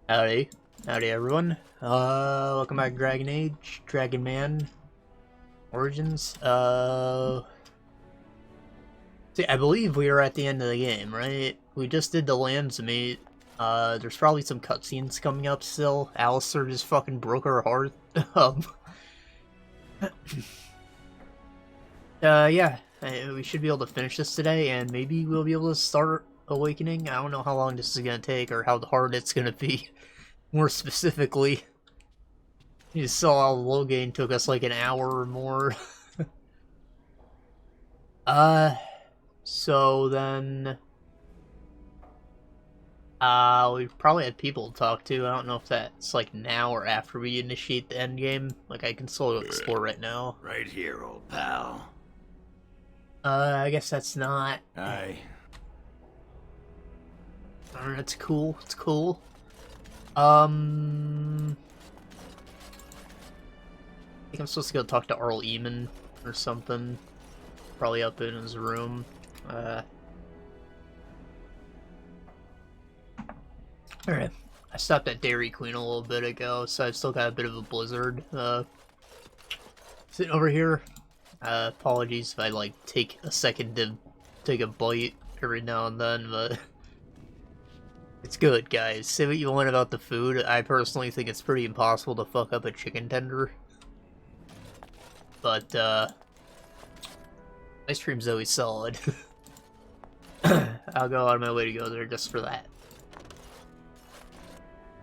Howdy. Howdy everyone. Welcome back to Dragon Age, Dragon Man, Origins. See, I believe we are at the end of the game, right? We just did the lands meet. There's probably some cutscenes coming up still. Alistair just fucking broke our heart. Yeah, we should be able to finish this today, and maybe we'll be able to start Awakening. I don't know how long this is gonna take, or how hard it's gonna be. More specifically, you saw how Logain took us like an hour or more. So then, we've probably had people to talk to. I don't know if that's like now or after we initiate the end game. Like, I can still explore right now. Right here, old pal. I guess that's not. Aye. Alright, it's cool. It's cool. I think I'm supposed to go talk to Arl Eamon or something. Probably up in his room. Alright. I stopped at Dairy Queen a little bit ago, so I've still got a bit of a blizzard. Sitting over here. Apologies if I, like, take a second to take a bite every now and then, but it's good, guys. Say what you want about the food. I personally think it's pretty impossible to fuck up a chicken tender. But, ice cream's always solid. I'll go out of my way to go there just for that.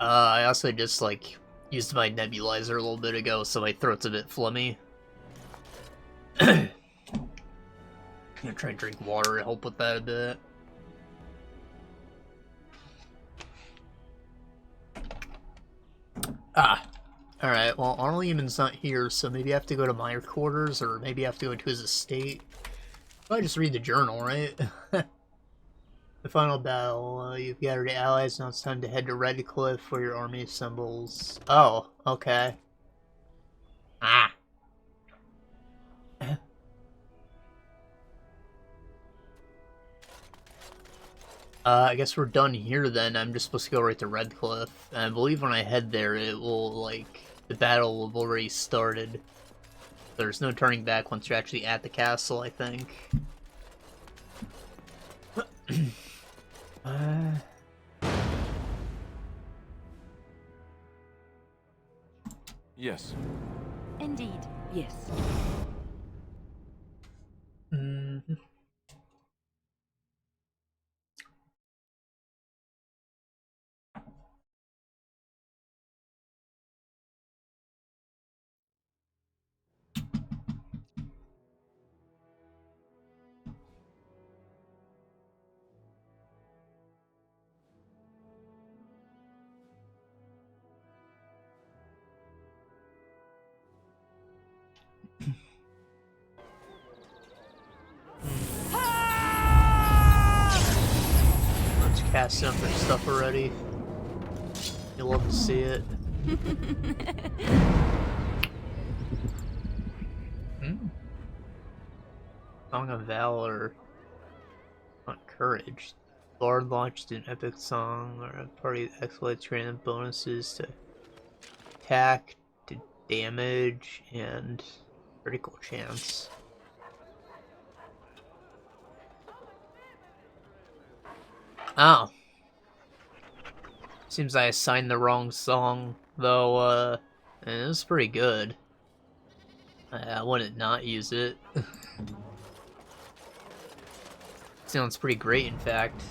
I also just, like, used my nebulizer a little bit ago, so my throat's a bit phlegmy. I'm gonna try and drink water to help with that a bit. Alright, well, Arl Eamon's not here, so maybe I have to go to my quarters, or maybe I have to go to his estate. I just read the journal, right? The final battle. You've gathered allies, now it's time to head to Redcliffe where your army assembles. Oh, okay. Ah. I guess we're done here then. I'm just supposed to go right to Redcliffe. And I believe when I head there, it will, like, the battle will have already started. There's no turning back once you're actually at the castle, I think. Yes. Indeed, yes. Mm-hmm. Let's cast up their stuff already. You'll love to see it. Song of Valor. Not Courage. Bard launched an epic song or a party of exploits granted bonuses to attack, to damage, and critical chance. Oh. Seems I assigned the wrong song, though, it was pretty good. I wouldn't not use it. Sounds pretty great, in fact.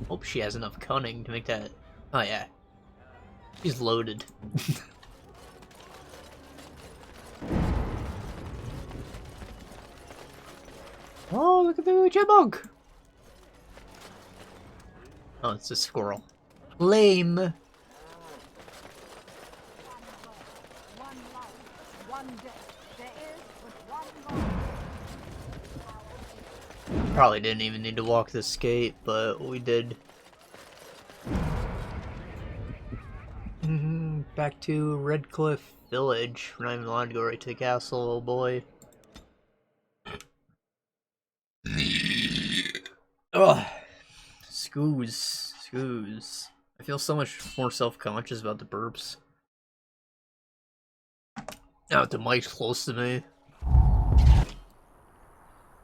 Hope she has enough cunning to make that. Oh, yeah. She's loaded. Oh, look at the chipmunk! Oh, it's a squirrel. Lame. Probably didn't even need to walk this gate, but we did. Back to Redcliffe Village. We're not even allowed to go right to the castle, oh boy. Ugh. Scoos. I feel so much more self-conscious about the burps. Now that the mic's close to me.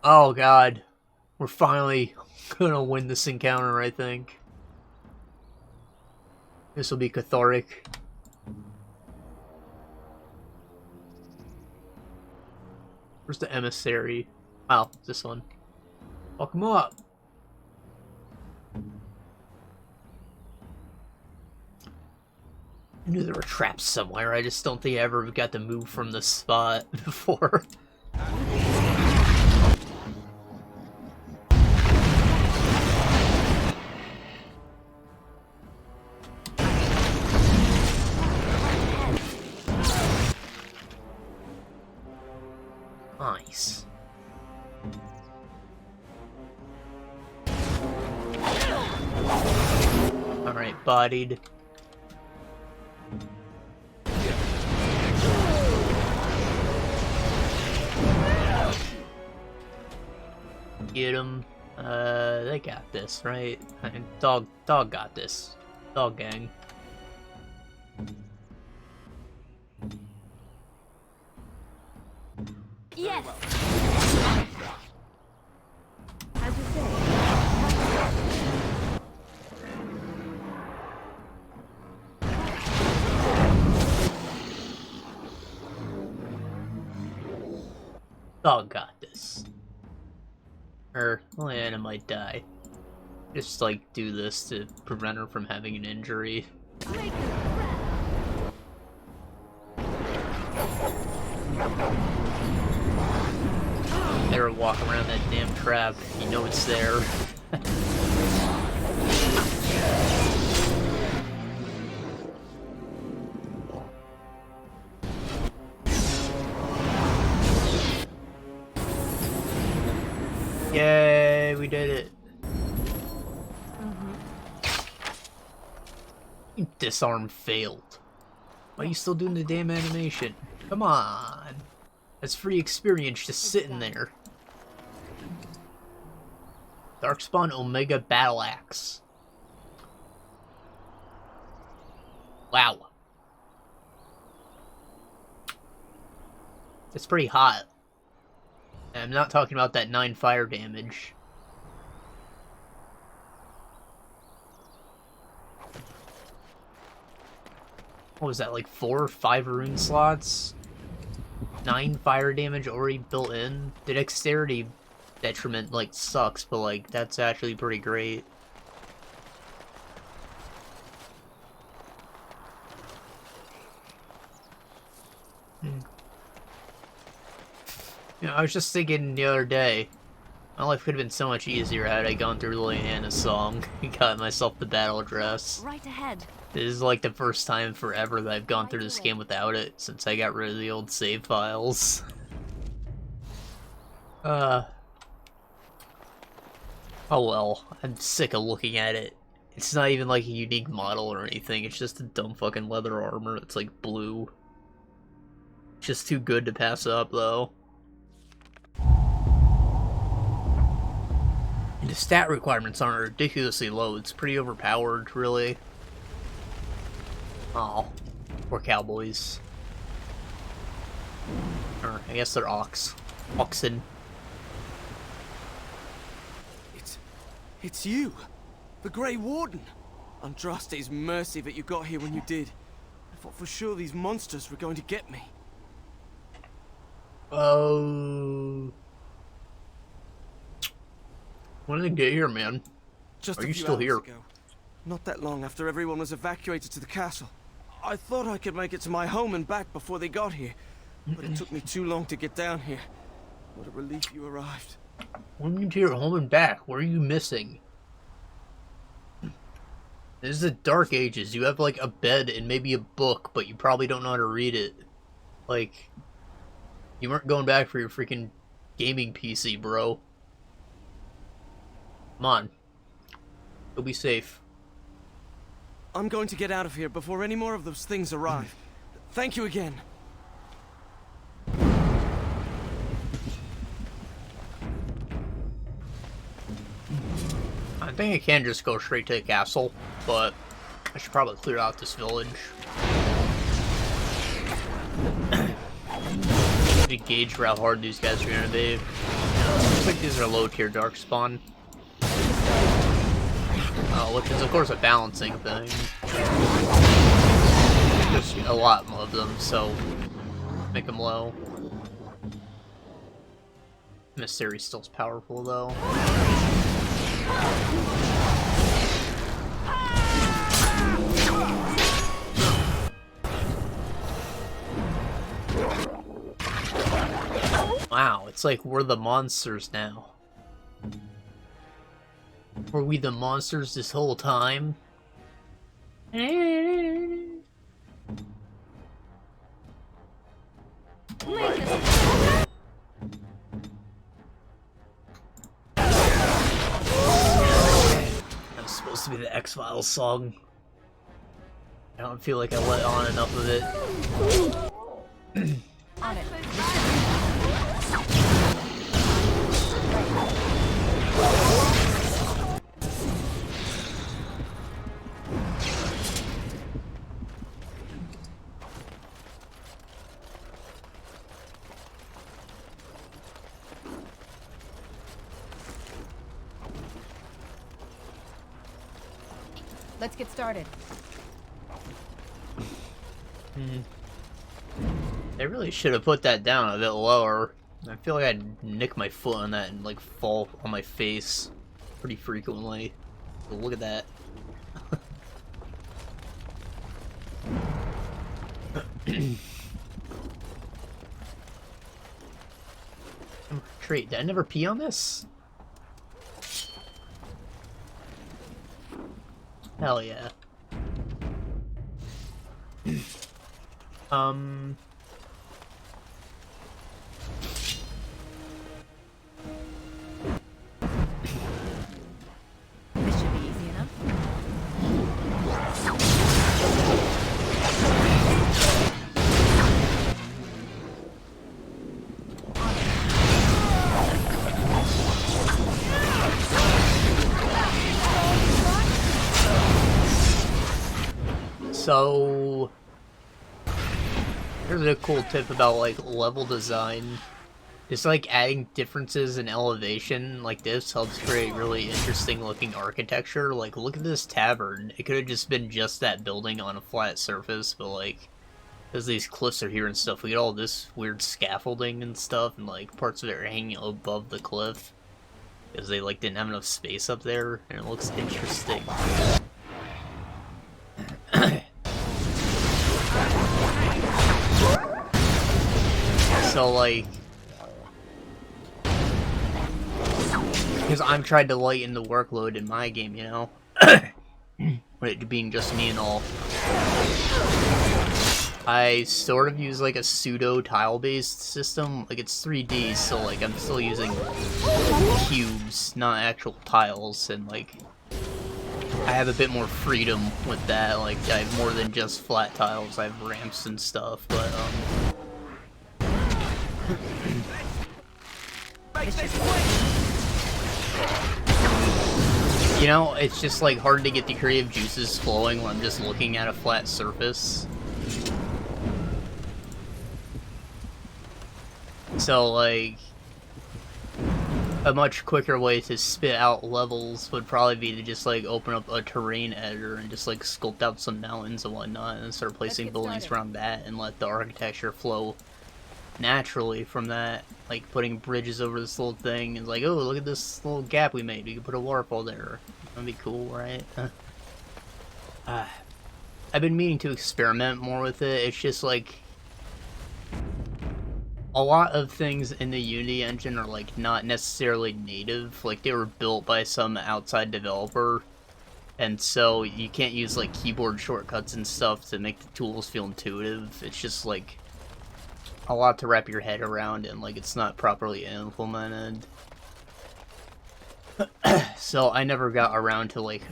Oh god. We're finally gonna win this encounter, I think. This will be cathartic. Where's the emissary? Oh, this one. Fuck him up. I knew there were traps somewhere, I just don't think I ever got to move from this spot before. Nice. Alright, bodied. Get him. They got this, right? Dog got this. Dog gang. Yes. How'd you say? Dog got this. Or, well, Anna might die. Just, like, do this to prevent her from having an injury. Never walk around that damn trap. You know it's there. Yay, we did it. Disarm failed. Why are you still doing the damn animation? Come on. That's free experience just sitting there. Darkspawn Omega Battle Axe. Wow. It's pretty hot. And I'm not talking about that 9 fire damage. What was that, like 4 or 5 rune slots? 9 fire damage already built in? The dexterity detriment, like, sucks, but, like, that's actually pretty great. You know, I was just thinking the other day, my life could have been so much easier had I gone through Liliana's song and got myself the battle dress. Right ahead. This is like the first time forever that I've gone through this game without it, since I got rid of the old save files. Oh well, I'm sick of looking at it. It's not even like a unique model or anything, it's just a dumb fucking leather armor that's like blue. Just too good to pass up, though. And the stat requirements aren't ridiculously low, it's pretty overpowered, really. Oh, poor cowboys. Or, I guess they're oxen. It's you, the Grey Warden. Andraste's mercy that you got here when you did. I thought for sure these monsters were going to get me. Oh. When did they get here, man? Just Are a you few still hours here? ago. Not that long after everyone was evacuated to the castle. I thought I could make it to my home and back before they got here. But it took me too long to get down here. What a relief you arrived. When you to your home and back, what are you missing? This is the Dark Ages. You have like a bed and maybe a book, but you probably don't know how to read it. Like, you weren't going back for your freaking gaming PC, bro. Come on. Go be safe. I'm going to get out of here before any more of those things arrive. Thank you again. I think I can just go straight to the castle, but I should probably clear out this village. To gauge for how hard these guys are gonna be. Looks like these are low-tier darkspawn. Which is of course a balancing thing. There's a lot of them, so make them low. Mystery still's powerful though. Wow, it's like we're the monsters now. Were we the monsters this whole time? Make us That was supposed to be the X-Files song. I don't feel like I let on enough of it. on it. Let's get started. They really should have put that down a bit lower. I feel like I'd nick my foot on that and like fall on my face pretty frequently. But look at that. Trait, did I never pee on this? Hell yeah. This should be easy enough. So, here's a cool tip about like level design. Just like adding differences in elevation like this helps create really interesting looking architecture. Like look at this tavern. It could have just been just that building on a flat surface, but like because these cliffs are here and stuff, we get all this weird scaffolding and stuff, and like parts of it are hanging above the cliff because they like didn't have enough space up there, and it looks interesting. So like, because I'm trying to lighten the workload in my game, you know, with it being just me and all. I sort of use like a pseudo tile-based system, like it's 3D, so like I'm still using cubes, not actual tiles, and like I have a bit more freedom with that. Like I have more than just flat tiles, I have ramps and stuff, but you know, it's just like hard to get the creative juices flowing when I'm just looking at a flat surface. So like, a much quicker way to spit out levels would probably be to just like open up a terrain editor and just like sculpt out some mountains and whatnot and start placing buildings around that and let the architecture flow naturally from that. Like putting bridges over this little thing and like, oh, look at this little gap we made, we can put a waterfall there. That'd be cool, right? I've been meaning to experiment more with it. It's just like a lot of things in the Unity engine are like not necessarily native. Like they were built by some outside developer, and so you can't use like keyboard shortcuts and stuff to make the tools feel intuitive. It's just like a lot to wrap your head around, and like it's not properly implemented. So I never got around to like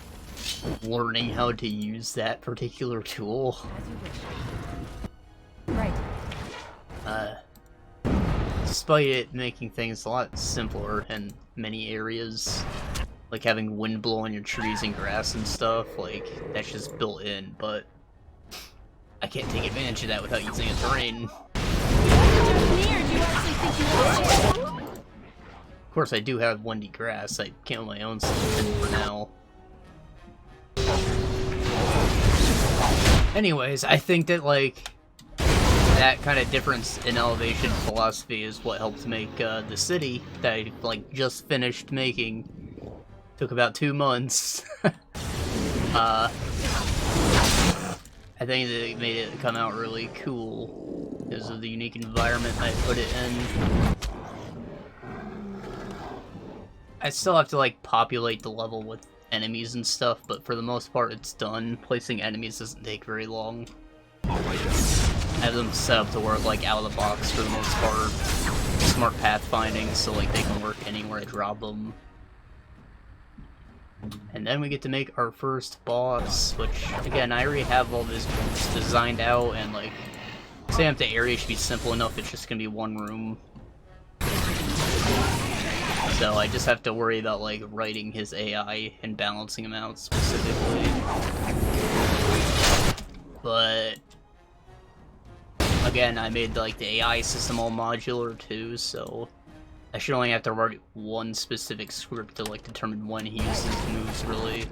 learning how to use that particular tool. As you wish. Right. Despite it making things a lot simpler in many areas. like having wind blow on your trees and grass and stuff, like that's just built in, but I can't take advantage of that without using a terrain. Of course I do have windy grass, I can't on my own solution for now. Anyways, I think that like that kind of difference in elevation philosophy is what helped make the city that I like just finished making. Took about 2 months. I think that it made it come out really cool because of the unique environment I put it in. I still have to like populate the level with enemies and stuff, but for the most part it's done. Placing enemies doesn't take very long. I have them set up to work like out of the box for the most part. Smart pathfinding, so like they can work anywhere I drop them. And then we get to make our first boss, which again I already have all this designed out, and like say if the area should be simple enough, it's just gonna be one room. So I just have to worry about like writing his AI and balancing him out specifically. But again, I made like the AI system all modular too, so I should only have to write one specific script to like determine when he uses moves really.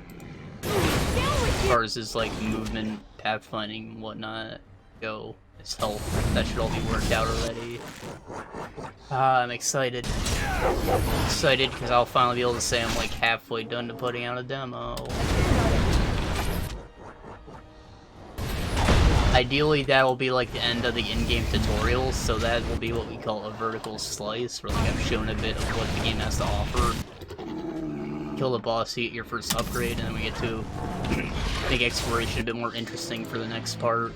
As far as his like movement, pathfinding, and whatnot go. His health, that should all be worked out already. I'm excited. Excited because I'll finally be able to say I'm like halfway done to putting out a demo. Ideally, that'll be like the end of the in-game tutorial, so that will be what we call a vertical slice, where like I've shown a bit of what the game has to offer. Kill the boss, you get your first upgrade, and then we get to make exploration a bit more interesting for the next part.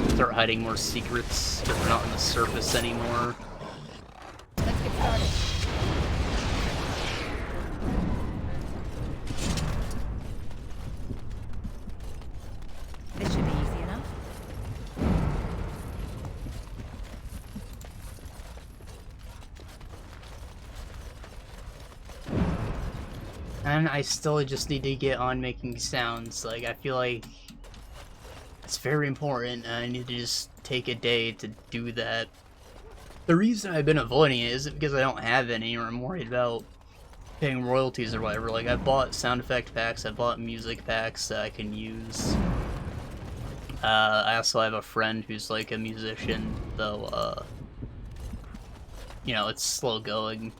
Start hiding more secrets that are not on the surface anymore. Let's get started. This should be easy enough. And I still just need to get on making sounds. Like, I feel like it's very important, and I need to just take a day to do that. The reason I've been avoiding it isn't because I don't have any, or I'm worried about paying royalties or whatever. Like, I bought sound effect packs, I bought music packs that I can use. I also have a friend who's like a musician, though, you know, it's slow going.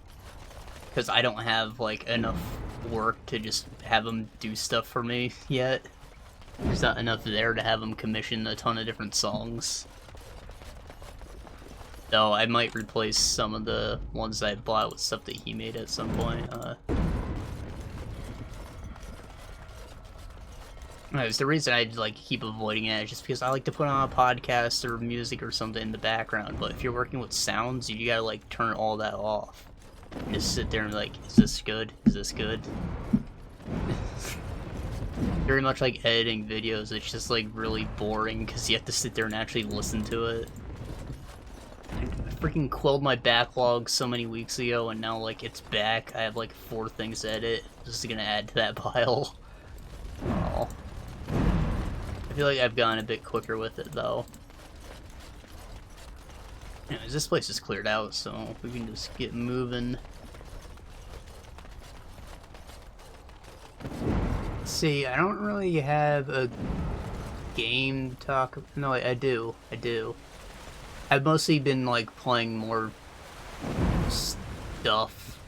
Because I don't have, like, enough work to just have him do stuff for me yet. There's not enough there to have him commission a ton of different songs. Though I might replace some of the ones I bought with stuff that he made at some point. Anyways, the reason I like keep avoiding it is just because I like to put on a podcast or music or something in the background. But if you're working with sounds, you gotta like turn all that off. And just sit there and be like, is this good? Is this good? Very much like editing videos, it's just like really boring because you have to sit there and actually listen to it. I freaking quelled my backlog so many weeks ago, and now like it's back. I have like 4 things to edit. Just gonna add to that pile. Oh. I feel like I've gone a bit quicker with it though. Anyways, this place is cleared out, so we can just get moving. See, I don't really have a game to talk. No, I do. I've mostly been like playing more stuff.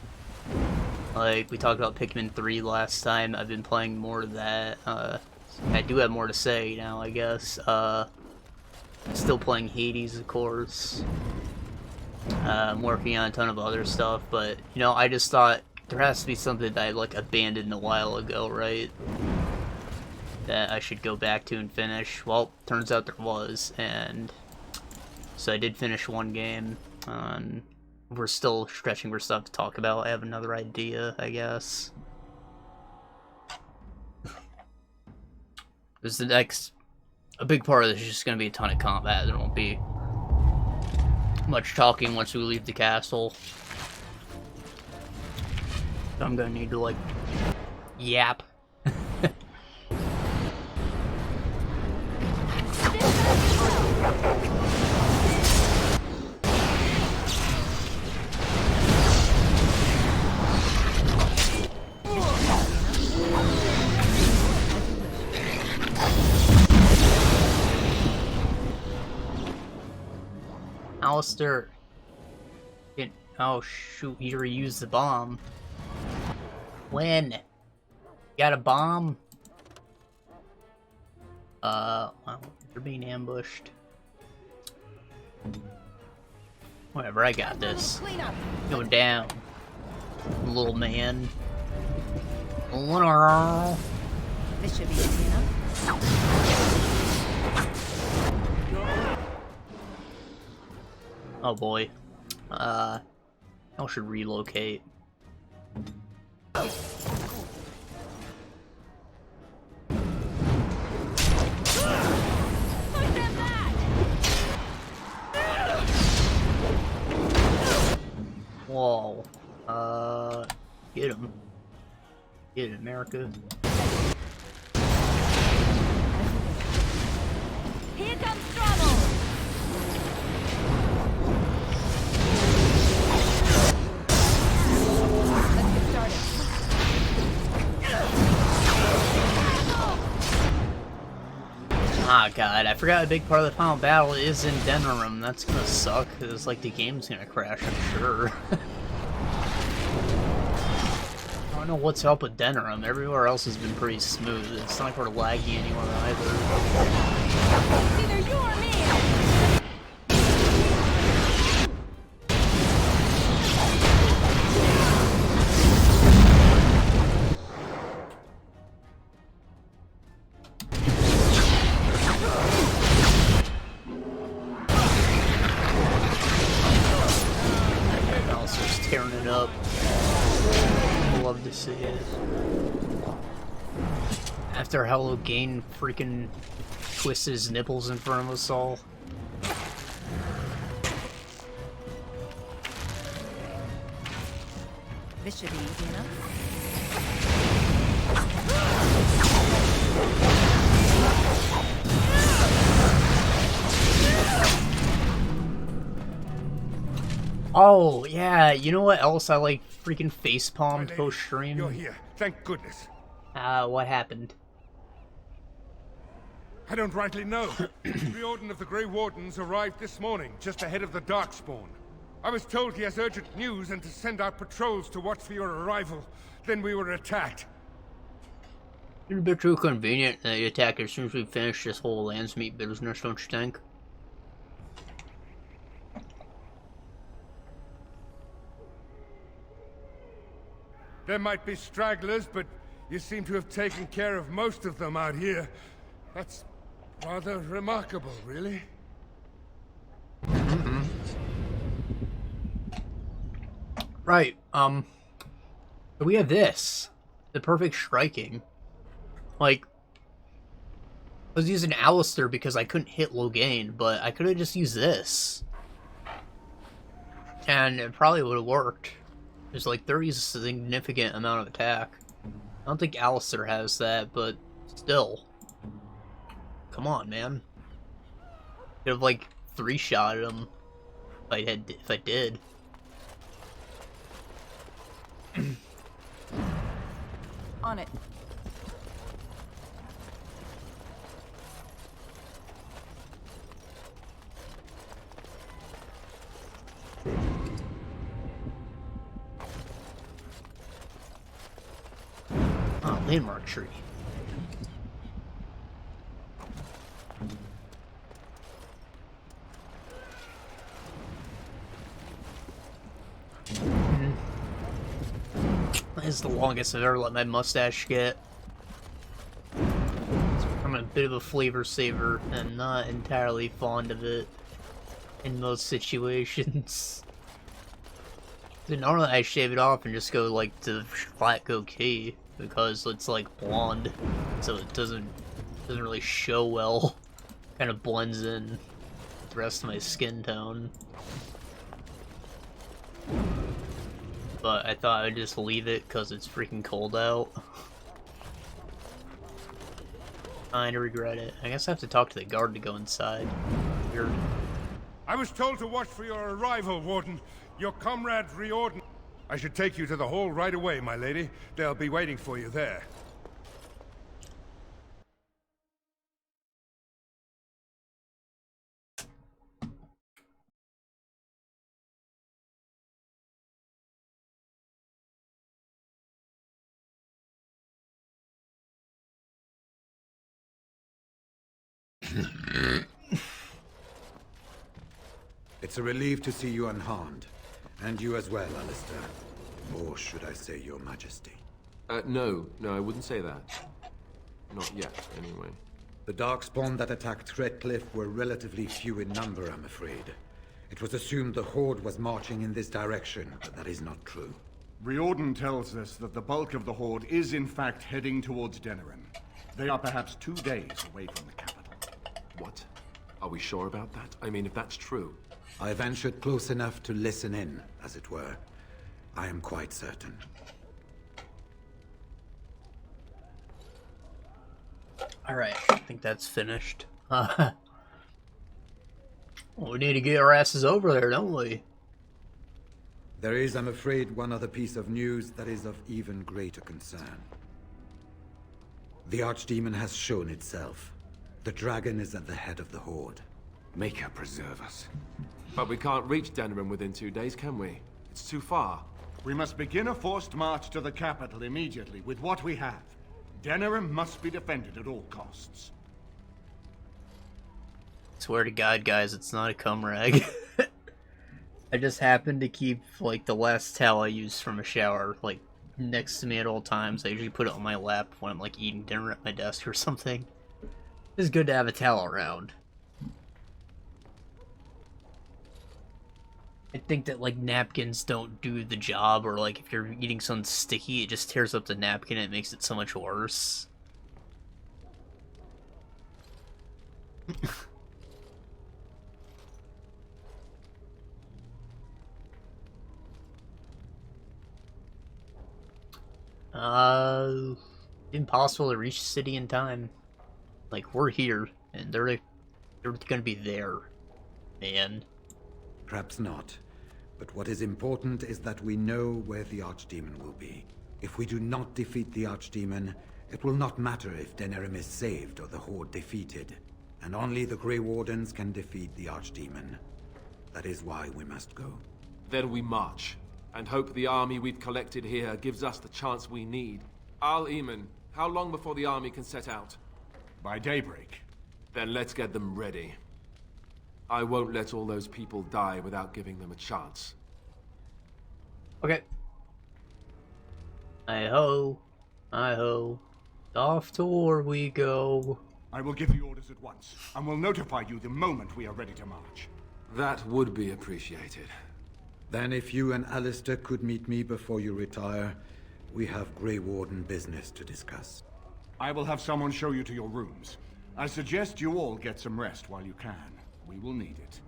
Like we talked about Pikmin 3 last time. I've been playing more of that. I do have more to say now, I guess. Still playing Hades, of course. I'm working on a ton of other stuff, but you know, I just thought there has to be something that I like abandoned a while ago, right? That I should go back to and finish. Well, turns out there was, and so I did finish one game. We're still stretching for stuff to talk about. I have another idea, I guess. This is the next. A big part of this is just going to be a ton of combat. There won't be much talking once we leave the castle. I'm gonna need to, like, yap. Alistair. Oh shoot, he reused the bomb. When? Got a bomb? Wow, they're being ambushed. Whatever, I got this. Go down, little man. This should be easy enough. Oh boy. I should relocate. Whoa. Get him. Get it, America. Here comes trouble! Let's get started. Ah, God, I forgot a big part of the final battle is in Denerim. That's gonna suck, because, like, the game's gonna crash, I'm sure. I don't know what's up with Denerim. Everywhere else has been pretty smooth. It's not like we're laggy anywhere either. It's either you or me! Alistair's tearing it up. Love to see it. After Hello Gain freaking twists his nipples in front of us all. This should be easy enough. Oh, yeah, you know what else I like freaking facepalmed post-stream? You're here. Thank goodness. What happened? I don't rightly know. The Order of the Grey Wardens arrived this morning, just ahead of the Darkspawn. I was told he has urgent news and to send out patrols to watch for your arrival. Then we were attacked. It's a bit too convenient that you attack as soon as we finish this whole Landsmeet business, don't you think? There might be stragglers, but you seem to have taken care of most of them out here. That's rather remarkable, really. Right, we have this. The perfect striking. Like, I was using Alistair because I couldn't hit Logain, but I could have just used this. And it probably would have worked. There's like 30 significant amount of attack. I don't think Alistair has that, but still. Come on, man. Could have like 3-shotted him if I did. On it. Oh, landmark tree. This is the longest I've ever let my mustache get. I'm a bit of a flavor saver and not entirely fond of it in most situations. So normally I shave it off and just go like to flat goatee because it's like blonde, so it doesn't really show well. Kind of blends in with the rest of my skin tone. but I thought I'd just leave it because it's freaking cold out. Kinda regret it. I guess I have to talk to the guard to go inside. Weird. I was told to watch for your arrival, Warden. Your comrades Riordan. I should take you to the hall right away, my lady. They'll be waiting for you there. It's a relief to see you unharmed. And you as well, Alistair. Or should I say your majesty? No, I wouldn't say that. Not yet, anyway. The Darkspawn that attacked Redcliffe were relatively few in number, I'm afraid. It was assumed the Horde was marching in this direction, but that is not true. Riordan tells us that the bulk of the Horde is in fact heading towards Denerim. They are perhaps 2 days away from the capital. What? Are we sure about that? I mean, if that's true. I ventured close enough to listen in, as it were. I am quite certain. Alright, I think that's finished. We need to get our asses over there, don't we? There is, I'm afraid, one other piece of news that is of even greater concern. The Archdemon has shown itself. The dragon is at the head of the Horde. May her preserve us. But we can't reach Denerim within 2 days, can we? It's too far. We must begin a forced march to the capital immediately with what we have. Denerim must be defended at all costs. Swear to God, guys, it's not a cum rag. I just happen to keep, like, the last towel I used from a shower, like, next to me at all times. I usually put it on my lap when I'm, like, eating dinner at my desk or something. It's good to have a towel around. I think that, like, napkins don't do the job, or, like, if you're eating something sticky, it just tears up the napkin and it makes it so much worse. Impossible to reach the city in time. Like, we're here, and they're gonna be there, man. Perhaps not. But what is important is that we know where the Archdemon will be. If we do not defeat the Archdemon, it will not matter if Denerim is saved or the Horde defeated. And only the Grey Wardens can defeat the Archdemon. That is why we must go. Then we march, and hope the army we've collected here gives us the chance we need. Al-Eamon, how long before the army can set out? By daybreak. Then let's get them ready. I won't let all those people die without giving them a chance. Okay. Hi-ho. Hi-ho. Off to war we go. I will give you orders at once, and will notify you the moment we are ready to march. That would be appreciated. Then if you and Alistair could meet me before you retire, we have Grey Warden business to discuss. I will have someone show you to your rooms. I suggest you all get some rest while you can. We will need it.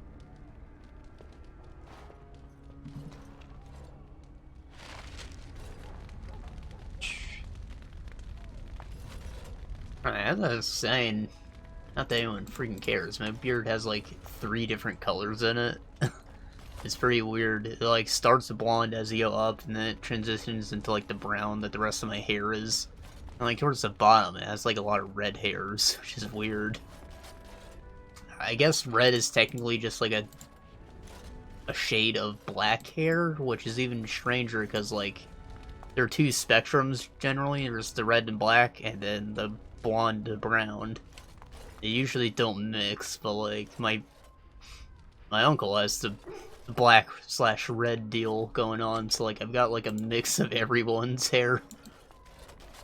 Alright, as I was saying, not that anyone freaking cares. My beard has like 3 different colors in it. It's pretty weird. It like starts blonde as you go up, and then it transitions into like the brown that the rest of my hair is. And like towards the bottom, it has like a lot of red hairs, which is weird. I guess red is technically just like a shade of black hair, which is even stranger because like there are 2 spectrums generally. There's the red and black, and then the blonde to brown. They usually don't mix, but like my uncle has the black/red deal going on, so like I've got like a mix of everyone's hair.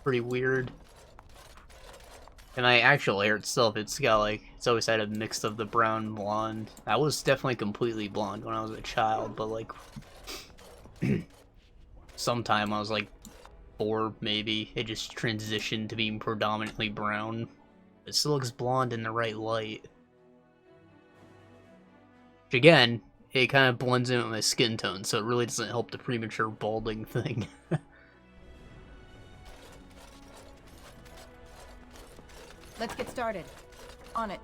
Pretty weird. And my actual hair itself, it's always had a mix of the brown and blonde. I was definitely completely blonde when I was a child, but like sometime I was like 4 maybe, it just transitioned to being predominantly brown. It still looks blonde in the right light. Which again, it kind of blends in with my skin tone, so it really doesn't help the premature balding thing. Let's get started. On it.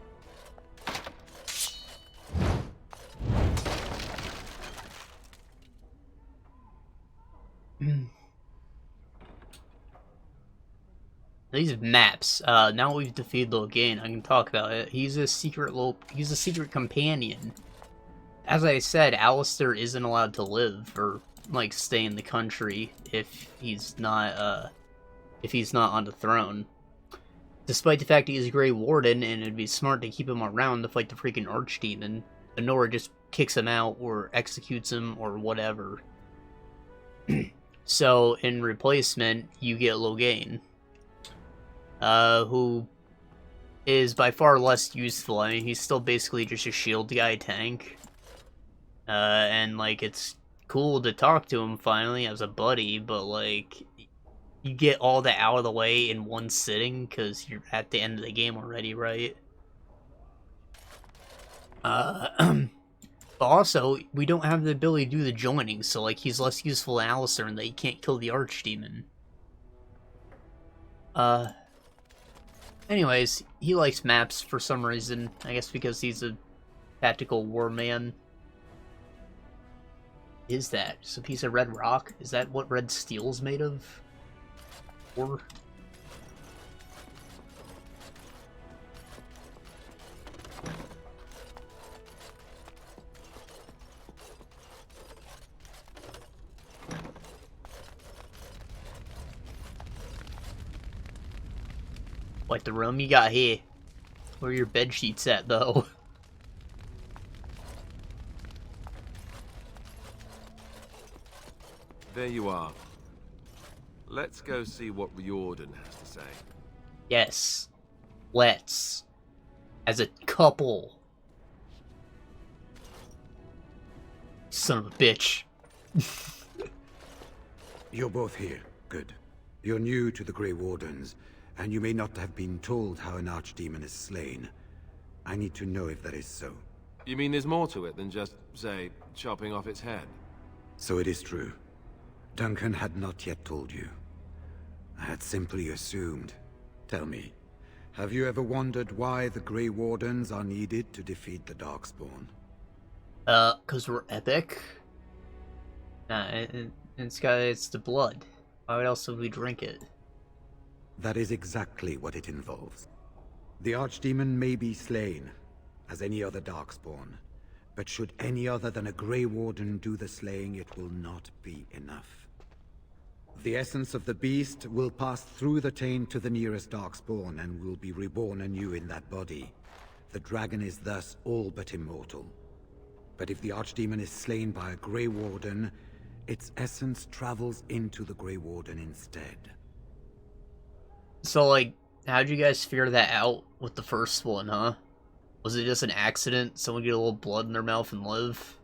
These maps. Now we've defeated Logain, I can talk about it. He's a secret companion. As I said, Alistair isn't allowed to live or like stay in the country if he's not on the throne. Despite the fact he's a Grey Warden, and it'd be smart to keep him around to fight the freaking Archdemon, Nora just kicks him out or executes him or whatever. So in replacement, you get Logain. Who is by far less useful. I mean, he's still basically just a shield guy tank. And, like, it's cool to talk to him finally as a buddy, but, like, you get all that out of the way in one sitting, because you're at the end of the game already, right? But also, we don't have the ability to do the joining, so, like, he's less useful than Alistair in that he can't kill the Archdemon. Anyways, he likes maps for some reason. I guess because he's a tactical war man. Is that just a piece of red rock? Is that what red steel's made of? Or... What the room you got here? Where are your bed sheets at, though? There you are. Let's go see what Riordan has to say. Yes. Let's. As a couple. Son of a bitch. You're both here. Good. You're new to the Grey Wardens, and you may not have been told how an Archdemon is slain. I need to know if that is so. You mean there's more to it than just, say, chopping off its head? So it is true. Duncan had not yet told you. I had simply assumed. Tell me, have you ever wondered why the Grey Wardens are needed to defeat the Darkspawn? 'Cause we're epic? Nah, it's the blood. Why else would we drink it? That is exactly what it involves. The Archdemon may be slain, as any other Darkspawn, but should any other than a Grey Warden do the slaying, it will not be enough. The essence of the beast will pass through the taint to the nearest Darkspawn and will be reborn anew in that body. The dragon is thus all but immortal. But if the Archdemon is slain by a Grey Warden, its essence travels into the Grey Warden instead. So, like, how'd you guys figure that out with the first one, huh? Was it just an accident? Someone get a little blood in their mouth and live?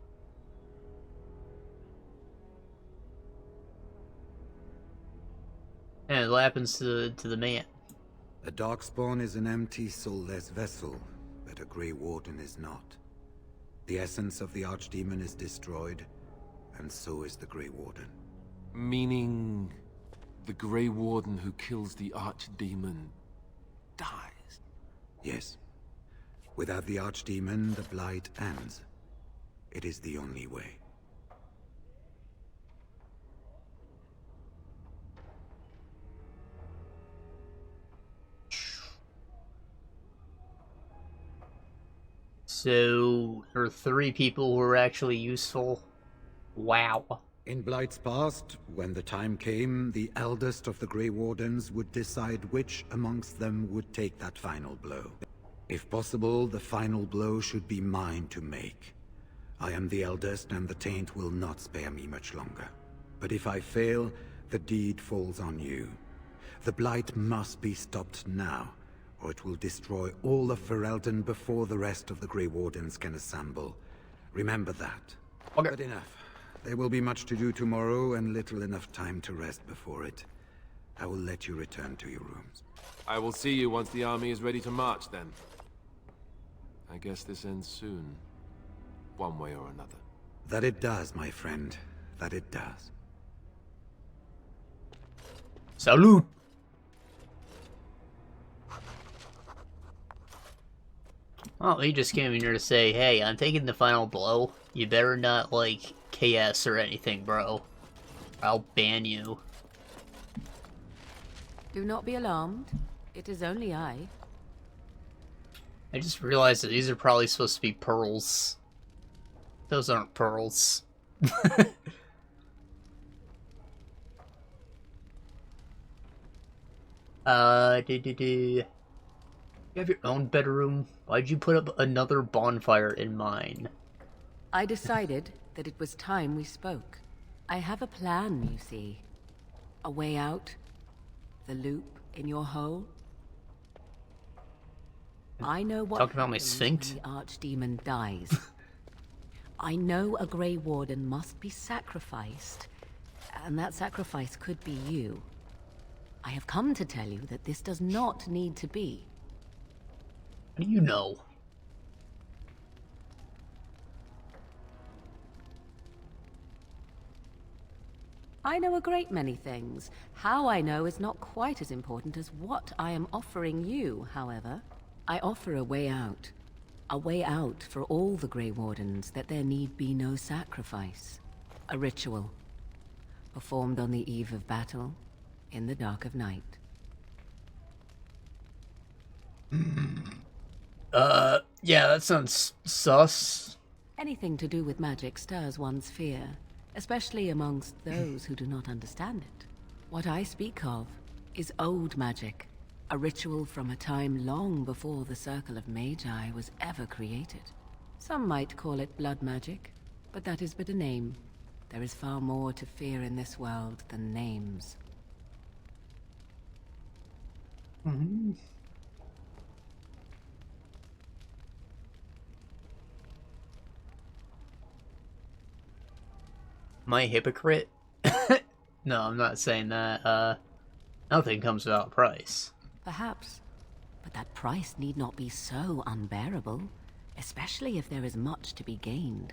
And what happens to the man? A Darkspawn is an empty, soulless vessel, but a Grey Warden is not. The essence of the Archdemon is destroyed, and so is the Grey Warden. Meaning... the Grey Warden who kills the Archdemon dies? Yes. Without the Archdemon, the Blight ends. It is the only way. So, there are 3 people who are actually useful. Wow. In Blight's past, when the time came, the eldest of the Grey Wardens would decide which amongst them would take that final blow. If possible, the final blow should be mine to make. I am the eldest, and the taint will not spare me much longer. But if I fail, the deed falls on you. The Blight must be stopped now, or it will destroy all of Ferelden before the rest of the Grey Wardens can assemble. Remember that. Okay. But enough. There will be much to do tomorrow, and little enough time to rest before it. I will let you return to your rooms. I will see you once the army is ready to march, then. I guess this ends soon. One way or another. That it does, my friend. That it does. Salute! Well, he just came in here to say, hey, I'm taking the final blow. You better not, like, KS or anything, bro. I'll ban you. Do not be alarmed. It is only I. I just realized that these are probably supposed to be pearls. Those aren't pearls. You have your own bedroom? Why'd you put up another bonfire in mine? I decided that it was time we spoke. I have a plan, you see. A way out. The loop in your hole. I know what Talking about my happens sphinx? when the Archdemon dies. I know a Grey Warden must be sacrificed, and that sacrifice could be you. I have come to tell you that this does not need to be. How do you know? I know a great many things. How I know is not quite as important as what I am offering you, however. I offer a way out. A way out for all the Grey Wardens, that there need be no sacrifice. A ritual. Performed on the eve of battle, in the dark of night. Yeah, that sounds sus. Anything to do with magic stirs one's fear, especially amongst those who do not understand it. What I speak of is old magic, a ritual from a time long before the Circle of Magi was ever created. Some might call it blood magic, but that is but a name. There is far more to fear in this world than names. Mm-hmm. Am I a hypocrite? No, I'm not saying that. Nothing comes without a price. Perhaps, but that price need not be so unbearable, especially if there is much to be gained.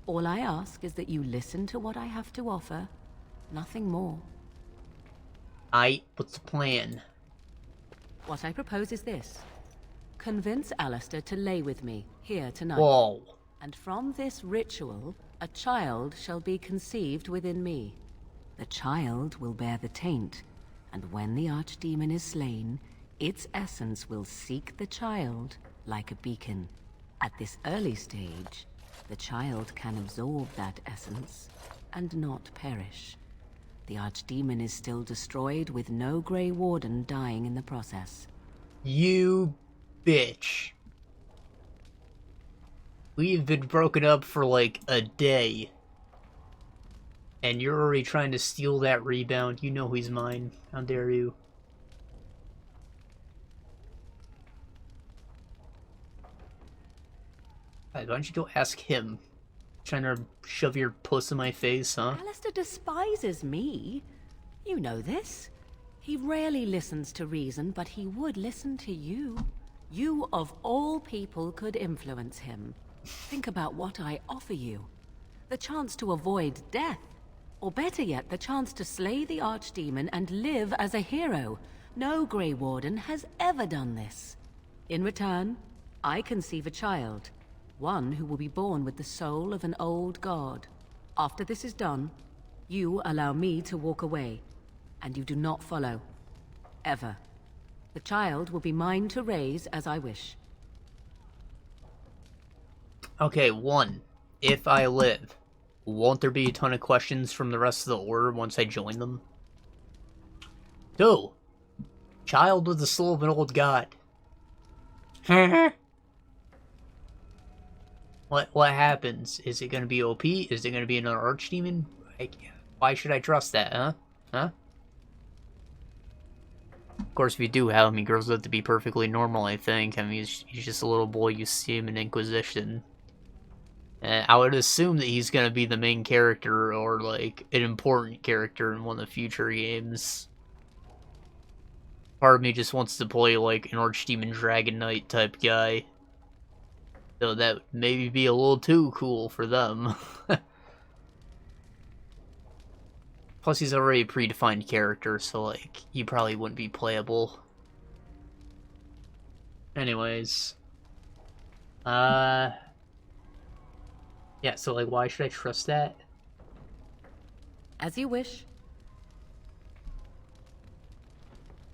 All I ask is that you listen to what I have to offer, nothing more. What's the plan? What I propose is this. Convince Alistair to lay with me, here tonight. Whoa. And from this ritual, a child shall be conceived within me. The child will bear the taint, and when the Archdemon is slain, its essence will seek the child like a beacon. At this early stage, the child can absorb that essence and not perish. The Archdemon is still destroyed with no Grey Warden dying in the process. You bitch. We've been broken up for like a day. And you're already trying to steal that rebound. You know he's mine. How dare you? Why don't you go ask him? Trying to shove your puss in my face, huh? Alistair despises me. You know this. He rarely listens to reason, but he would listen to you. You, of all people, could influence him. Think about what I offer you. The chance to avoid death. Or better yet, the chance to slay the Archdemon and live as a hero. No Grey Warden has ever done this. In return, I conceive a child. One who will be born with the soul of an old god. After this is done, you allow me to walk away. And you do not follow. Ever. The child will be mine to raise as I wish. Okay, 1. If I live, won't there be a ton of questions from the rest of the Order once I join them? 2. Child with the soul of an old god. What happens? Is it gonna be OP? Is it gonna be another Archdemon? Why should I trust that, huh? Huh? Of course, if you do have him, he grows up to be perfectly normal, I think. I mean, he's just a little boy. You see him in Inquisition. And I would assume that he's gonna be the main character, or, like, an important character in one of the future games. Part of me just wants to play, like, an Archdemon Dragon Knight type guy. So that would maybe be a little too cool for them. Plus, he's already a predefined character, so, like, he probably wouldn't be playable. Anyways. Yeah, so, like, why should I trust that? As you wish.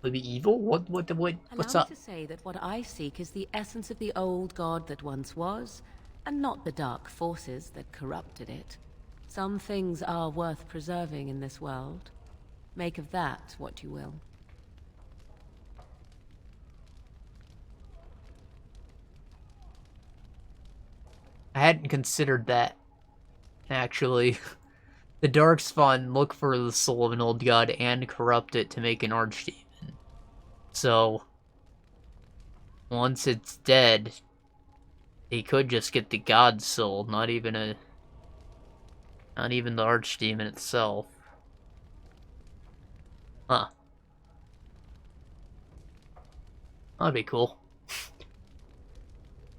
Would it be evil? What's Allow up? me to say that what I seek is the essence of the old god that once was, and not the dark forces that corrupted it. Some things are worth preserving in this world. Make of that what you will. I hadn't considered that, actually. The Darkspawn look for the soul of an old god and corrupt it to make an Archdemon. So, once it's dead, he could just get the god soul, not even the Archdemon itself. Huh. That'd be cool.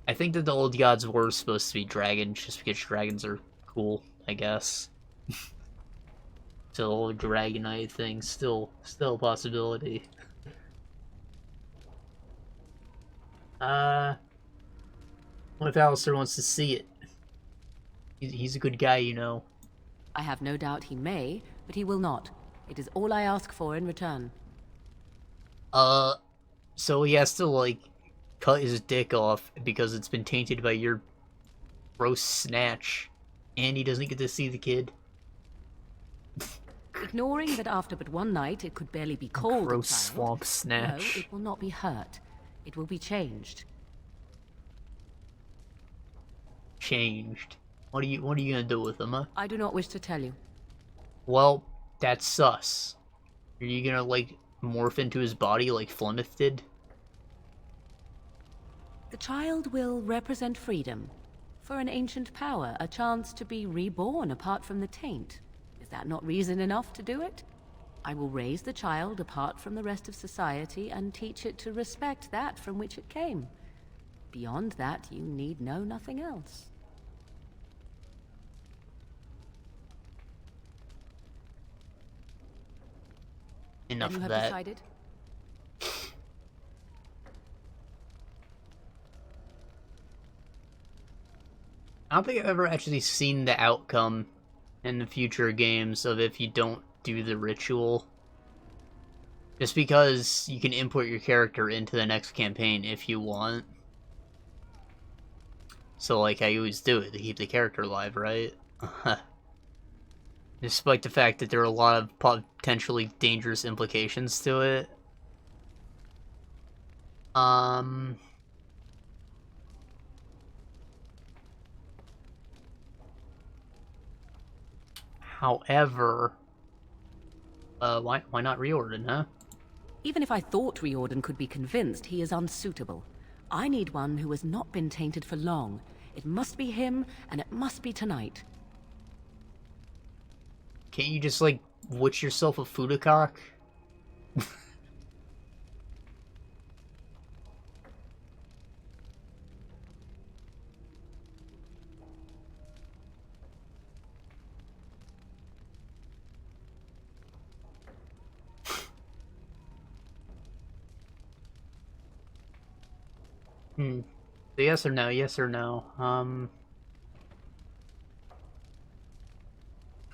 I think that the old gods were supposed to be dragons, just because dragons are cool, I guess. So the whole Dragonite thing, still a possibility. What if Alistair wants to see it? He's a good guy, you know. I have no doubt he may, but he will not. It is all I ask for in return. So he has to, like, cut his dick off because it's been tainted by your gross snatch, and he doesn't get to see the kid. Ignoring that after but one night it could barely be called Gross a child, swamp snatch. No, it will not be hurt. It will be changed. Changed. What are you gonna do with him, huh? I do not wish to tell you. Well, that's sus. Are you gonna, like, morph into his body like Flemeth did? The child will represent freedom. For an ancient power, a chance to be reborn apart from the taint. Is that not reason enough to do it? I will raise the child apart from the rest of society and teach it to respect that from which it came. Beyond that, you need know nothing else. Enough You of have that. decided? I don't think I've ever actually seen the outcome in the future games of if you don't do the ritual. Just because you can import your character into the next campaign if you want. So, like, I always do it to keep the character alive, right? Despite the fact that there are a lot of potentially dangerous implications to it. However, why not Riordan, huh? Even if I thought Riordan could be convinced, he is unsuitable. I need one who has not been tainted for long. It must be him, and it must be tonight. Can't you just, like, witch yourself a Fudacock? Yes or no? Yes or no?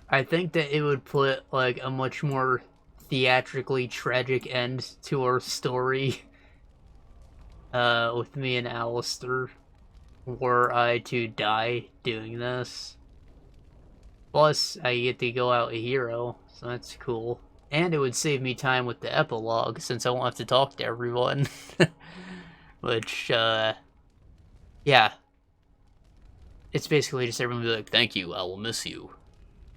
I think that it would put, like, a much more theatrically tragic end to our story, with me and Alistair, were I to die doing this. Plus, I get to go out a hero, so that's cool. And it would save me time with the epilogue, since I won't have to talk to everyone. Which, yeah. It's basically just everyone be like, thank you, I will miss you.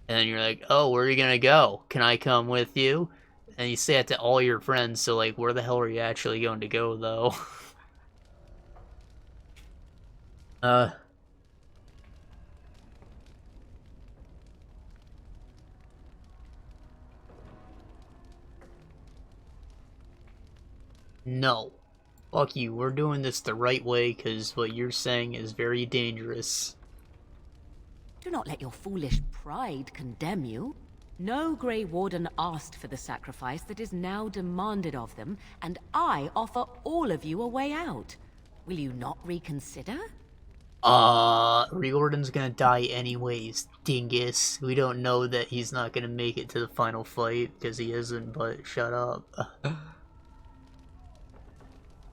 And then you're like, oh, where are you gonna go? Can I come with you? And you say that to all your friends, so, like, where the hell are you actually going to go, though? No. Fuck you, we're doing this the right way, because what you're saying is very dangerous. Do not let your foolish pride condemn you. No Grey Warden asked for the sacrifice that is now demanded of them, and I offer all of you a way out. Will you not reconsider? Riordan's gonna die anyways, dingus. We don't know that he's not gonna make it to the final fight, because he isn't, but shut up.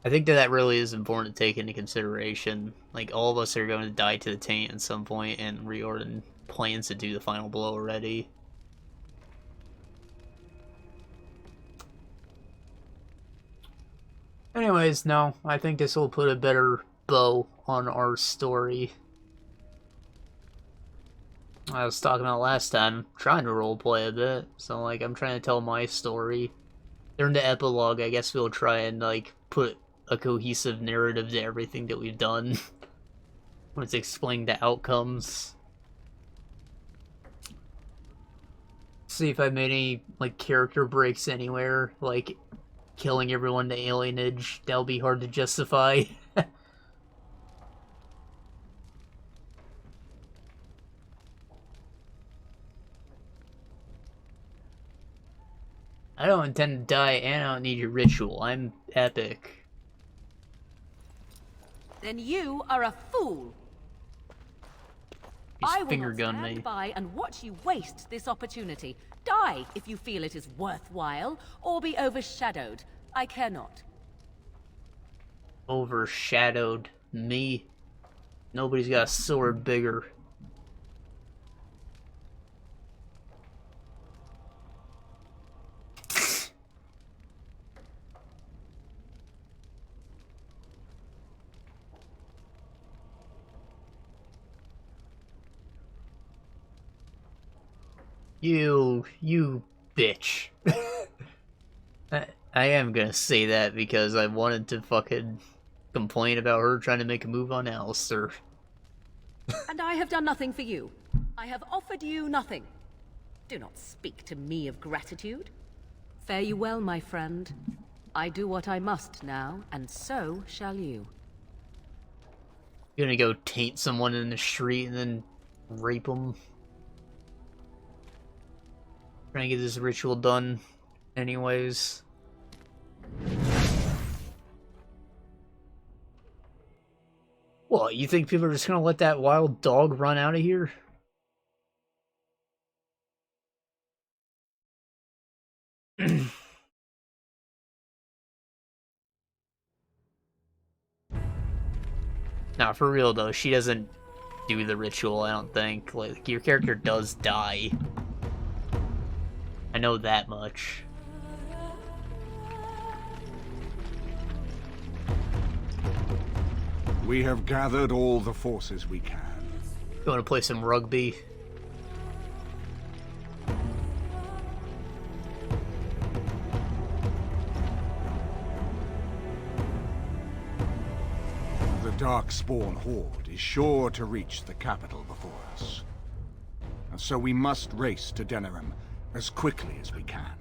I think that really is important to take into consideration. Like, all of us are going to die to the taint at some point, and Riordan plans to do the final blow already. Anyways, no, I think this will put a better bow on our story. I was talking about last time, trying to roleplay a bit, so like I'm trying to tell my story. During the epilogue, I guess we'll try and like put a cohesive narrative to everything that we've done. Let's explain the outcomes. See if I made any like character breaks anywhere, like killing everyone to alienage. That'll be hard to justify. I don't intend to die, and I don't need your ritual. I'm epic. Then you are a fool. I will not stand by and watch you waste this opportunity. Die if you feel it is worthwhile, or be overshadowed. I care not. Overshadowed me? Nobody's got a sword bigger. You bitch. I am gonna say that because I wanted to fucking complain about her trying to make a move on Alistair. And I have done nothing for you. I have offered you nothing. Do not speak to me of gratitude. Fare you well, my friend. I do what I must now, and so shall you. You're gonna go taint someone in the street and then rape them? Trying to get this ritual done anyways. What, you think people are just gonna let that wild dog run out of here? Nah, for real though, she doesn't do the ritual, I don't think. Like, your character does die. I know that much. We have gathered all the forces we can. You want to play some rugby? The Darkspawn Horde is sure to reach the capital before us. And so we must race to Denerim as quickly as we can.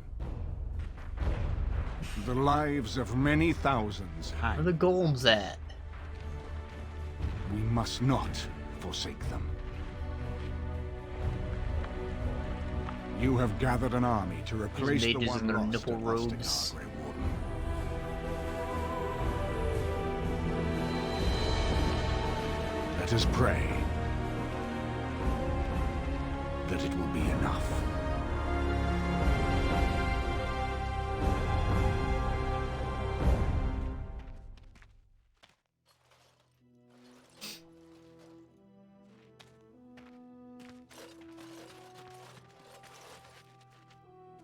The lives of many thousands hang. Where are the golems at? We must not forsake them. You have gathered an army to replace the one in their lost nipple at robes. Grey Warden. Let us pray that it will be enough.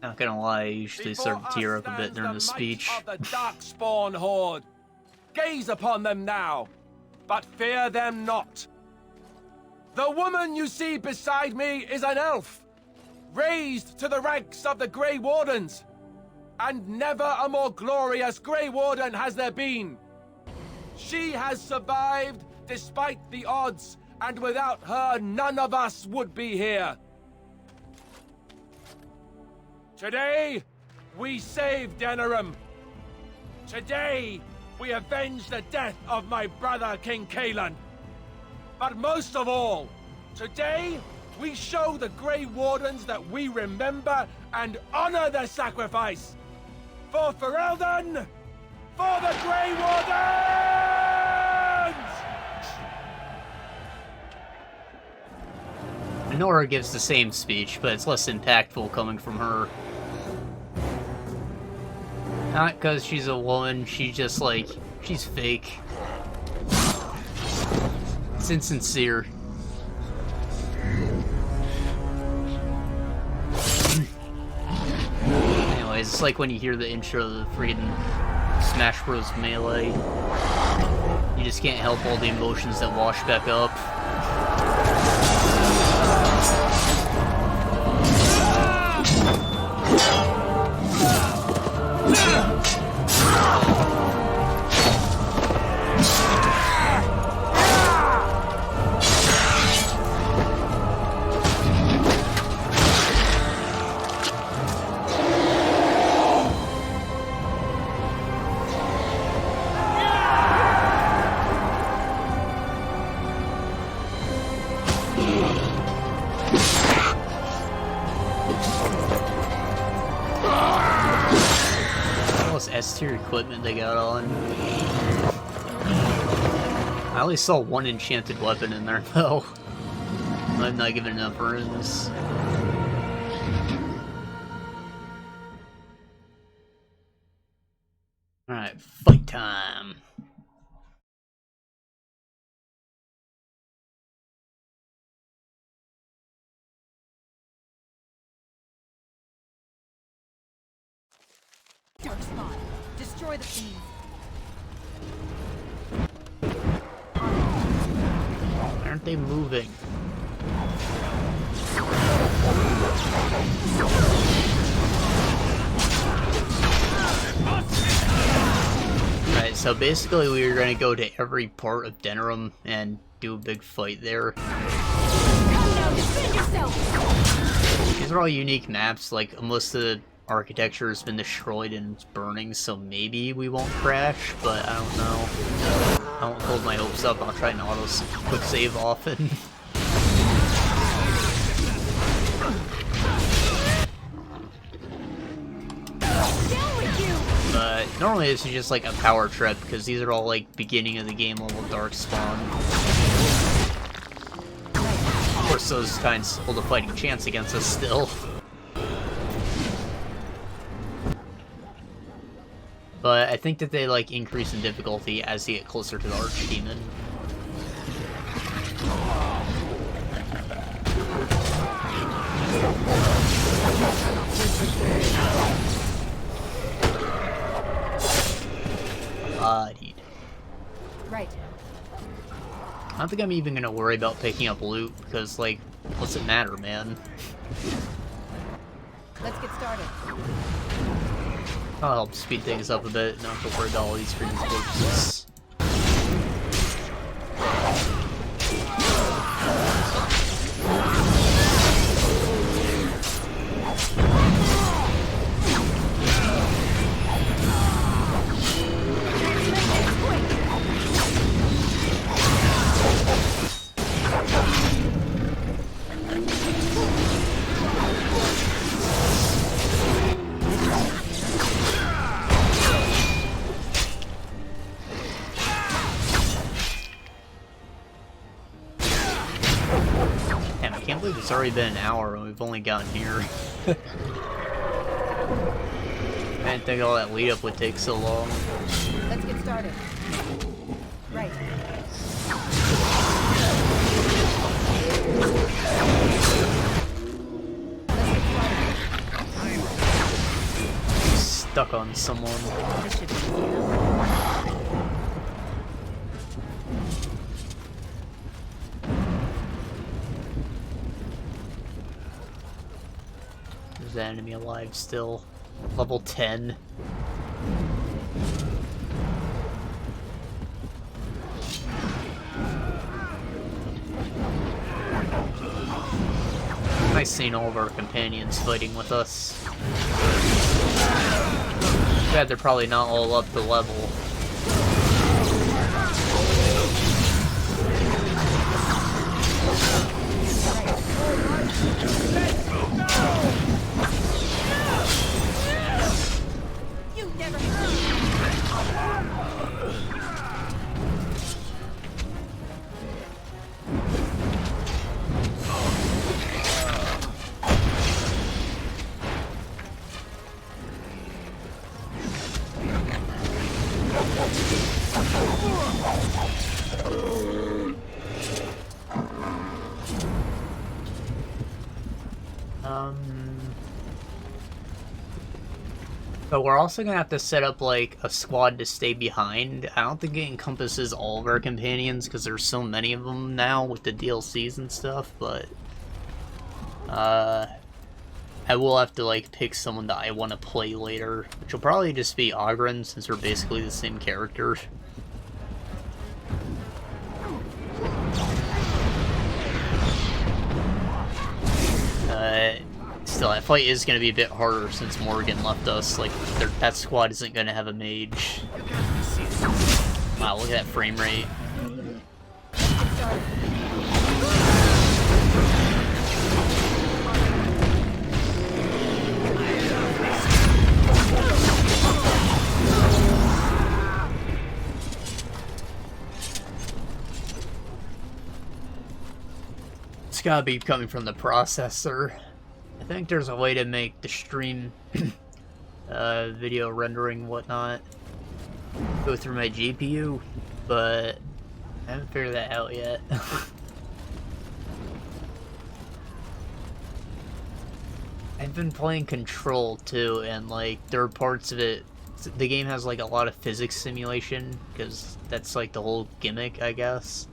Not gonna lie, I usually start to tear up a bit during the speech. Of the Darkspawn Horde. Gaze upon them now, but fear them not. The woman you see beside me is an elf, raised to the ranks of the Grey Wardens. And never a more glorious Grey Warden has there been. She has survived despite the odds, and without her, none of us would be here. Today, we save Denerim. Today, we avenge the death of my brother, King Kaelan. But most of all, today, we show the Grey Wardens that we remember and honor their sacrifice. For Ferelden! For the Grey Wardens! Nora gives the same speech, but it's less impactful coming from her. Not because she's a woman, she's just like, she's fake. It's insincere. Anyways, it's like when you hear the intro of the freaking Smash Bros. Melee. You just can't help all the emotions that wash back up. S-tier equipment they got on. I only saw one enchanted weapon in there, though. I'm not giving enough runes. Alright, fight time. Dark spot. Destroy the fiends. Aren't they moving? Right, so basically we were gonna go to every part of Denerim and do a big fight there. Come now, defend yourself! These are all unique maps, like most of the architecture has been destroyed and it's burning, so maybe we won't crash, but I don't know. I won't hold my hopes up. I'll try and quick save often. But normally this is just like a power trip, because these are all like beginning of the game level Darkspawn. Of course those kinds hold a fighting chance against us still. But I think that they like increase in difficulty as you get closer to the Archdemon. Bodied. Right. I don't think I'm even gonna worry about picking up loot because, like, what's it matter, man? Let's get started. I'll help speed things up a bit, not have to worry about all these freaking corpses. It's already been an hour and we've only gotten here. I didn't think all that lead up would take so long. Let's get started. Right. Stuck on someone. There's an enemy alive still. Level 10. Nice seeing all of our companions fighting with us. Too bad they're probably not all up to level. But we're also gonna have to set up, like, a squad to stay behind. I don't think it encompasses all of our companions, because there's so many of them now with the DLCs and stuff, but... I will have to, like, pick someone that I want to play later, which will probably just be Ogren, since we're basically the same character. Still, that fight is going to be a bit harder since Morgan left us. Like, that squad isn't going to have a mage. Wow, look at that frame rate. It's gotta be coming from the processor. I think there's a way to make the stream video rendering whatnot go through my GPU, but I haven't figured that out yet. I've been playing Control too, and like there are parts of it, the game has like a lot of physics simulation, because that's like the whole gimmick, I guess.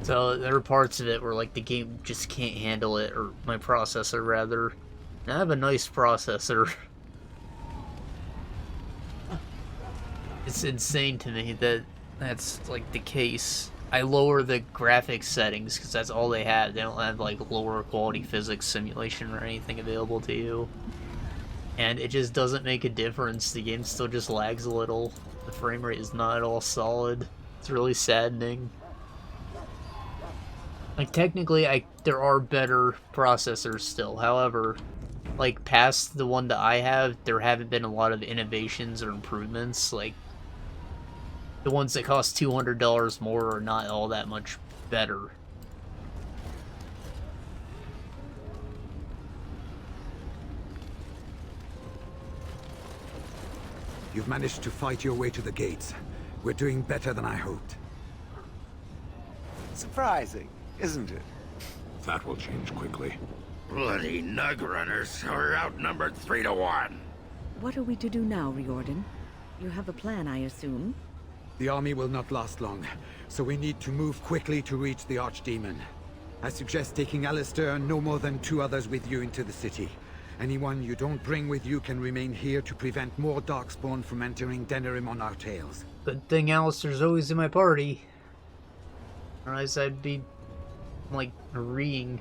So there are parts of it where like the game just can't handle it, or my processor rather. And I have a nice processor. It's insane to me that that's like the case. I lower the graphics settings because that's all they have. They don't have like lower quality physics simulation or anything available to you. And it just doesn't make a difference. The game still just lags a little. The frame rate is not at all solid. It's really saddening. Like, technically, there are better processors still. However, like, past the one that I have, there haven't been a lot of innovations or improvements. Like, the ones that cost $200 more are not all that much better. You've managed to fight your way to the gates. We're doing better than I hoped. Surprising, isn't it? That will change quickly. Bloody nug runners are outnumbered 3 to 1. What are we to do now, Riordan? You have a plan, I assume? The army will not last long, so we need to move quickly to reach the Archdemon. I suggest taking Alistair and no more than 2 others with you into the city. Anyone you don't bring with you can remain here to prevent more Darkspawn from entering Denerim on our tails. Good thing Alistair's always in my party. Otherwise I'd be, like, reeing.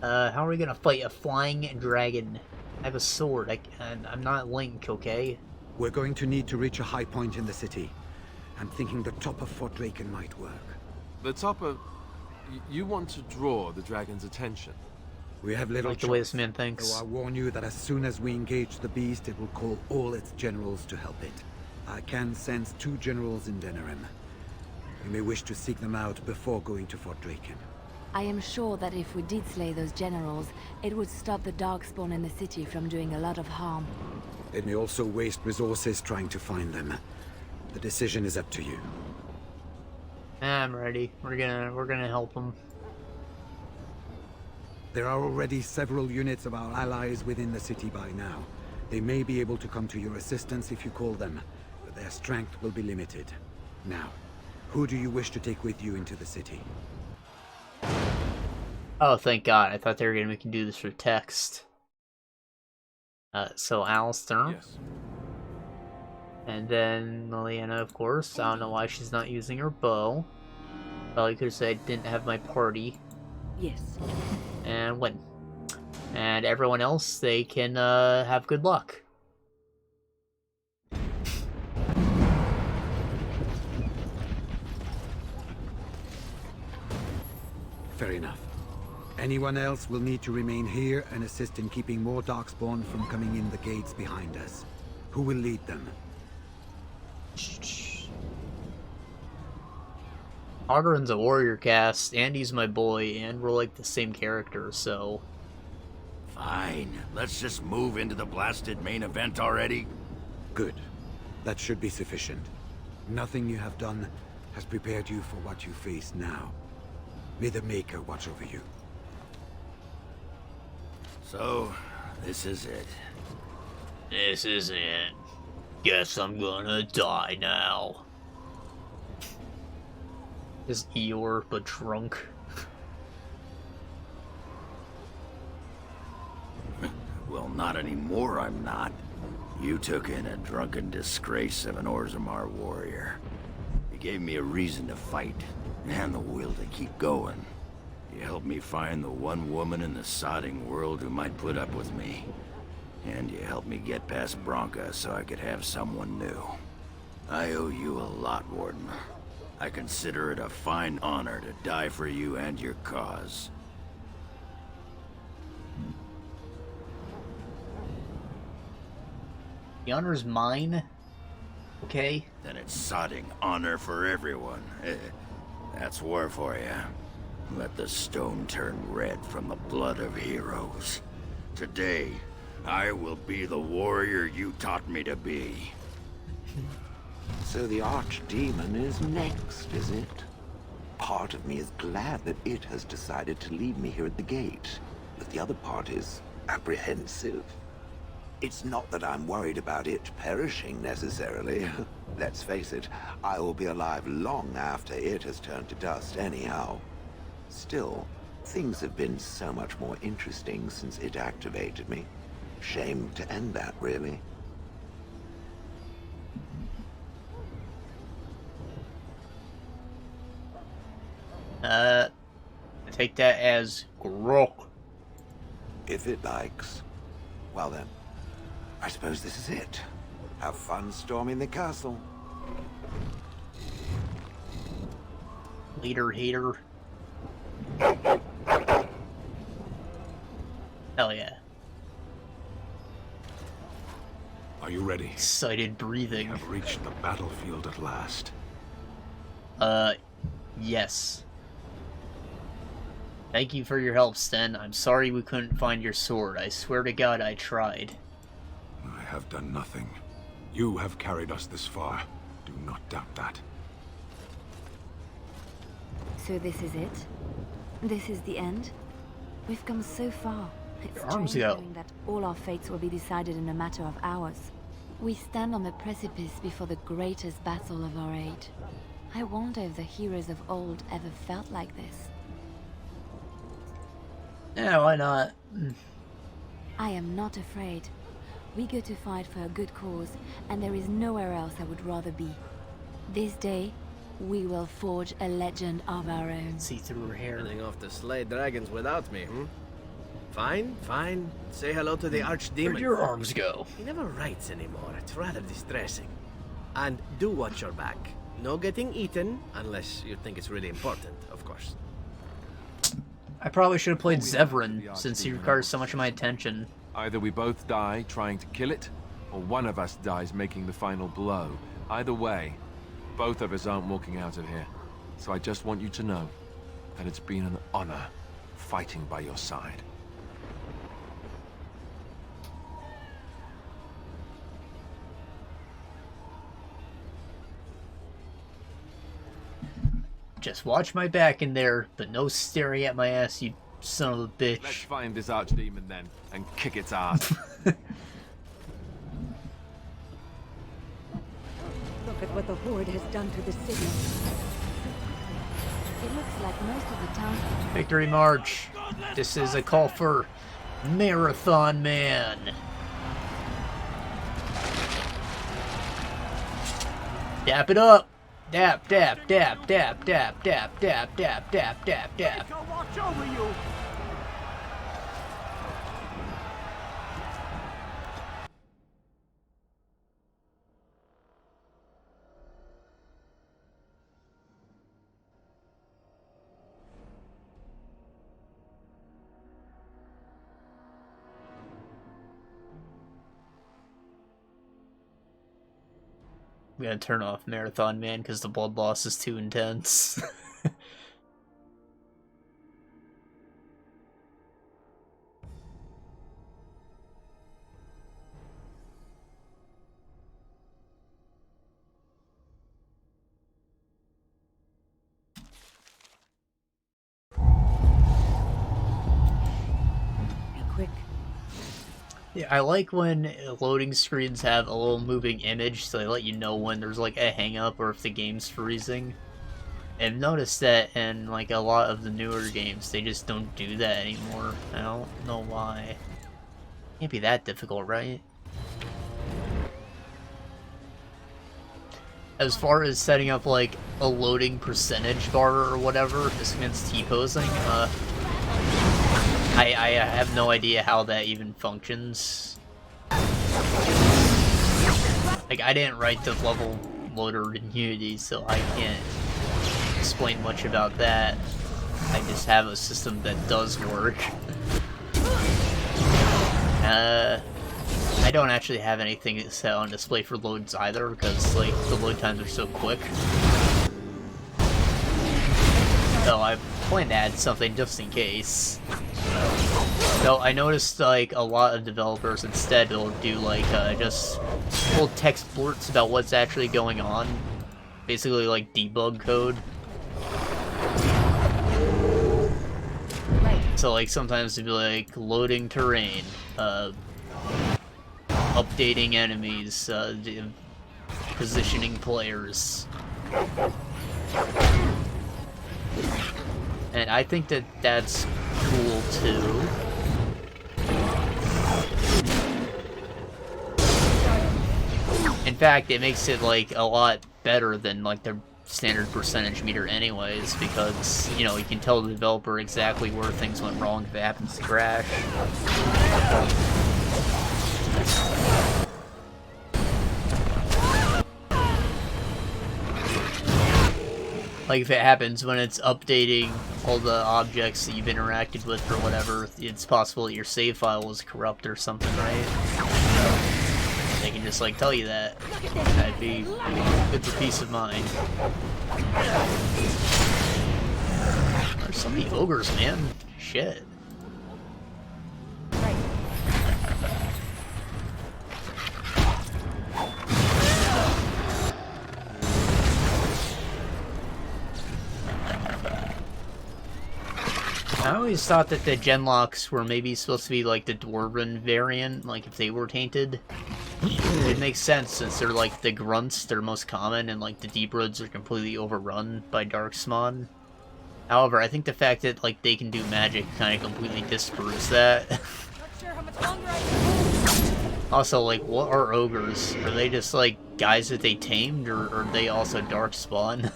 How are we gonna fight a flying dragon? I have a sword, and I'm not Link, okay? We're going to need to reach a high point in the city. I'm thinking the top of Fort Draken might work. The top of... You want to draw the dragon's attention? We have little like the way this man thinks. So I warn you that as soon as we engage the beast, it will call all its generals to help it. I can sense 2 generals in Denerim. You may wish to seek them out before going to Fort Draken. I am sure that if we did slay those generals, it would stop the Darkspawn in the city from doing a lot of harm. It may also waste resources trying to find them. The decision is up to you. I'm ready. We're gonna help them. There are already several units of our allies within the city by now. They may be able to come to your assistance if you call them, but their strength will be limited. Now, who do you wish to take with you into the city? Oh, thank God. I thought they were gonna make me do this for text. So Alistair. Yes. And then Liliana, of course. I don't know why she's not using her bow. Probably could have said I didn't have my party. Yes. And win. And everyone else, they can have good luck. Fair enough. Anyone else will need to remain here and assist in keeping more Darkspawn from coming in the gates behind us. Who will lead them? Ogren's a warrior cast, Andy's my boy, and we're like the same character, so... Fine. Let's just move into the blasted main event already. Good. That should be sufficient. Nothing you have done has prepared you for what you face now. May the Maker watch over you. So, this is it. This is it. Guess I'm gonna die now. Is Eeyore, but drunk. Well, not anymore, I'm not. You took in a drunken disgrace of an Orzammar warrior. You gave me a reason to fight, and the will to keep going. You helped me find the one woman in the sodding world who might put up with me. And you helped me get past Bronca so I could have someone new. I owe you a lot, Warden. I consider it a fine honor to die for you and your cause. The honor's mine? Okay. Then it's sodding honor for everyone. That's war for you. Let the stone turn red from the blood of heroes. Today, I will be the warrior you taught me to be. So the Archdemon is next, is it? Part of me is glad that it has decided to leave me here at the gate, but the other part is apprehensive. It's not that I'm worried about it perishing necessarily. Let's face it, I will be alive long after it has turned to dust anyhow. Still, things have been so much more interesting since it activated me. Shame to end that, really. Take that as grok. If it likes. Well then, I suppose this is it. Have fun storming the castle. Leader hater. Hell yeah. Are you ready? Excited breathing. We have reached the battlefield at last. Yes. Thank you for your help, Sten. I'm sorry we couldn't find your sword. I swear to God I tried. I have done nothing. You have carried us this far. Do not doubt that. So this is it? This is the end? We've come so far. It's arms strange go. knowing that all our fates will be decided in a matter of hours. We stand on the precipice before the greatest battle of our age. I wonder if the heroes of old ever felt like this. Yeah, why not? I am not afraid. We go to fight for a good cause, and there is nowhere else I would rather be. This day, we will forge a legend of our own. See through her hair. Running off to slay dragons without me, Fine, fine. Say hello to the Archdemon. Where'd your arms go? He never writes anymore. It's rather distressing. And do watch your back. No getting eaten, unless you think it's really important, of course. I probably should have played Zevran, since he requires so much of my attention. Either we both die trying to kill it, or one of us dies making the final blow. Either way, both of us aren't walking out of here. So I just want you to know that it's been an honor fighting by your side. Just watch my back in there, but no staring at my ass, you son of a bitch. Let's find this Archdemon then, and kick its ass. Look at what the Horde has done to the city. It looks like most of the town... Victory March. This is a call for Marathon Man. Dap it up. Dap, dap, dap, dap, dap, dap, dap, dap, dap, dap, dap. I'll watch over you. I'm gonna turn off Marathon Man because the blood loss is too intense. A quick Yeah, I like when loading screens have a little moving image, so they let you know when there's like a hang-up or if the game's freezing. I've noticed that in like a lot of the newer games, they just don't do that anymore. I don't know why. Can't be that difficult, right? As far as setting up like a loading percentage bar or whatever, just against T-posing, I have no idea how that even functions. Like, I didn't write the level loader in Unity, so I can't explain much about that. I just have a system that does work. I don't actually have anything set on display for loads either, because like the load times are so quick. So I plan to add something just in case. So I noticed like a lot of developers instead will do like just little text blurts about what's actually going on. Basically like debug code. So like sometimes it'd be like loading terrain, updating enemies, positioning players. And I think that that's cool too. In fact, it makes it like a lot better than like the standard percentage meter anyways, because, you know, you can tell the developer exactly where things went wrong if it happens to crash. Like if it happens when it's updating all the objects that you've interacted with or whatever, it's possible that your save file was corrupt or something, right? They can just like tell you that. That'd be good for peace of mind. There's so many ogres, man. Shit. I always thought that the genlocks were maybe supposed to be like the dwarven variant, like if they were tainted. It makes sense since they're like the grunts, they're most common, and like the deep roads are completely overrun by darkspawn. However, I think the fact that like they can do magic kind of completely disproves that. Not sure how much longer I can... Also, like, what are ogres? Are they just like guys that they tamed, or are they also darkspawn?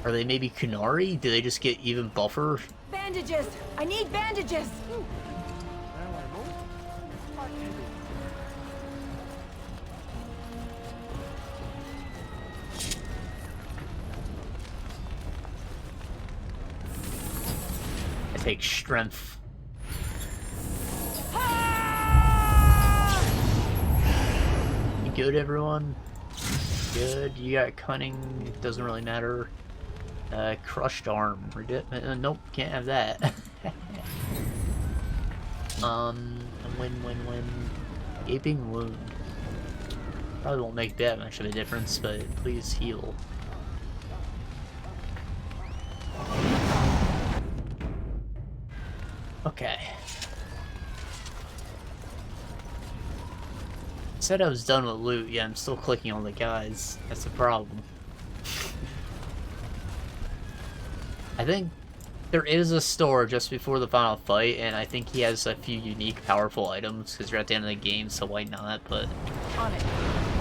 Are they maybe Kunari? Do they just get even buffer? Bandages! I need bandages! I take strength. You good, everyone? Good. You got cunning. It doesn't really matter. Crushed arm. Nope, can't have that. Win. Gaping wound. Probably won't make that much of a difference, but please heal. Okay. Said I was done with loot. Yeah, I'm still clicking on the guys. That's the problem. I think there is a store just before the final fight, and I think he has a few unique, powerful items, because you're at the end of the game, so why not? But On it.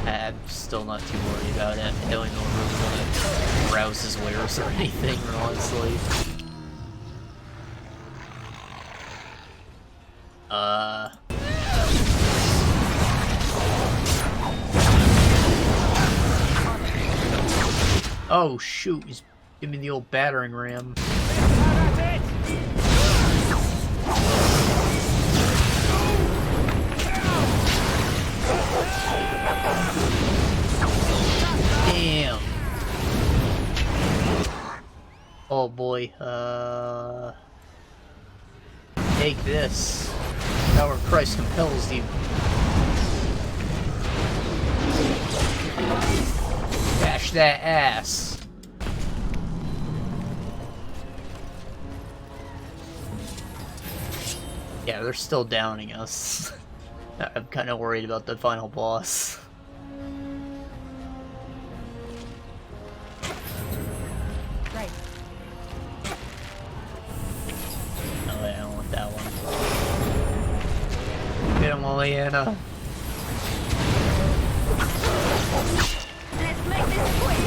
I'm still not too worried about it. I don't even really want to browse his wares or anything, honestly. Oh shoot, he's giving me the old battering ram. Damn. Oh boy, take this. Power of Christ compels you. Bash that ass. Yeah, they're still downing us. I'm kind of worried about the final boss. Right. Oh, yeah, I don't want that one. Get him, Liliana. Let's make this quick.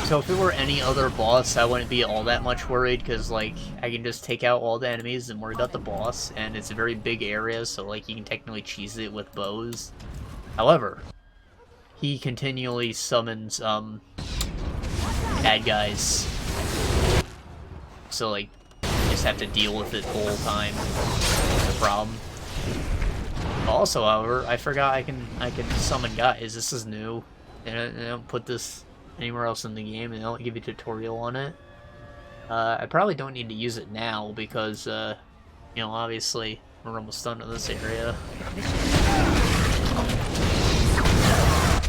So if it were any other boss, I wouldn't be all that much worried, because, like, I can just take out all the enemies and worry about the boss, and it's a very big area, so, like, you can technically cheese it with bows. However, he continually summons, bad guys. So, like, you just have to deal with it the whole time. That's the problem. Also, however, I forgot I can summon guys. This is new. They don't put this anywhere else in the game, and they don't give you a tutorial on it. I probably don't need to use it now because, you know, obviously we're almost done in this area.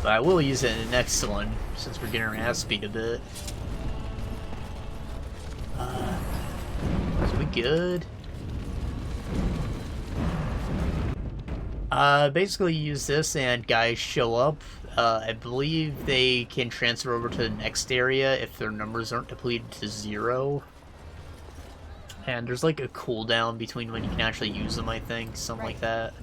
But I will use it in the next one since we're getting our ass beat a bit. So we good? Basically use this and guys show up. I believe they can transfer over to the next area if their numbers aren't depleted to 0. And there's like a cooldown between when you can actually use them, I think, something like that.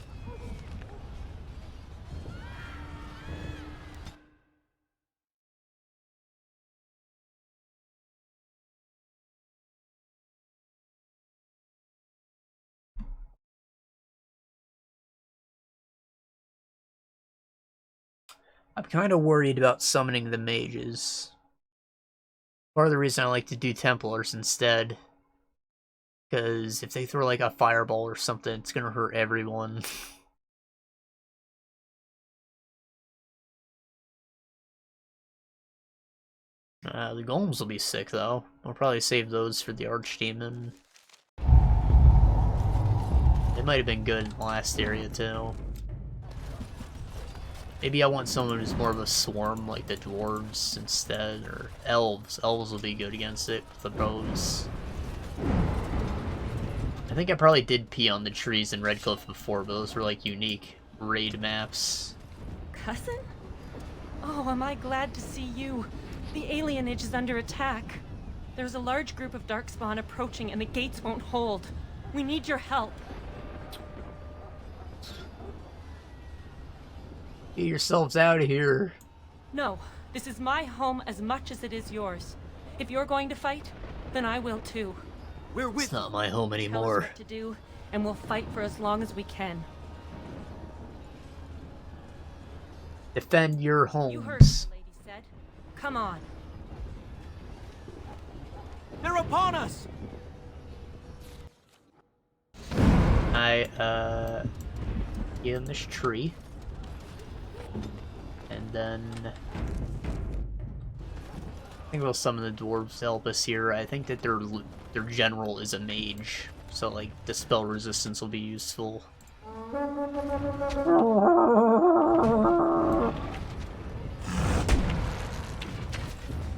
I'm kind of worried about summoning the mages. Part of the reason I like to do Templars instead. Because if they throw like a fireball or something, it's gonna hurt everyone. The golems will be sick though. I'll probably save those for the Archdemon. They might have been good in the last area too. Maybe I want someone who's more of a swarm, like the dwarves instead, or elves. Elves will be good against it with the bows. I think I probably did pee on the trees in Redcliffe before, but those were like unique raid maps. Cousin? Oh, am I glad to see you. The alienage is under attack. There's a large group of Darkspawn approaching and the gates won't hold. We need your help. Get yourselves out of here. No, this is my home as much as it is yours. If you're going to fight, then I will too. We're with It's not my home Tell us anymore. what to do, and we'll fight for as long as we can. Defend your homes. You heard what the lady said. Come on. They're upon us! I, give them this tree. And then I think we'll summon the dwarves to help us here. I think that their general is a mage, so like the spell resistance will be useful.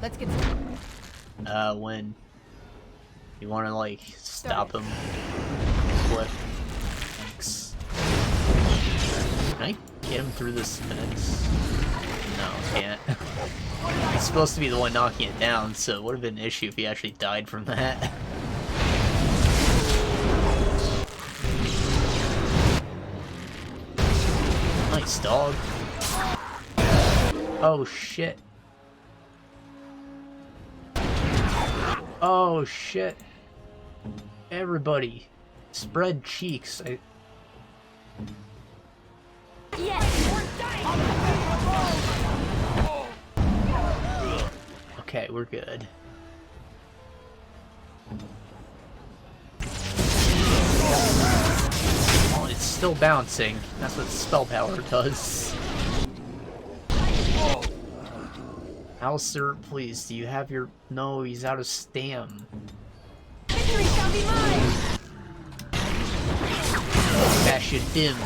Let's get started. When you want to like stop him, flip. Thanks. Can I get him through this fence? No, can't. He's supposed to be the one knocking it down, so it would have been an issue if he actually died from that. Nice dog. Oh shit. Oh shit. Everybody, spread cheeks. Okay, we're good. Oh, it's still bouncing. That's what spell power does. Alistair, please, do you have your... No, he's out of stam. Victory shall be mine! Bash you dim.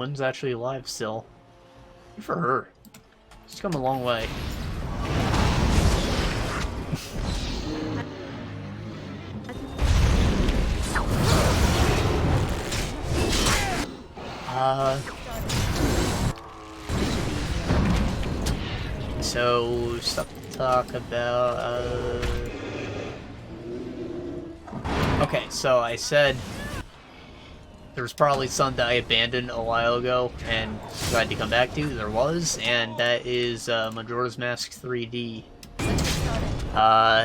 Lynn's actually alive still. Good for her. She's come a long way. So, stuff to talk about, okay, so I said there's probably some that I abandoned a while ago and tried to come back to. There was, and that is Majora's Mask 3D.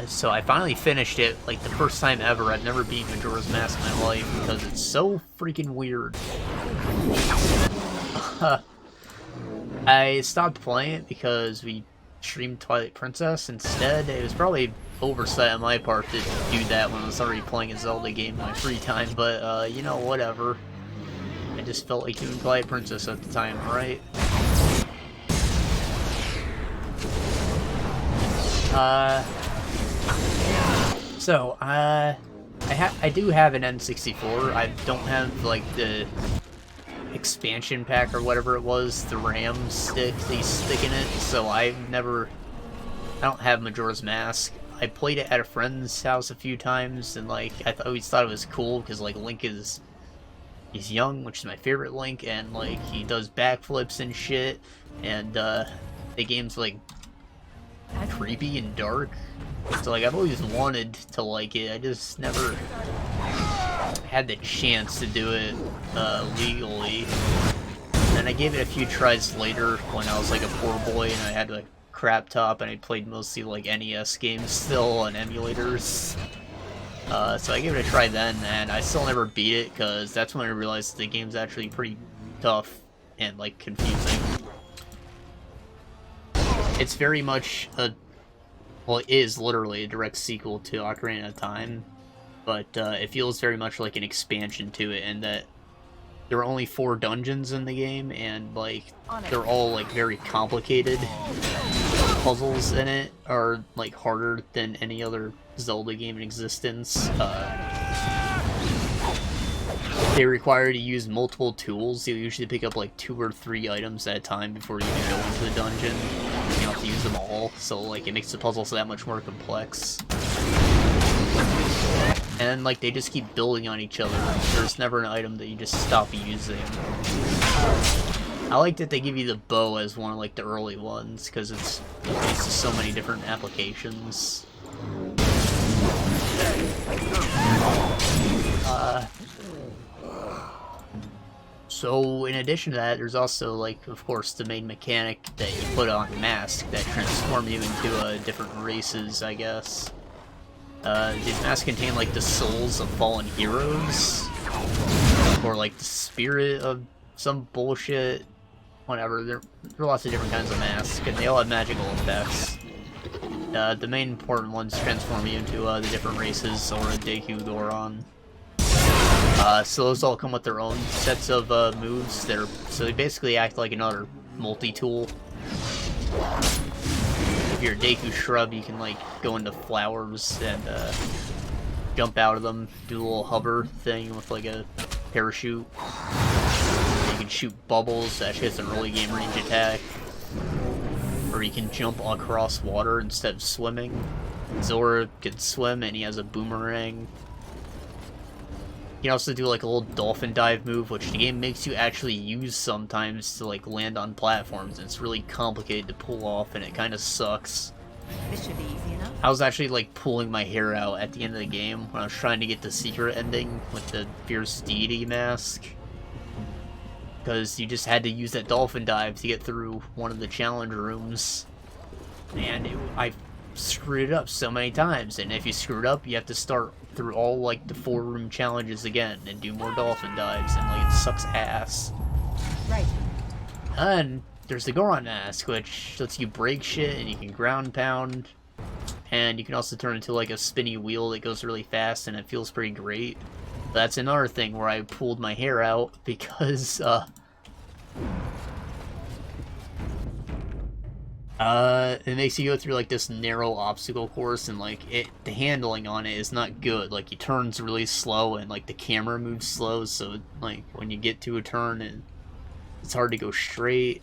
So I finally finished it, like, the first time ever. I've never beat Majora's Mask in my life because it's so freaking weird. I stopped playing it because we streamed Twilight Princess instead. It was probably oversight on my part to do that when I was already playing a Zelda game in my free time, but, you know, whatever. I just felt like doing Twilight Princess at the time, right? I do have an N64. I don't have, like, the expansion pack or whatever it was, the RAM stick they stick in it, so I don't have Majora's Mask. I played it at a friend's house a few times, and like I always thought it was cool because like Link he's young, which is my favorite Link, and like he does backflips and shit, and the game's like creepy and dark, so like I've always wanted to like it. I just never had the chance to do it legally. And I gave it a few tries later when I was like a poor boy and I had a crap top and I played mostly like NES games still on emulators. So I gave it a try then, and I still never beat it because that's when I realized the game's actually pretty tough and like confusing. It's very much well, it is literally a direct sequel to Ocarina of Time, but it feels very much like an expansion to it, and that there are only 4 dungeons in the game, and like they're all like very complicated. Puzzles in it are like harder than any other Zelda game in existence. They require you to use multiple tools. You usually pick up like 2 or 3 items at a time before you can go into the dungeon. You don't have to use them all, so like it makes the puzzles that much more complex. And like they just keep building on each other. There's never an item that you just stop using. I like that they give you the bow as one of like the early ones because it's used to so many different applications. So in addition to that, there's also like, of course, the main mechanic that you put on Mask that transform you into different races, I guess. These masks contain like the souls of fallen heroes, or like the spirit of some bullshit. Whatever. There are lots of different kinds of masks, and they all have magical effects. The main important ones transform you into the different races, or a Deku Goron. So those all come with their own sets of moves. So they basically act like another multi-tool. If you're a Deku Shrub, you can like go into flowers and jump out of them, do a little hover thing with like a parachute. You can shoot bubbles, that actually has an early game range attack. Or you can jump across water instead of swimming. Zora can swim and he has a boomerang. You can also do like a little dolphin dive move, which the game makes you actually use sometimes to like land on platforms. It's really complicated to pull off and it kind of sucks. This should be easy enough. I was actually like pulling my hair out at the end of the game when I was trying to get the secret ending with the Fierce Deity mask. Because you just had to use that dolphin dive to get through one of the challenge rooms. And I screwed it up so many times, and if you screw it up, you have to start through all like the 4-room challenges again and do more dolphin dives, and like it sucks ass. Right. And there's the Goron mask, which lets you break shit and you can ground pound, and you can also turn into like a spinny wheel that goes really fast and it feels pretty great. That's another thing where I pulled my hair out because it makes you go through like this narrow obstacle course, and like the handling on it is not good. Like, it turns really slow and like the camera moves slow, so like when you get to a turn and It's hard to go straight.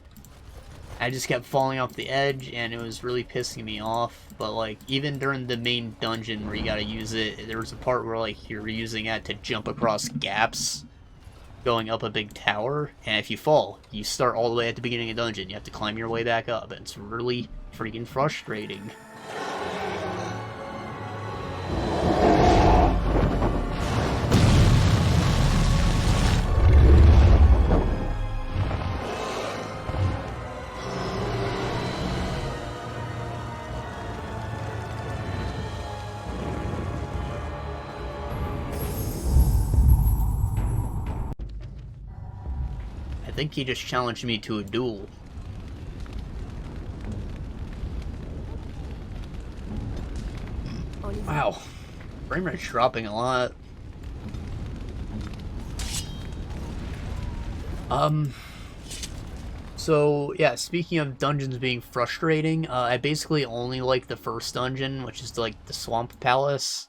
I just kept falling off the edge, and it was really pissing me off. But, like, even during the main dungeon where you gotta use it, there was a part where, like, you're using it to jump across gaps going up a big tower, and if you fall, you start all the way at the beginning of the dungeon. You have to climb your way back up, and it's really freaking frustrating. I think he just challenged me to a duel. Wow. Frame rate's dropping a lot. So, yeah, speaking of dungeons being frustrating, I basically only like the first dungeon, which is like the Swamp Palace,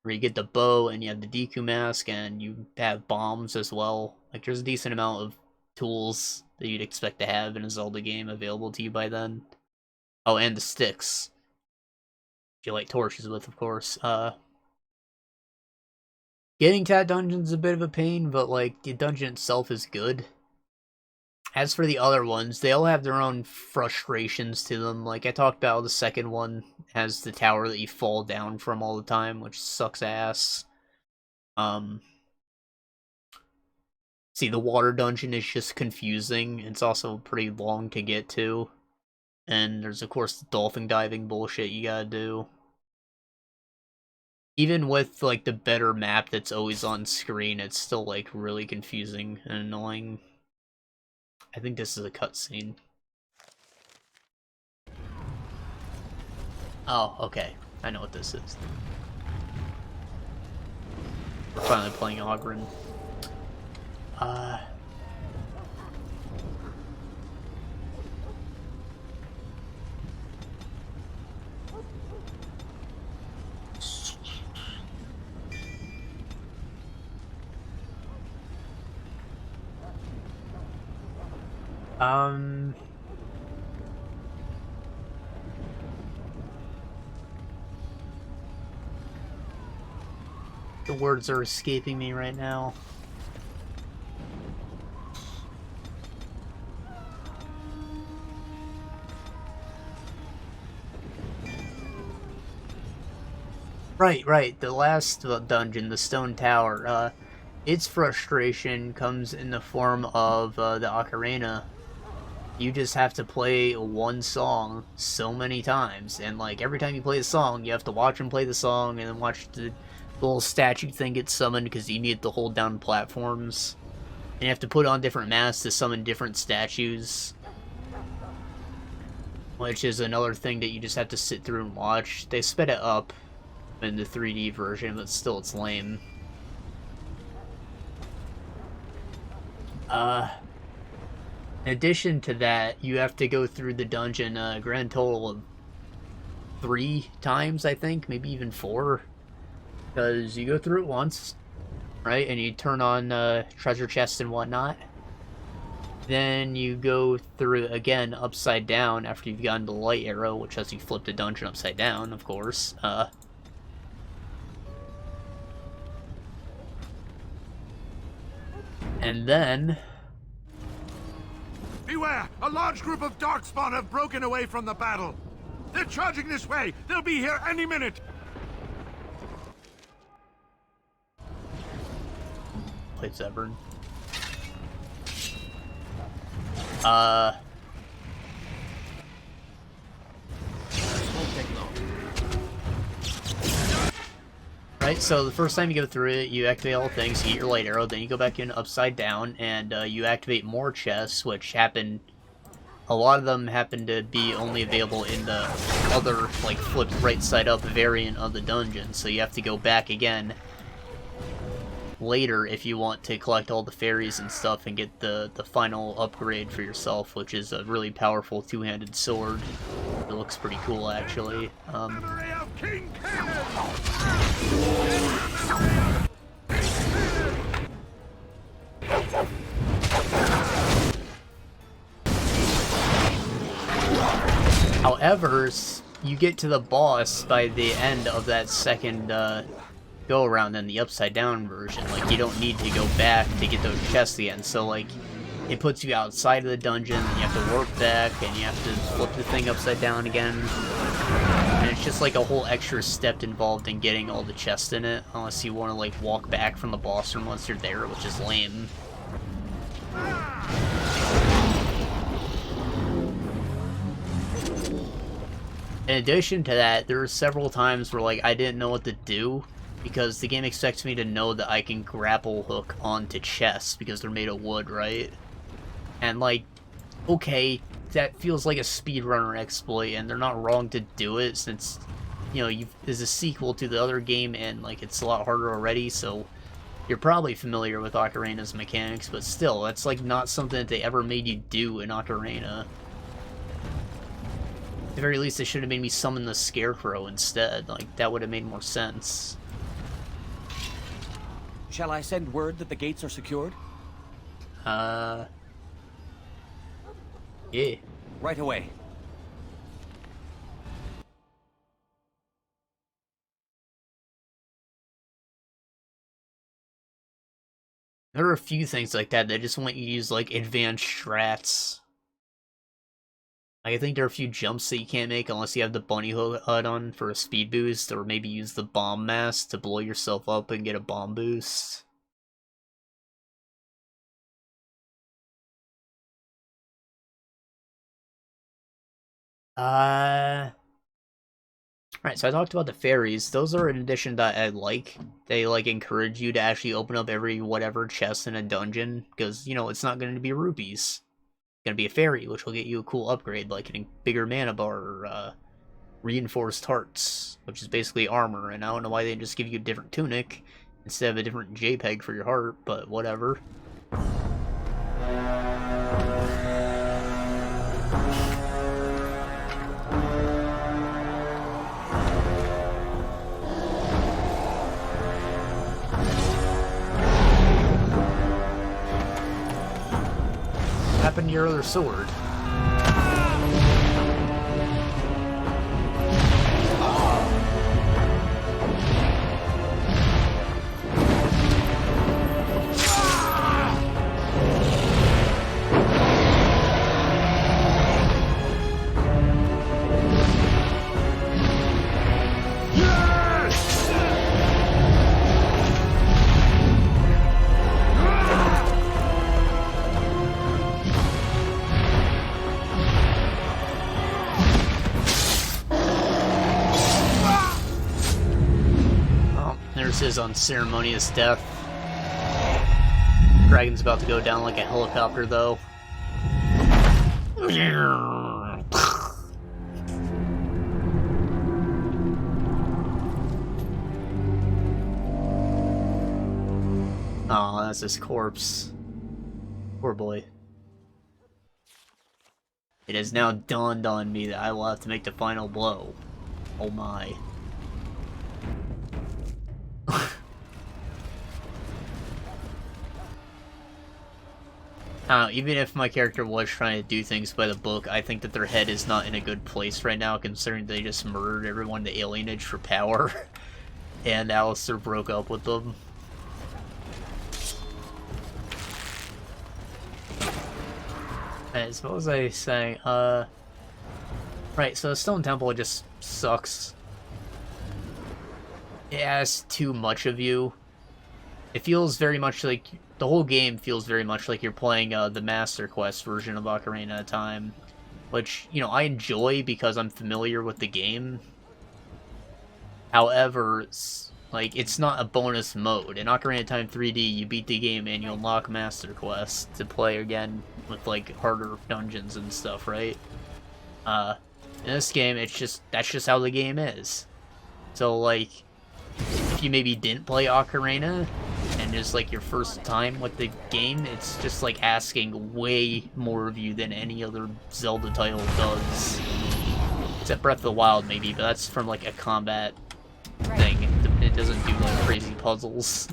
where you get the bow and you have the Deku Mask and you have bombs as well. Like, there's a decent amount of tools that you'd expect to have in a Zelda game available to you by then. Oh, and the sticks. You light torches with, of course. Getting to that dungeon's a bit of a pain, but, like, the dungeon itself is good. As for the other ones, they all have their own frustrations to them. Like, I talked about, the second one has the tower that you fall down from all the time, which sucks ass. See, the water dungeon is just confusing. It's also pretty long to get to. And there's, of course, the dolphin diving bullshit you gotta do. Even with, like, the better map that's always on screen, it's still, like, really confusing and annoying. I think this is a cutscene. Oh, okay. I know what this is. We're finally playing Ogren. The words are escaping me right now. Right. The last dungeon, the Stone Tower, its frustration comes in the form of the ocarina. You just have to play one song so many times, and like every time you play the song, you have to watch him play the song, and then watch the little statue thing get summoned because you need to hold down platforms. And you have to put on different masks to summon different statues. Which is another thing that you just have to sit through and watch. They sped it up in the 3D version, but still it's lame. In addition to that, you have to go through the dungeon a grand total of 3 times, I think, maybe even 4. Because you go through it once, right, and you turn on treasure chests and whatnot. Then you go through it again upside down after you've gotten the light arrow, which lets you flip the dungeon upside down, of course. And then... Beware! A large group of Darkspawn have broken away from the battle! They're charging this way! They'll be here any minute! Played Severn. Right, so the first time you go through it, you activate all things, you get your light arrow, then you go back in upside down, and you activate more chests, which happen... A lot of them happen to be only available in the other, like, flipped right side up variant of the dungeon, so you have to go back again later if you want to collect all the fairies and stuff and get the final upgrade for yourself, which is a really powerful two-handed sword. It looks pretty cool, actually. However, you get to the boss by the end of that second go around in the upside down version. Like, you don't need to go back to get those chests again. So, like, it puts you outside of the dungeon, and you have to warp back, and you have to flip the thing upside down again. And it's just like a whole extra step involved in getting all the chests in it, unless you want to, like, walk back from the boss room once you're there, which is lame. In addition to that, there were several times where, like, I didn't know what to do, because the game expects me to know that I can grapple hook onto chests, because they're made of wood, right? And, like, okay, that feels like a speedrunner exploit, and they're not wrong to do it, since, you know, there's a sequel to the other game, and, like, it's a lot harder already, so you're probably familiar with Ocarina's mechanics, but still, that's, like, not something that they ever made you do in Ocarina. At the very least, they should have made me summon the Scarecrow instead. Like, that would have made more sense. Shall I send word that the gates are secured? Yeah. Right away. There are a few things like that just want you to use, like, advanced strats. Like, I think there are a few jumps that you can't make unless you have the bunny HUD on for a speed boost, or maybe use the bomb mask to blow yourself up and get a bomb boost. Right, so I talked about the fairies. Those are an addition that I like. They, like, encourage you to actually open up every whatever chest in a dungeon, because, you know, it's not going to be rupees. It's going to be a fairy, which will get you a cool upgrade, like getting bigger mana bar, or, reinforced hearts, which is basically armor, and I don't know why they just give you a different tunic instead of a different JPEG for your heart, but whatever. What happened to your other sword? His unceremonious death. Dragon's about to go down like a helicopter, though. Oh, that's his corpse. Poor boy. It has now dawned on me that I will have to make the final blow. Oh my. Even if my character was trying to do things by the book, I think that their head is not in a good place right now, considering they just murdered everyone to alienage for power, and Alistair broke up with them. Alright, so what was I saying? Right, so the Stone Temple just sucks. It asks too much of you. It feels very much like... The whole game feels very much like you're playing the Master Quest version of Ocarina of Time. Which, you know, I enjoy because I'm familiar with the game. However, like, it's not a bonus mode. In Ocarina of Time 3D, you beat the game and you unlock Master Quest to play again with, like, harder dungeons and stuff, right? In this game, that's just how the game is. So, like, if you maybe didn't play Ocarina, and it's like your first time with the game, it's just like asking way more of you than any other Zelda title does. Except Breath of the Wild, maybe, but that's from like a combat thing. It doesn't do like crazy puzzles.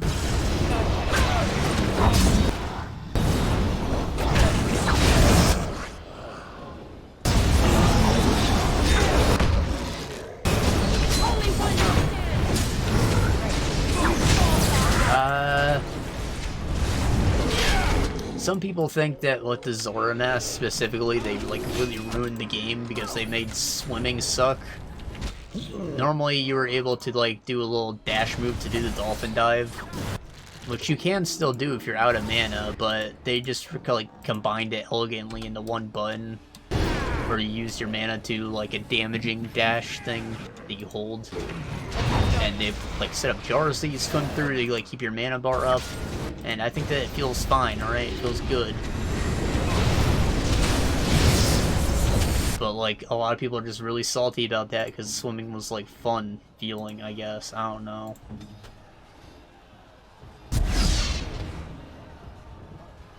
some people think that with the Zora Nest specifically, they like really ruined the game because they made swimming suck. Normally, you were able to like do a little dash move to do the dolphin dive, which you can still do if you're out of mana, but they just like combined it elegantly into one button, where you use your mana to like a damaging dash thing that you hold, and they've like set up jars that you swim through to like keep your mana bar up, and I think that it feels fine. All right, it feels good. But like a lot of people are just really salty about that because swimming was like fun feeling, I guess. I don't know.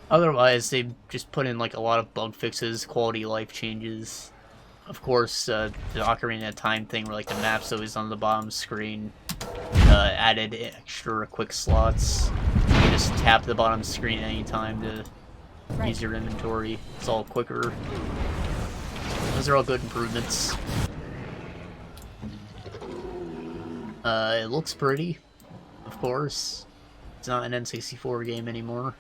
Otherwise, they just put in like a lot of bug fixes, quality of life changes. Of course, the Ocarina of Time thing where like the map's always on the bottom screen. Added extra quick slots. You can just tap the bottom screen anytime to use your inventory. It's all quicker. Those are all good improvements. It looks pretty, of course. It's not an N64 game anymore.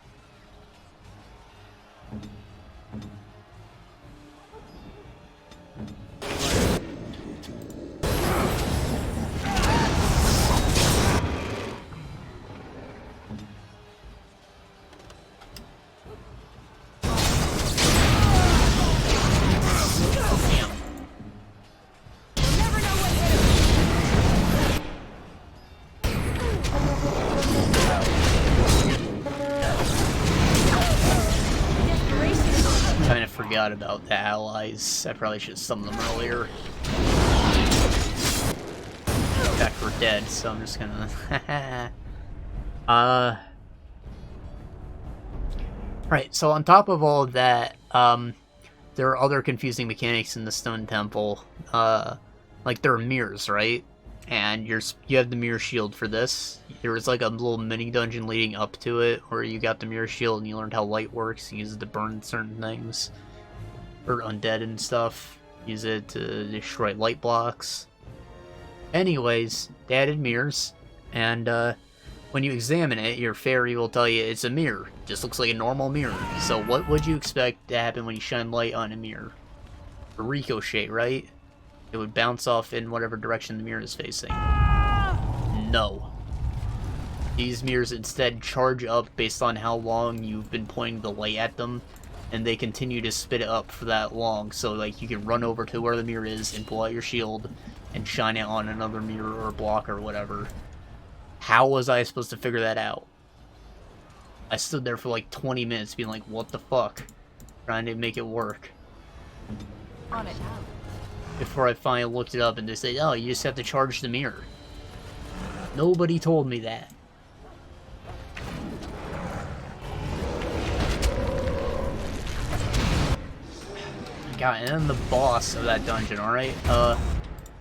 Forgot about the allies. I probably should have summoned them earlier. In fact, we're dead, so I'm just gonna... Right, so on top of all of that, there are other confusing mechanics in the Stone Temple. Like, there are mirrors, right? And you have the mirror shield for this. There was like a little mini dungeon leading up to it, where you got the mirror shield and you learned how light works. You use it to burn certain things. Or undead and stuff. Use it to destroy light blocks. Anyways, they added mirrors, and when you examine it, your fairy will tell you it's a mirror. It just looks like a normal mirror. So what would you expect to happen when you shine light on a mirror? A ricochet, right? It would bounce off in whatever direction the mirror is facing. No. These mirrors instead charge up based on how long you've been pointing the light at them, and they continue to spit it up for that long, so like you can run over to where the mirror is and pull out your shield and shine it on another mirror or block or whatever. How was I supposed to figure that out? I stood there for like 20 minutes being like, what the fuck? Trying to make it work. On it. Before I finally looked it up and they said, oh, you just have to charge the mirror. Nobody told me that. God, and then the boss of that dungeon, alright?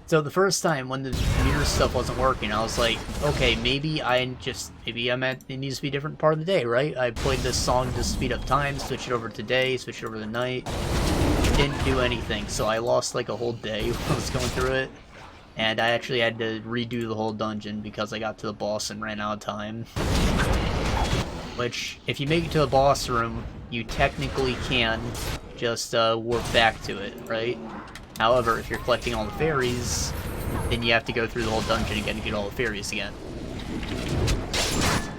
So the first time when the mirror stuff wasn't working, I was like, okay, maybe I'm at, it needs to be a different part of the day, right? I played this song to speed up time, switch it over to day, switch it over to night. Didn't do anything, so I lost like a whole day when I was going through it. And I actually had to redo the whole dungeon because I got to the boss and ran out of time. Which, if you make it to the boss room, you technically can just warp back to it, right? However, if you're collecting all the fairies, then you have to go through the whole dungeon again to get all the fairies again.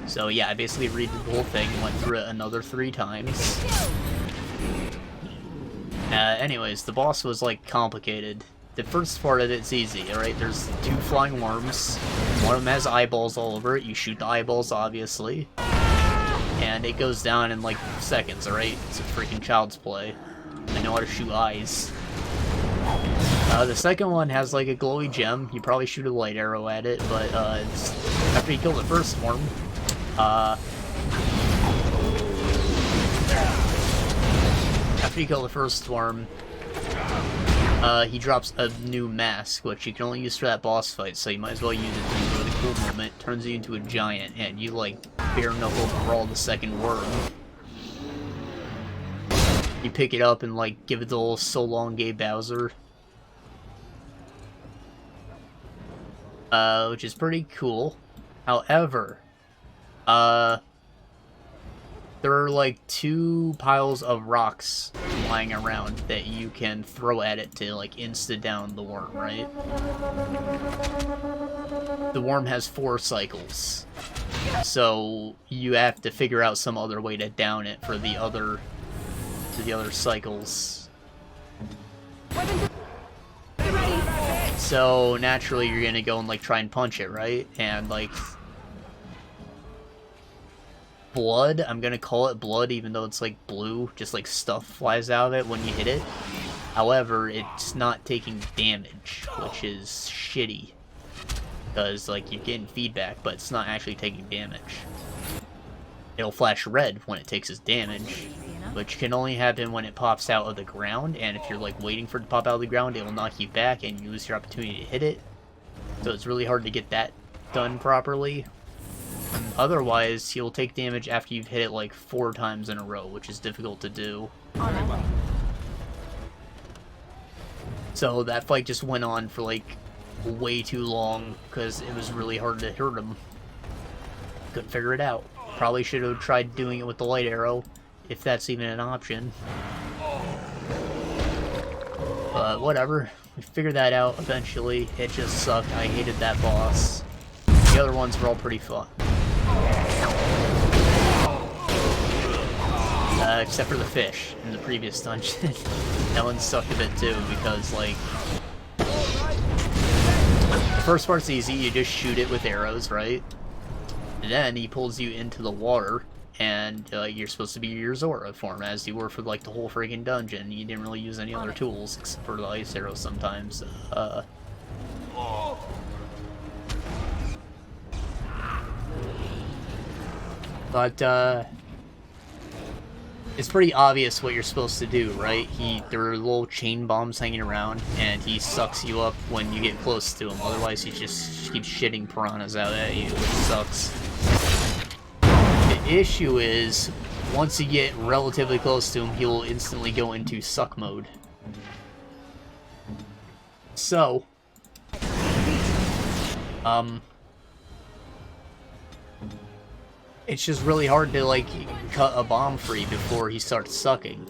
So yeah, I basically redid the whole thing, went through it another 3 times. Anyways, the boss was like complicated. The first part of it's easy, alright? There's 2 flying worms. One of them has eyeballs all over it. You shoot the eyeballs, obviously. And it goes down in like seconds, alright? It's a freaking child's play. I know how to shoot eyes. The second one has like a glowy gem. You probably shoot a light arrow at it, but after you kill the first worm, he drops a new mask, which you can only use for that boss fight, so you might as well use it to enjoy the cool moment. Turns you into a giant, and you like bare knuckle brawl the second worm. You pick it up and like give it the little so long gay Bowser. Which is pretty cool. However, there are like 2 piles of rocks lying around that you can throw at it to like insta down the worm, right? The worm has 4 cycles, so you have to figure out some other way to down it for the other cycles. So naturally you're gonna go and like try and punch it, right? And like blood, I'm gonna call it blood even though it's like blue, just like stuff flies out of it when you hit it. However, it's not taking damage, which is shitty. Because like you're getting feedback, but it's not actually taking damage. It'll flash red when it takes its damage, which can only happen when it pops out of the ground, and if you're like waiting for it to pop out of the ground, it will knock you back and you lose your opportunity to hit it. So it's really hard to get that done properly. Otherwise, you'll take damage after you've hit it like 4 times in a row, which is difficult to do. So that fight just went on for like way too long because it was really hard to hurt him. Couldn't figure it out. Probably should have tried doing it with the light arrow, if that's even an option. But whatever. We figured that out eventually. It just sucked. I hated that boss. The other ones were all pretty fun. Except for the fish in the previous dungeon. That one sucked a bit too, because like the first part's easy, you just shoot it with arrows, right? And then he pulls you into the water, and you're supposed to be your Zora form, as you were for like the whole freaking dungeon. You didn't really use any other tools except for the ice arrows sometimes. But it's pretty obvious what you're supposed to do, right? There are little chain bombs hanging around, and he sucks you up when you get close to him. Otherwise, he just keeps shitting piranhas out at you, which sucks. The issue is, once you get relatively close to him, he will instantly go into suck mode. So, it's just really hard to, like, cut a bomb free before he starts sucking.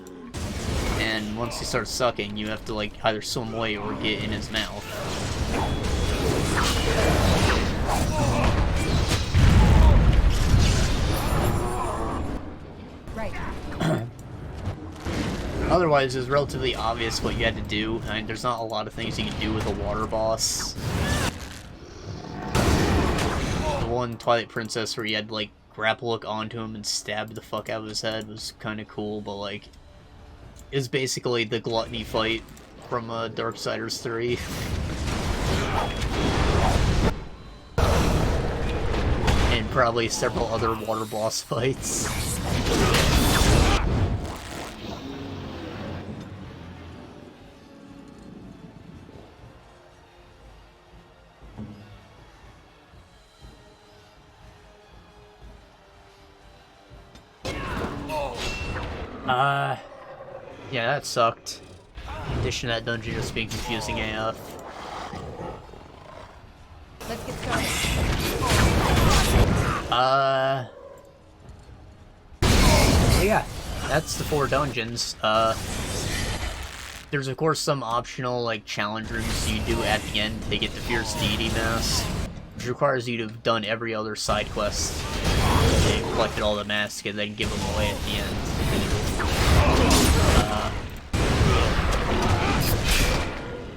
And once he starts sucking, you have to, like, either swim away or get in his mouth. Right. Otherwise, it's relatively obvious what you had to do. I mean, there's not a lot of things you can do with a water boss. The one Twilight Princess where you had to, like, grapple hook onto him and stab the fuck out of his head was kind of cool, but like, it's basically the gluttony fight from Darksiders 3. And probably several other water boss fights. Yeah, that sucked. In addition to that dungeon just being confusing AF. Let's get started. Yeah, that's the 4 dungeons. There's of course some optional, like, challenge rooms you do at the end to get the Fierce Deity Mask, which requires you to have done every other side quest. They collected all the masks and then give them away at the end.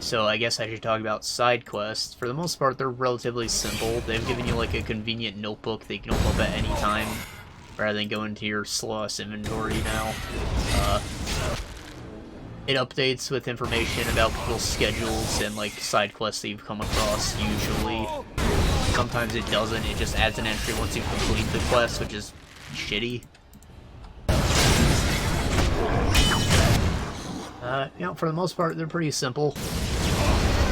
So I guess I should talk about side quests. For the most part, they're relatively simple. They've given you like a convenient notebook that you can open up at any time, rather than go into your slow-ass inventory now. It updates with information about people's schedules and like side quests that you've come across, usually. Sometimes it doesn't, it just adds an entry once you complete the quest, which is shitty. You know, for the most part, they're pretty simple.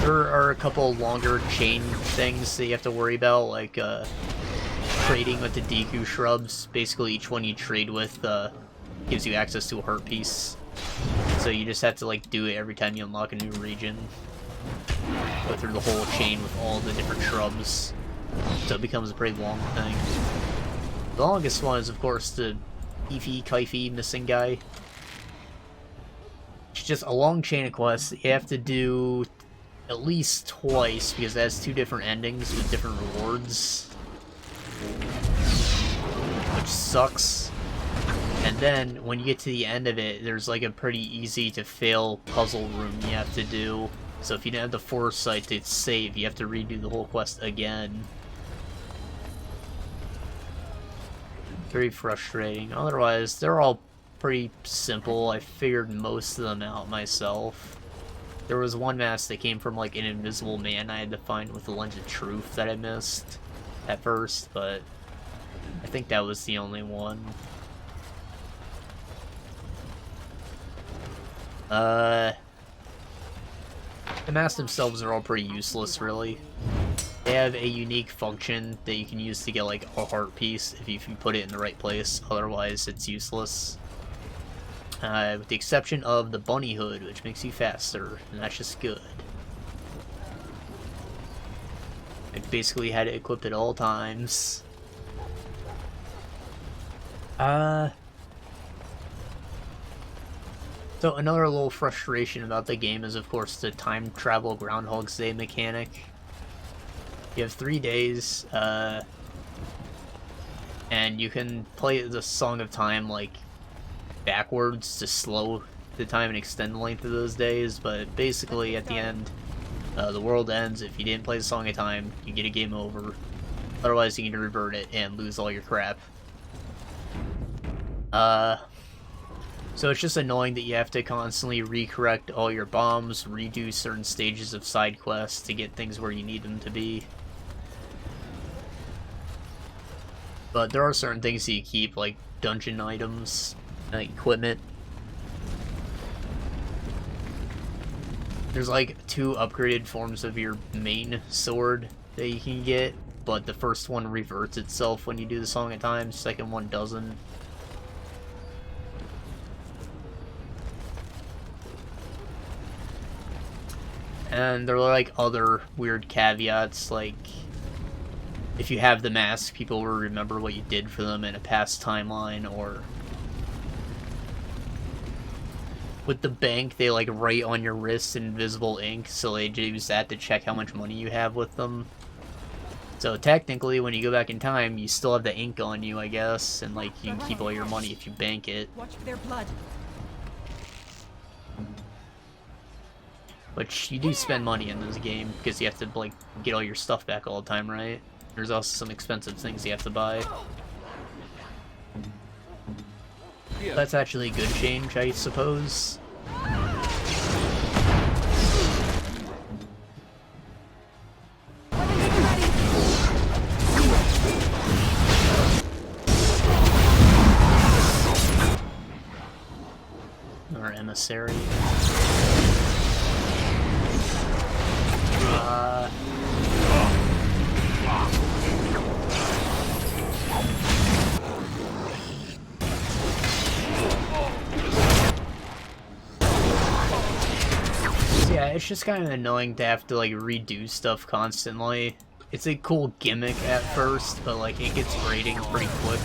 There are a couple longer chain things that you have to worry about, like trading with the Deku shrubs. Basically, each one you trade with gives you access to a heart piece. So you just have to like do it every time you unlock a new region. Go through the whole chain with all the different shrubs. So it becomes a pretty long thing. The longest one is, of course, to beefy, kifey, missing guy. It's just a long chain of quests that you have to do at least twice, because it has 2 different endings with different rewards. Which sucks. And then, when you get to the end of it, there's like a pretty easy to fail puzzle room you have to do. So if you didn't have the foresight to save, you have to redo the whole quest again. Very frustrating. Otherwise, they're all pretty simple. I figured most of them out myself. There was one mask that came from like an invisible man I had to find with the Lens of Truth that I missed at first, but I think that was the only one. The masks themselves are all pretty useless, really. They have a unique function that you can use to get like a heart piece if you can put it in the right place, otherwise it's useless. With the exception of the bunny hood, which makes you faster, and that's just good. I basically had it equipped at all times. So another little frustration about the game is, of course, the time travel Groundhog's Day mechanic. You have 3 days, and you can play the Song of Time, like, backwards to slow the time and extend the length of those days, but basically at the end, the world ends. If you didn't play the Song of Time, you get a game over. Otherwise, you can revert it and lose all your crap. So it's just annoying that you have to constantly recorrect all your bombs, redo certain stages of side quests to get things where you need them to be. But there are certain things that you keep, like dungeon items, equipment. There's like 2 upgraded forms of your main sword that you can get, but the first one reverts itself when you do the Song of Time, the second one doesn't. And there are like other weird caveats, like if you have the mask, people will remember what you did for them in a past timeline, or with the bank, they like write on your wrist in invisible ink, so they use that to check how much money you have with them. So technically, when you go back in time, you still have the ink on you, I guess, and like you can keep all your money if you bank it. Watch for their blood. Which you do spend money in this game, because you have to like get all your stuff back all the time, right? There's also some expensive things you have to buy. That's actually a good change, I suppose. Our emissary. Yeah, it's just kind of annoying to have to like redo stuff constantly. It's a cool gimmick at first, but like it gets grating pretty quick.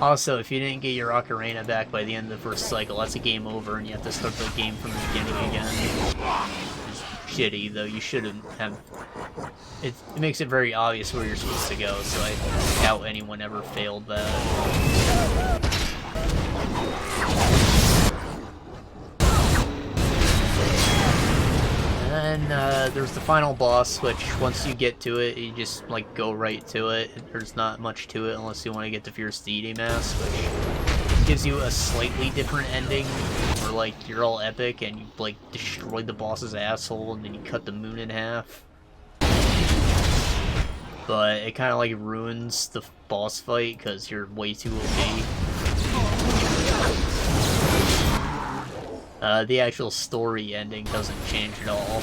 Also, if you didn't get your Ocarina back by the end of the first cycle, that's a game over and you have to start the game from the beginning again. It's shitty, though. You shouldn't have... It makes it very obvious where you're supposed to go, so I doubt anyone ever failed that. And then there's the final boss, which once you get to it, you just like go right to it. There's not much to it unless you want to get the Fierce Deity Mask, which gives you a slightly different ending, where like you're all epic and you like destroy the boss's asshole and then you cut the moon in half. But it kind of like ruins the boss fight because you're way too OP. The actual story ending doesn't change at all.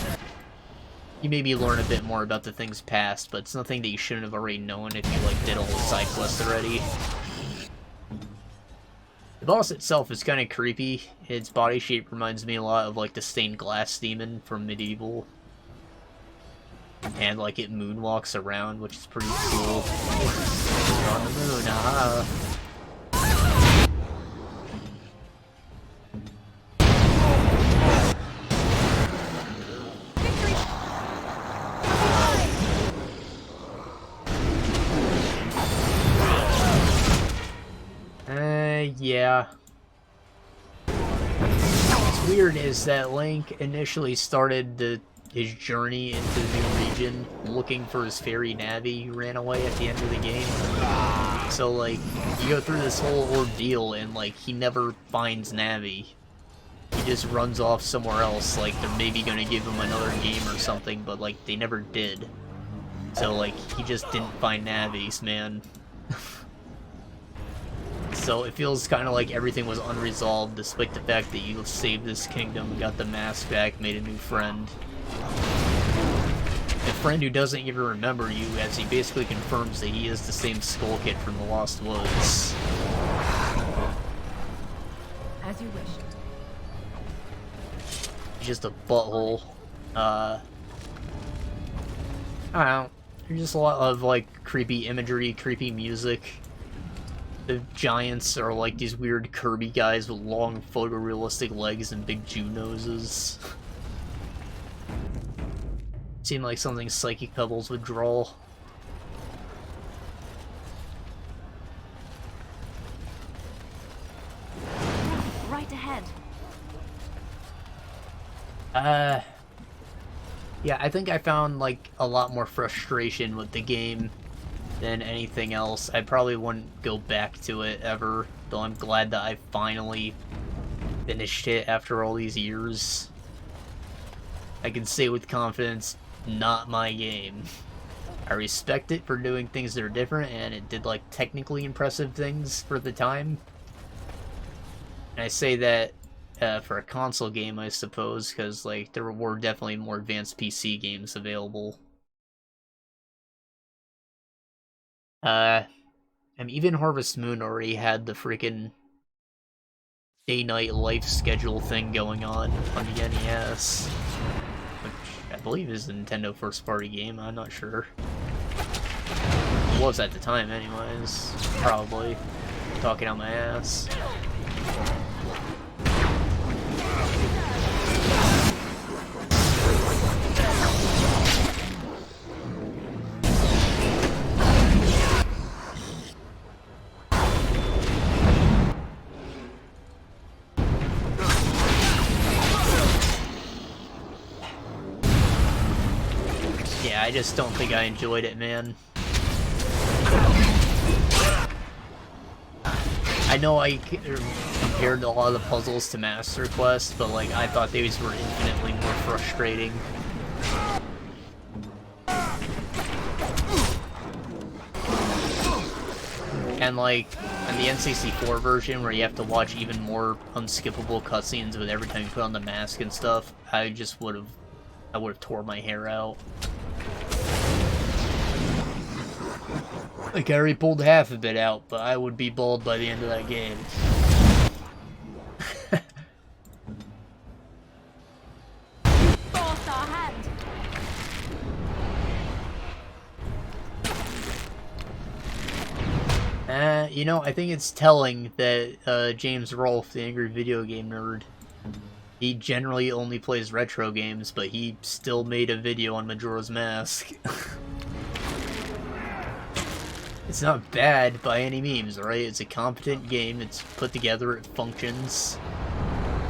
You maybe learn a bit more about the things past, but it's nothing that you shouldn't have already known if you like did all the side quests already. The boss itself is kind of creepy. Its body shape reminds me a lot of like the stained glass demon from Medieval. And, like, it moonwalks around, which is pretty cool. You're on the moon, aha. Yeah. What's weird is that Link initially started his journey into the new region looking for his fairy Navi who ran away at the end of the game. So, like, you go through this whole ordeal and, like, he never finds Navi. He just runs off somewhere else, like, they're maybe gonna give him another game or something, but, like, they never did. So, like, he just didn't find Navis, man. So it feels kind of like everything was unresolved, despite the fact that you saved this kingdom, got the mask back, made a new friend. A friend who doesn't even remember you, as he basically confirms that he is the same Skull Kid from the Lost Woods. As you wish. Just a butthole. I don't know. There's just a lot of, like, creepy imagery, creepy music. The giants are like these weird Kirby guys with long photorealistic legs and big Jew noses. Seem like something Psychic Pebbles would draw. Right ahead. Yeah, I think I found, like, a lot more frustration with the game than anything else. I probably wouldn't go back to it ever, though I'm glad that I finally finished it after all these years. I can say with confidence, not my game. I respect it for doing things that are different, and it did, like, technically impressive things for the time. And I say that for a console game, I suppose, because, like, there were definitely more advanced PC games available. And even Harvest Moon already had the freaking day-night life schedule thing going on the NES. Which I believe is a Nintendo first-party game, I'm not sure. It was at the time anyways, probably. Talking out my ass. Yeah, I just don't think I enjoyed it, man. I know I compared a lot of the puzzles to Master Quest, but, like, I thought these were infinitely more frustrating. And, like, in the N64 version, where you have to watch even more unskippable cutscenes with every time you put on the mask and stuff, I would have tore my hair out. Like, I already pulled half of it out, but I would be bald by the end of that game. Force our hand. You know, I think it's telling that James Rolfe, the angry video game nerd, he generally only plays retro games, but he still made a video on Majora's Mask. It's not bad by any means, right? It's a competent game, it's put together, it functions.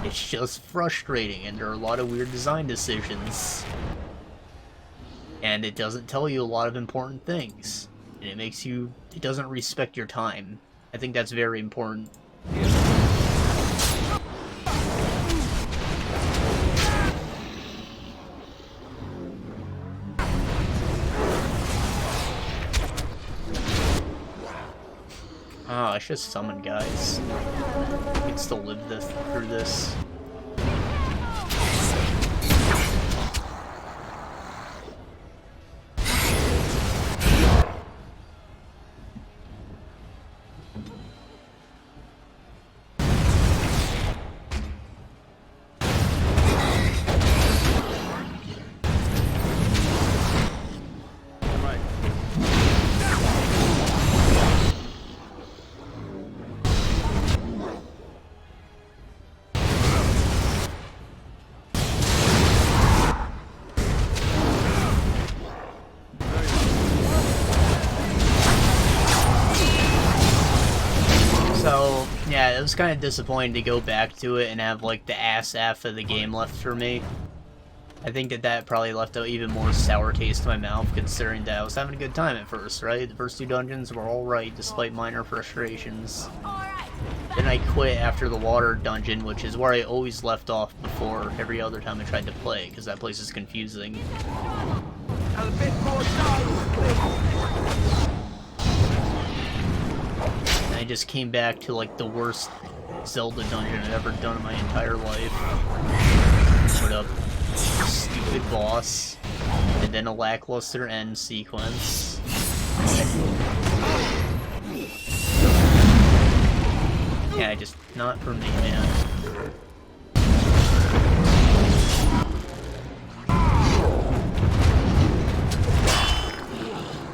It's just frustrating, and there are a lot of weird design decisions. And it doesn't tell you a lot of important things. And it doesn't respect your time. I think that's very important. Oh, I should summon guys. I can still live through this. was kind of disappointing to go back to it and have, like, the ass half of the game left for me. I think that probably left an even more sour taste in my mouth, considering that I was having a good time at first, right? The first 2 dungeons were alright, despite minor frustrations. Then I quit after the water dungeon, which is where I always left off before every other time I tried to play, because that place is confusing. A bit more time. I just came back to, like, the worst Zelda dungeon I've ever done in my entire life. Put up a stupid boss, and then a lackluster end sequence. Yeah, just not for me, man.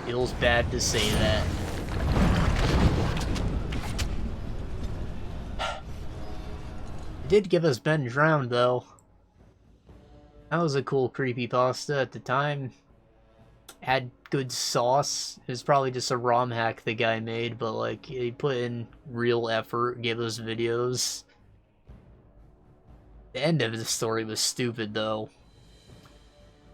Feels bad to say that. Did give us Ben Drowned, though. That was a cool creepypasta at the time. Had good sauce. It was probably just a ROM hack the guy made, but like he put in real effort, gave us videos. The end of the story was stupid, though.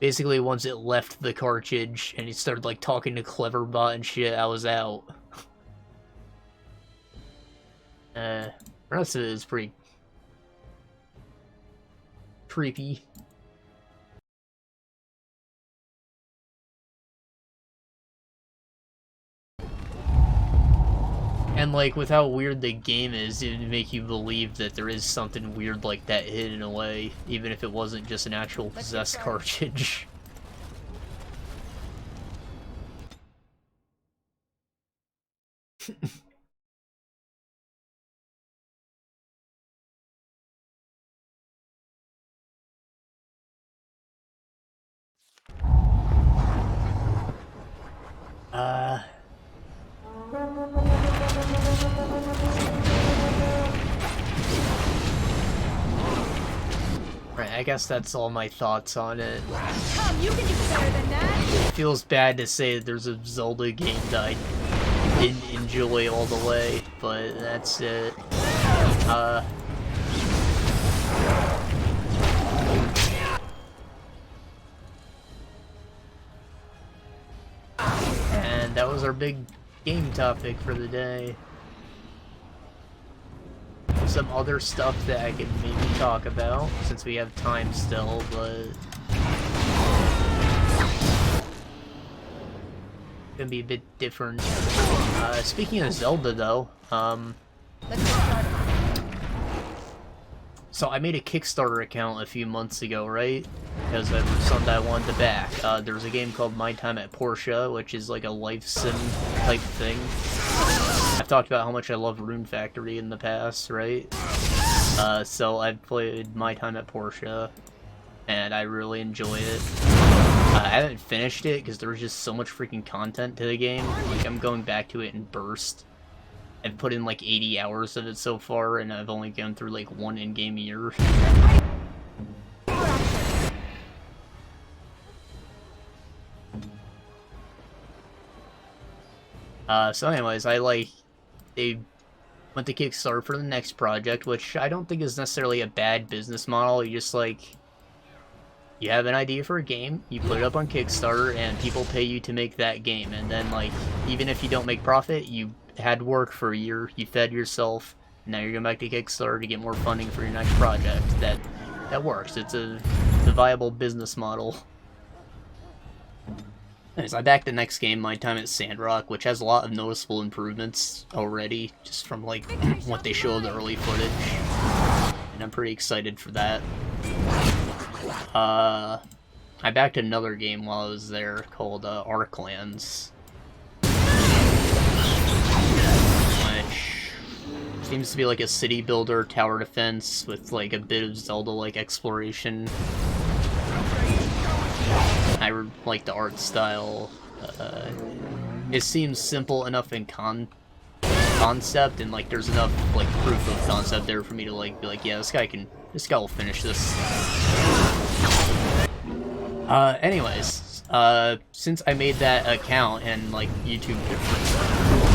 Basically, once it left the cartridge and he started like talking to Cleverbot and shit, I was out. The rest of it is pretty creepy. And like, with how weird the game is, it would make you believe that there is something weird like that hidden away, even if it wasn't just an actual possessed cartridge. Right, I guess that's all my thoughts on it. You can do better than that. It feels bad to say that there's a Zelda game that I didn't enjoy all the way, but that's it. And that was our big game topic for the day. Some other stuff that I could maybe talk about, since we have time still, but gonna be a bit different. Speaking of Zelda, though, Let's get started. so I made a Kickstarter account a few months ago, right? Because it was something I wanted to back. There was a game called My Time at Portia, which is like a life sim type thing. I've talked about how much I love Rune Factory in the past, right? So I've played My Time at Portia, and I really enjoy it. I haven't finished it because there was just so much freaking content to the game. Like, I'm going back to it in burst. I've put in like 80 hours of it so far, and I've only gone through like 1 in-game year. So anyways, they went to Kickstarter for the next project, which I don't think is necessarily a bad business model. You just, like, you have an idea for a game, you put it up on Kickstarter, and people pay you to make that game. And then, like, even if you don't make profit, you had work for a year, you fed yourself, and now you're going back to Kickstarter to get more funding for your next project. That works. It's a viable business model. Anyways, I backed the next game, My Time at Sandrock, which has a lot of noticeable improvements already, just from, like, what they showed the early footage. And I'm pretty excited for that. I backed another game while I was there called Arclands, which seems to be like a city builder, tower defense, with like a bit of Zelda-like exploration. I like the art style. It seems simple enough in concept, and like there's enough like proof of concept there for me to like be like, yeah, this guy will finish this. Anyways, since I made that account and like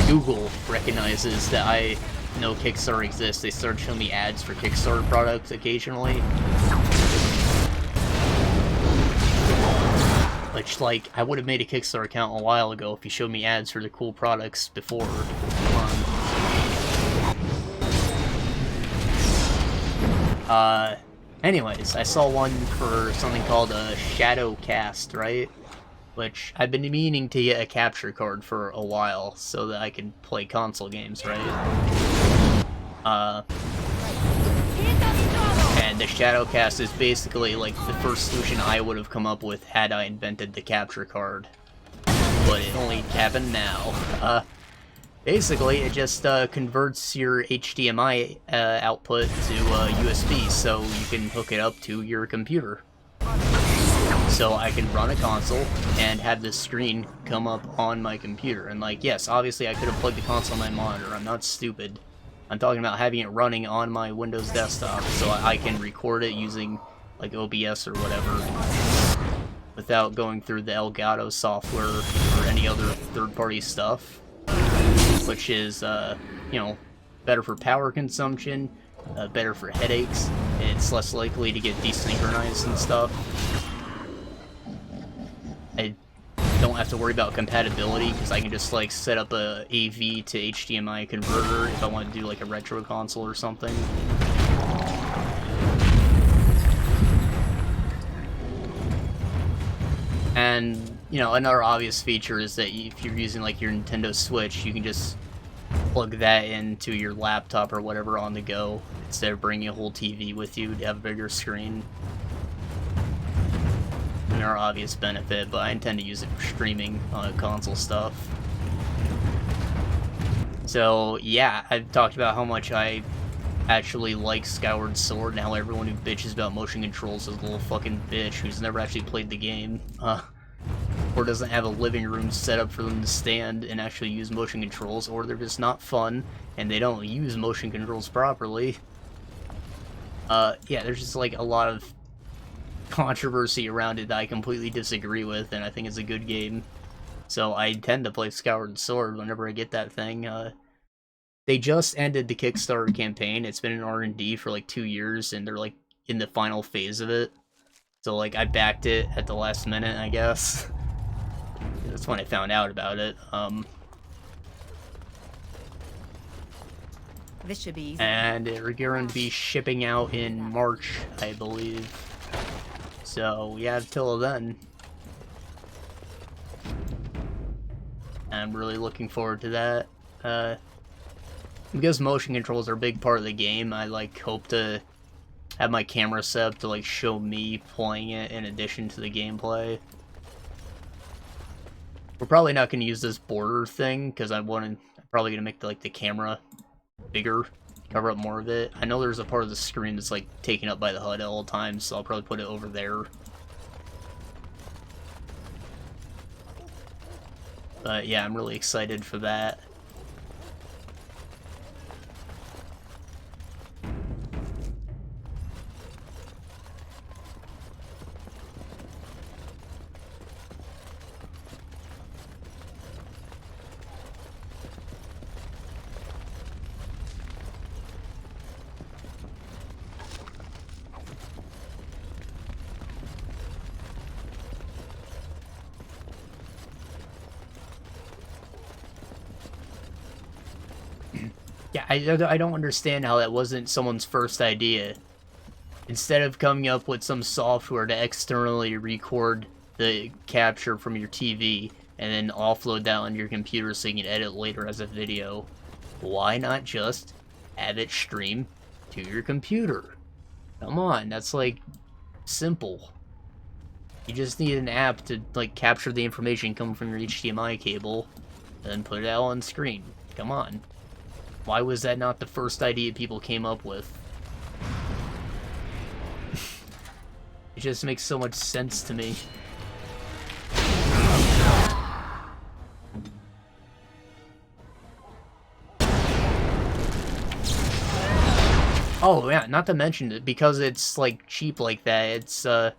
Google recognizes that I know Kickstarter exists, they started showing me ads for Kickstarter products occasionally. Which, like, I would have made a Kickstarter account a while ago if you showed me ads for the cool products before. Anyways, I saw one for something called a Shadow Cast, right? Which I've been meaning to get a capture card for a while so that I can play console games, right? And the Shadow Cast is basically like the first solution I would have come up with had I invented the capture card. But it only happened now. Basically, it just converts your HDMI output to USB, so you can hook it up to your computer. So I can run a console and have this screen come up on my computer. And like, yes, obviously I could have plugged the console on my monitor. I'm not stupid. I'm talking about having it running on my Windows desktop so I can record it using like OBS or whatever without going through the Elgato software or any other third-party stuff. Which is, you know, better for power consumption, better for headaches, it's less likely to get desynchronized and stuff. I don't have to worry about compatibility, because I can just, like, set up a AV to HDMI converter if I want to do, like, a retro console or something. And, you know, another obvious feature is that if you're using, like, your Nintendo Switch, you can just plug that into your laptop or whatever on the go, instead of bringing a whole TV with you to have a bigger screen. Another obvious benefit, but I intend to use it for streaming console stuff. So, yeah, I've talked about how much I actually like Skyward Sword, and how everyone who bitches about motion controls is a little fucking bitch who's never actually played the game, or doesn't have a living room set up for them to stand and actually use motion controls, or they're just not fun, and they don't use motion controls properly. Yeah, there's just like a lot of controversy around it that I completely disagree with, and I think it's a good game. So I intend to play Skyward Sword whenever I get that thing. They just ended the Kickstarter campaign. It's been in R&D for like 2 years, and they're like in the final phase of it. So like I backed it at the last minute, I guess. That's when I found out about it. This should be easy. And they're going to be shipping out in March, I believe. So we have till then. I'm really looking forward to that. Because motion controls are a big part of the game, I like hope to have my camera set up to like show me playing it in addition to the gameplay. We're probably not going to use this border thing because I'm probably going to make the camera bigger, cover up more of it. I know there's a part of the screen that's like taken up by the HUD at all times, so I'll probably put it over there. But yeah, I'm really excited for that. Yeah, I don't understand how that wasn't someone's first idea. Instead of coming up with some software to externally record the capture from your TV and then offload that on your computer so you can edit later as a video, why not just have it stream to your computer? Come on, that's like simple. You just need an app to like capture the information coming from your HDMI cable and then put it out on screen. Come on. Why was that not the first idea people came up with? It just makes so much sense to me. Oh yeah, not to mention that because it's like cheap like that, it's well,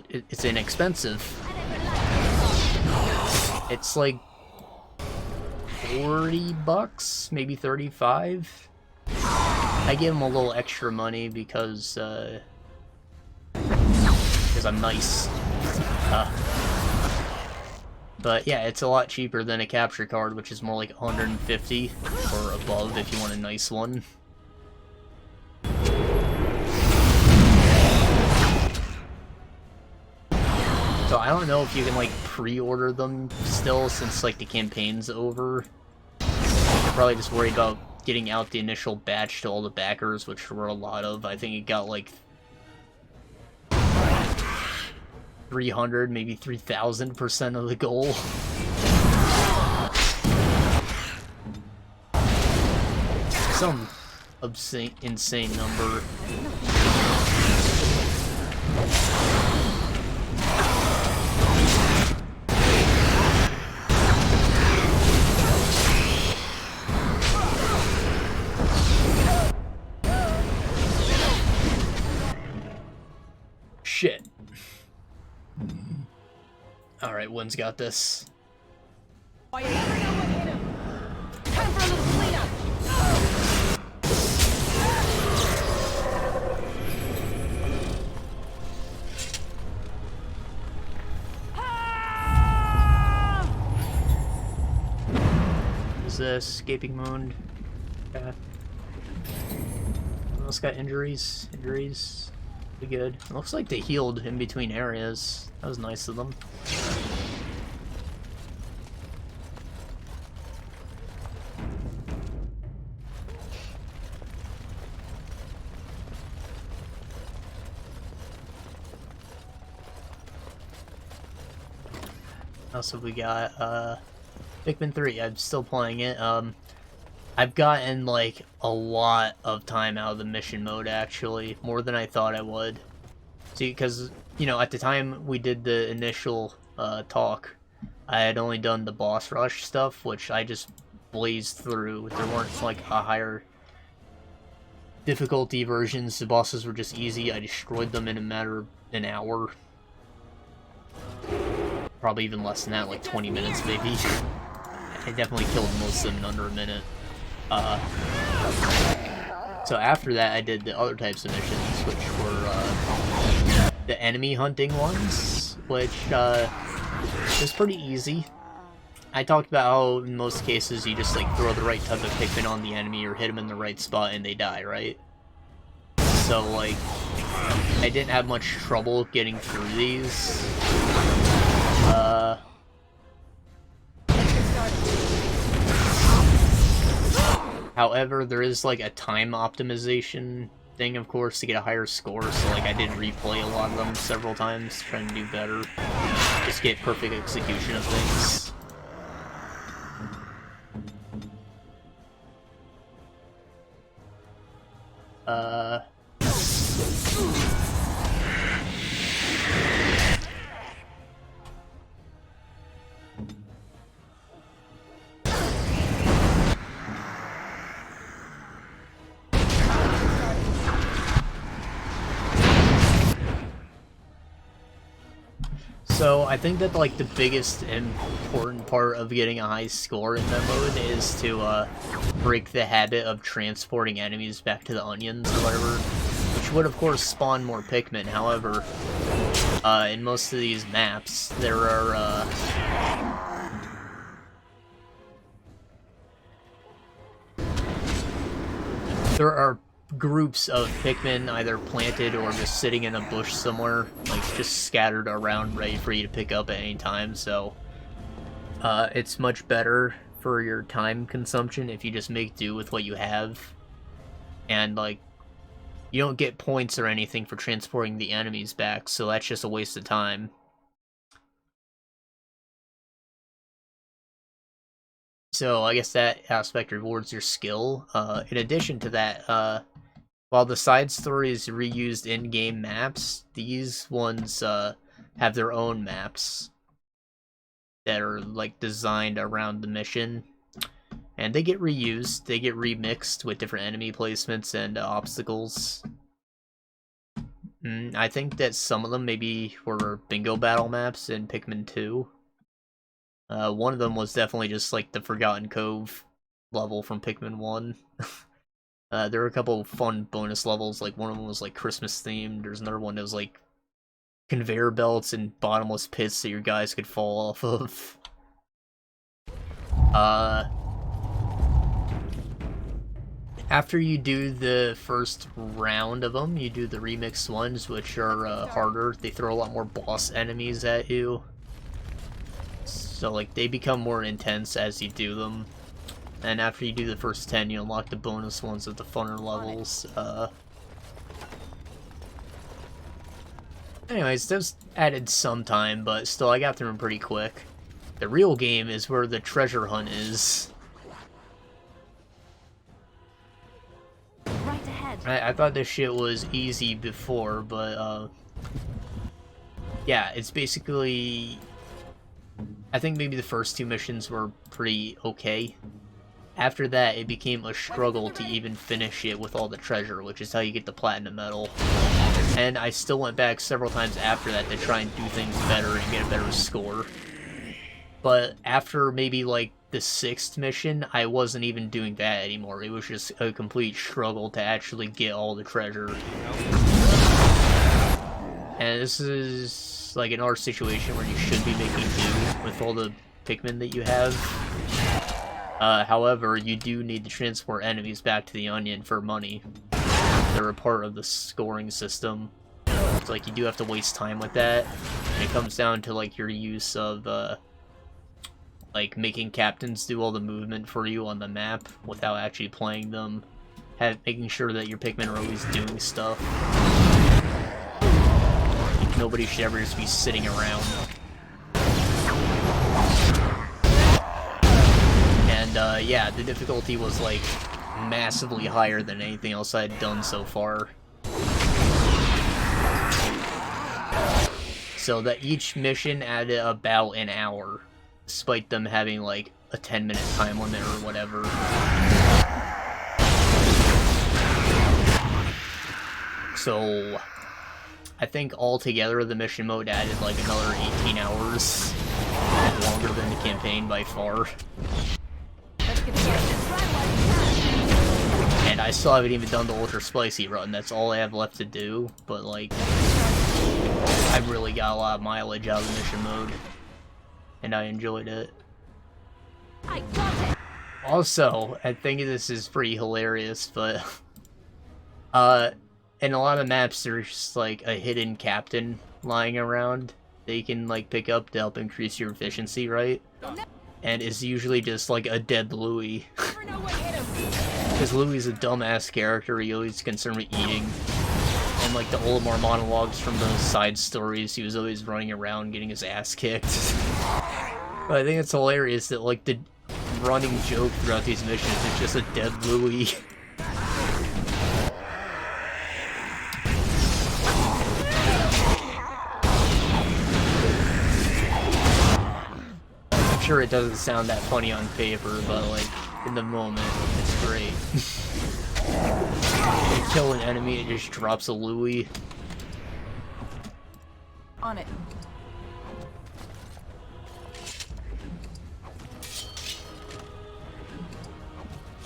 it's inexpensive. It's like $40, maybe 35. I give him a little extra money because I'm nice. But yeah, it's a lot cheaper than a capture card, which is more like 150 or above if you want a nice one. So I don't know if you can like pre-order them still since like the campaign's over. You're probably just worried about getting out the initial batch to all the backers, which there were a lot of. I think it got like 300, maybe 3,000% of the goal. Some insane number. Shit. Alright, Wynn's got this. Time for a little cleanup. Is this escaping wound? Yeah. Else got injuries? Injuries? Pretty good. It looks like they healed in between areas. That was nice of them. What else have we got? Pikmin 3. I'm still playing it. I've gotten, like, a lot of time out of the mission mode, actually. More than I thought I would. See, because, you know, at the time we did the initial talk, I had only done the boss rush stuff, which I just blazed through. There weren't, like, a higher difficulty versions. The bosses were just easy. I destroyed them in a matter of an hour. Probably even less than that, like 20 minutes, maybe. I definitely killed most of them in under a minute. So after that, I did the other types of missions, which were the enemy hunting ones, which is pretty easy. I talked about how in most cases you just like throw the right type of Pikmin on the enemy or hit them in the right spot and they die, right? So like, I didn't have much trouble getting through these. However, there is like a time optimization thing, of course, to get a higher score, so like I did replay a lot of them several times, trying to do better. Just get perfect execution of things. So I think that like the biggest important part of getting a high score in that mode is to break the habit of transporting enemies back to the onions or whatever, which would of course spawn more Pikmin. However, in most of these maps there are groups of Pikmin either planted or just sitting in a bush somewhere, like just scattered around ready for you to pick up at any time, so it's much better for your time consumption if you just make do with what you have. And like, you don't get points or anything for transporting the enemies back, so that's just a waste of time. So I guess that aspect rewards your skill. In addition to that, while the side stories reused in-game maps, these ones have their own maps that are like designed around the mission, and they get reused. They get remixed with different enemy placements and obstacles. I think that some of them maybe were bingo battle maps in Pikmin 2. One of them was definitely just like the Forgotten Cove level from Pikmin 1. There were a couple fun bonus levels, like one of them was like Christmas themed, there's another one that was like conveyor belts and bottomless pits that your guys could fall off of. After you do the first round of them, you do the remixed ones, which are harder. They throw a lot more boss enemies at you. So, like, they become more intense as you do them. And after you do the first 10, you unlock the bonus ones at the funner levels. Anyways, those added some time, but still, I got through them pretty quick. The real game is where the treasure hunt is. Right ahead. I thought this shit was easy before, but, yeah, it's basically... I think maybe the first 2 missions were pretty okay. After that, it became a struggle to even finish it with all the treasure, which is how you get the platinum medal. And I still went back several times after that to try and do things better and get a better score. But after maybe, like, the 6th mission, I wasn't even doing that anymore. It was just a complete struggle to actually get all the treasure. And this is, like, another situation where you should be making do with all the Pikmin that you have. However, you do need to transport enemies back to the Onion for money. They're a part of the scoring system. It's like, you do have to waste time with that. And it comes down to, like, your use of, like, making captains do all the movement for you on the map without actually playing them. Making sure that your Pikmin are always doing stuff. Like, nobody should ever just be sitting around. And, yeah, the difficulty was, like, massively higher than anything else I had done so far. So that each mission added about an hour, despite them having, like, a 10-minute time limit or whatever. So, I think altogether the mission mode added, like, another 18 hours. Longer than the campaign by far. And I still haven't even done the Ultra Spicy run, that's all I have left to do, but, like, I really got a lot of mileage out of the mission mode. And I enjoyed it. I got it. Also, I think this is pretty hilarious, but in a lot of maps there's just like a hidden captain lying around that you can like pick up to help increase your efficiency, right? And it's usually just like a dead Louis. Because Louis is a dumbass character, he always concerned with eating. And like the Olimar monologues from those side stories, he was always running around getting his ass kicked. But I think it's hilarious that like the running joke throughout these missions is just a dead Louis. I'm sure it doesn't sound that funny on paper, but like in the moment, it's great. You kill an enemy, it just drops a Louis. On it.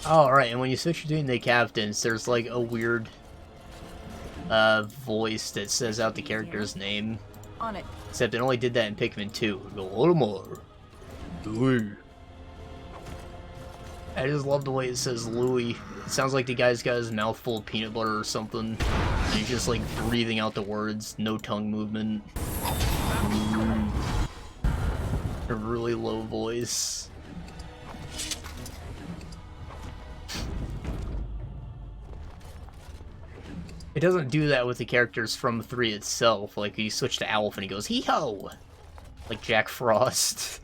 Oh, right, and when you switch between the captains, there's like a weird voice that says out the character's name. On it. Except it only did that in Pikmin 2. Go, Olimar. Louis. I just love the way it says Louis. It sounds like the guy's got his mouth full of peanut butter or something. And he's just like breathing out the words, no tongue movement. A really low voice. It doesn't do that with the characters from 3 itself. Like, you switch to Alf and he goes, hee-ho! Like Jack Frost.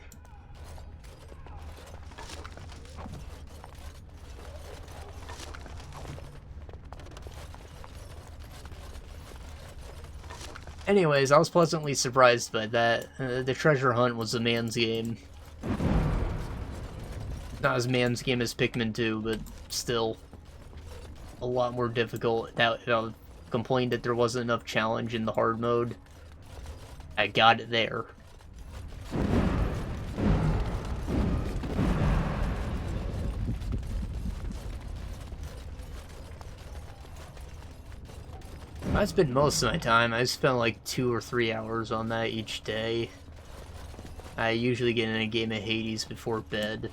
Anyways, I was pleasantly surprised by that. The treasure hunt was a man's game. Not as man's game as Pikmin 2, but still a lot more difficult. I complained that there wasn't enough challenge in the hard mode. I got it there. I spend most of my time. I spend like 2 or 3 hours on that each day. I usually get in a game of Hades before bed.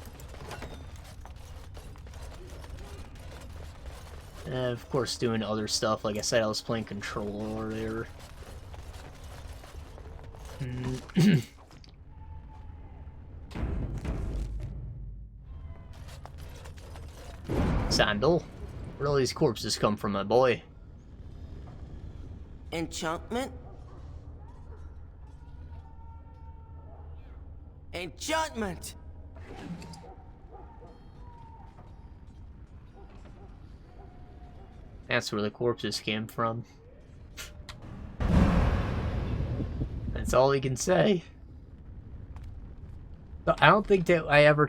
And of course doing other stuff. Like I said, I was playing Control earlier. Sandal? Where'd all these corpses come from, my boy? Enchantment? Enchantment! That's where the corpses came from. That's all we can say. But I don't think that I ever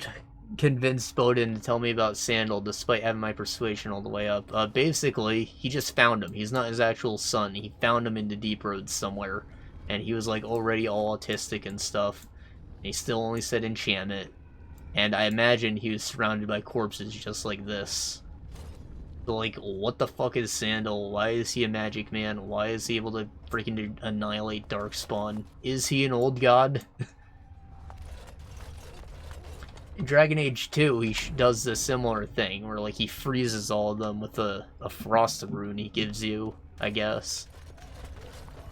convinced Bowden to tell me about Sandal, despite having my persuasion all the way up. Basically, he just found him. He's not his actual son. He found him in the Deep Roads somewhere. And he was, like, already all autistic and stuff. And he still only said enchantment. And I imagine he was surrounded by corpses just like this. So, like, what the fuck is Sandal? Why is he a magic man? Why is he able to freaking annihilate Darkspawn? Is he an old god? In Dragon Age 2, he does a similar thing, where, like, he freezes all of them with a frost rune he gives you, I guess.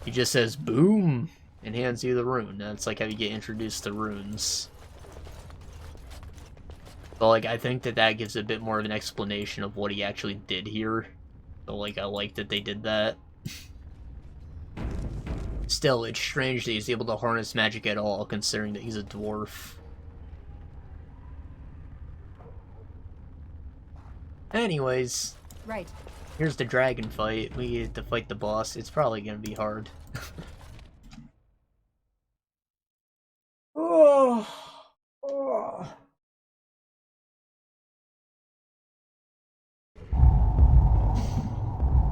He just says, boom, and hands you the rune. That's, like, how you get introduced to runes. But, like, I think that gives a bit more of an explanation of what he actually did here. So, like, I like that they did that. Still, it's strange that he's able to harness magic at all, considering that he's a dwarf. Anyways, right. Here's the dragon fight. We get to fight the boss. It's probably gonna be hard. Oh.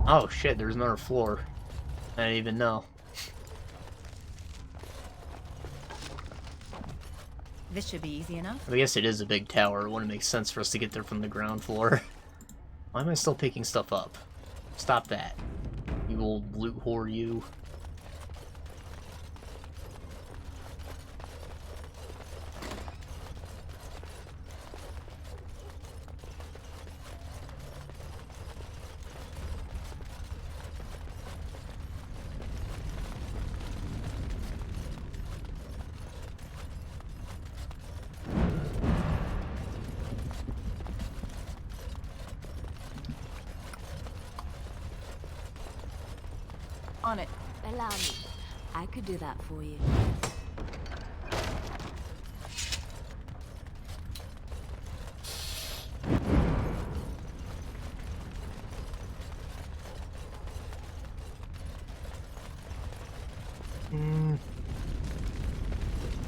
Oh shit, there's another floor. I didn't even know. This should be easy enough. I guess it is a big tower. It wouldn't make sense for us to get there from the ground floor. Why am I still picking stuff up? Stop that. You old loot whore, you. On it. Allow me. I could do that for you.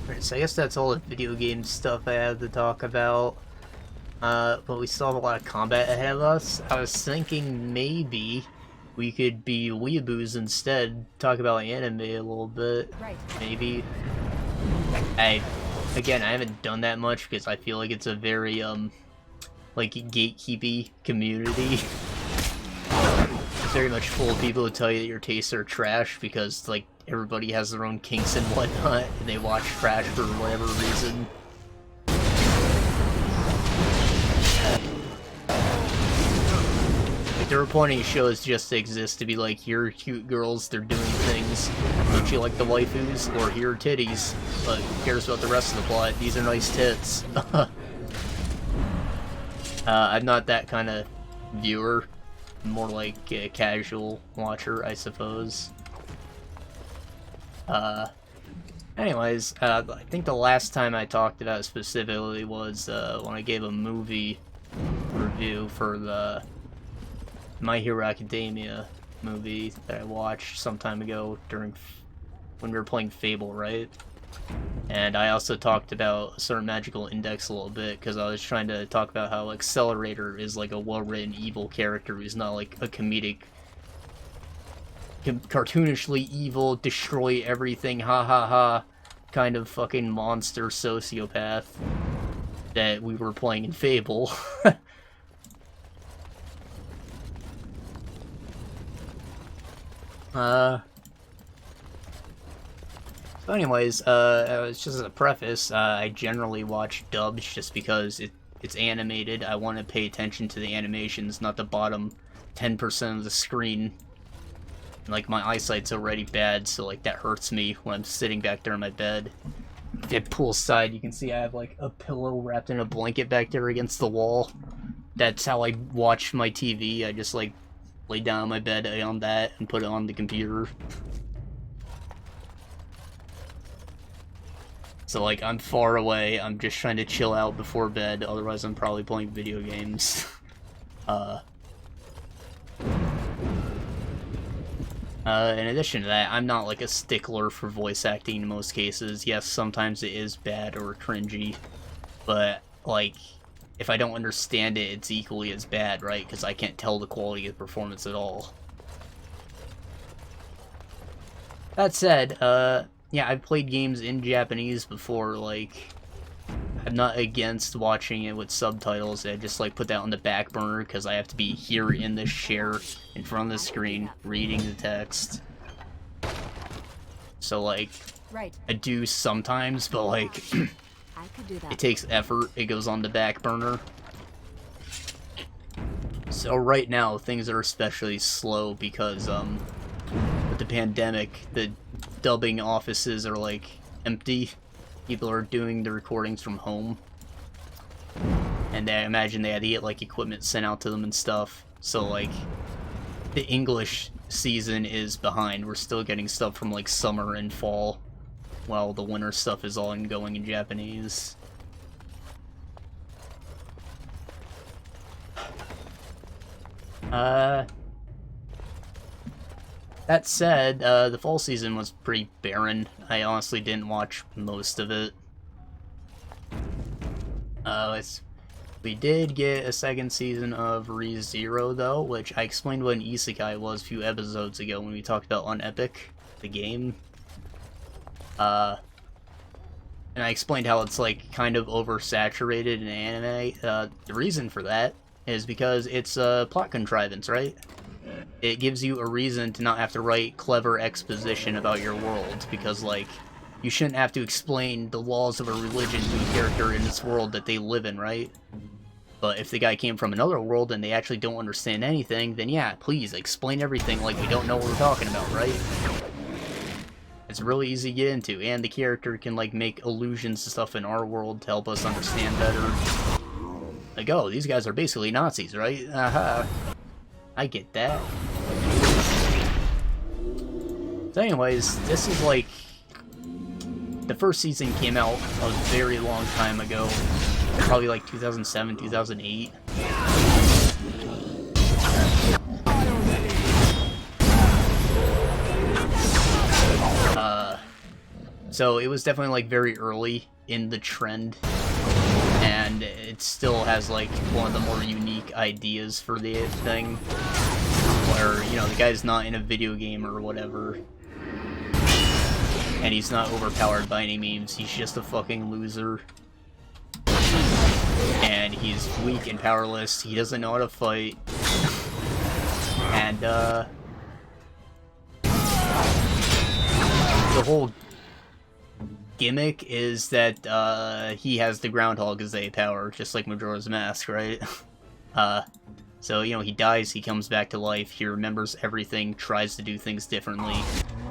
Alright, so I guess that's all the video game stuff I have to talk about. But we still have a lot of combat ahead of us. I was thinking maybe we could be weeaboos instead, talk about anime a little bit. Right. Maybe. Again, I haven't done that much because I feel like it's a very, like, gatekeepy community. It's very much full of people who tell you that your tastes are trash because, like, everybody has their own kinks and whatnot, and they watch trash for whatever reason. They're appointing shows just to exist to be like, here are cute girls, they're doing things. Don't you like the waifus? Or here are titties. But who cares about the rest of the plot? These are nice tits. I'm not that kind of viewer. More like a casual watcher, I suppose. Anyways, I think the last time I talked about it specifically was when I gave a movie review for the My Hero Academia movie that I watched some time ago when we were playing Fable, right? And I also talked about a certain magical index a little bit because I was trying to talk about how Accelerator is like a well-written evil character who's not like a comedic, cartoonishly evil, destroy everything, ha ha ha, kind of fucking monster sociopath that we were playing in Fable. So anyways, just as a preface, I generally watch dubs just because it's animated. I want to pay attention to the animations, not the bottom 10% of the screen. Like, my eyesight's already bad, so, like, that hurts me when I'm sitting back there in my bed. If you pull aside, you can see I have, like, a pillow wrapped in a blanket back there against the wall. That's how I watch my TV. I just, like, lay down on my bed on that and put it on the computer. So, like, I'm far away. I'm just trying to chill out before bed. Otherwise, I'm probably playing video games. In addition to that, I'm not, like, a stickler for voice acting in most cases. Yes, sometimes it is bad or cringy. But, like, if I don't understand it, it's equally as bad, right? Because I can't tell the quality of the performance at all. That said, yeah, I've played games in Japanese before, like, I'm not against watching it with subtitles. I just, like, put that on the back burner because I have to be here in this chair in front of the screen reading the text. So, like, I do sometimes, but, like, it takes effort. It goes on the back burner. So right now, things are especially slow because, with the pandemic, the dubbing offices are, like, empty. People are doing the recordings from home. And I imagine they had to get, like, equipment sent out to them and stuff. So, like, the English season is behind. We're still getting stuff from, like, summer and fall, while the winter stuff is all ongoing in Japanese. That said, the fall season was pretty barren. I honestly didn't watch most of it. We did get a second season of ReZero, though, which I explained what an isekai was a few episodes ago when we talked about on Epic, the game. And I explained how it's, like, kind of oversaturated in anime. The reason for that is because it's a plot contrivance, right? It gives you a reason to not have to write clever exposition about your world, because, like, you shouldn't have to explain the laws of a religion to a character in this world that they live in, right? But if the guy came from another world and they actually don't understand anything, then yeah, please, explain everything like we don't know what we're talking about, right? It's really easy to get into, and the character can, like, make allusions to stuff in our world to help us understand better. Like, oh, these guys are basically Nazis, right? Aha. I get that. So anyways, this is, like, the first season came out a very long time ago. Probably, like, 2007, 2008. So it was definitely, like, very early in the trend. And it still has, like, one of the more unique ideas for the thing. Where, you know, the guy's not in a video game or whatever. And he's not overpowered by any means. He's just a fucking loser. And he's weak and powerless. He doesn't know how to fight. And, the whole gimmick is that he has the Groundhog Day power, just like Majora's Mask, right? So, you know, he dies, he comes back to life, he remembers everything, tries to do things differently,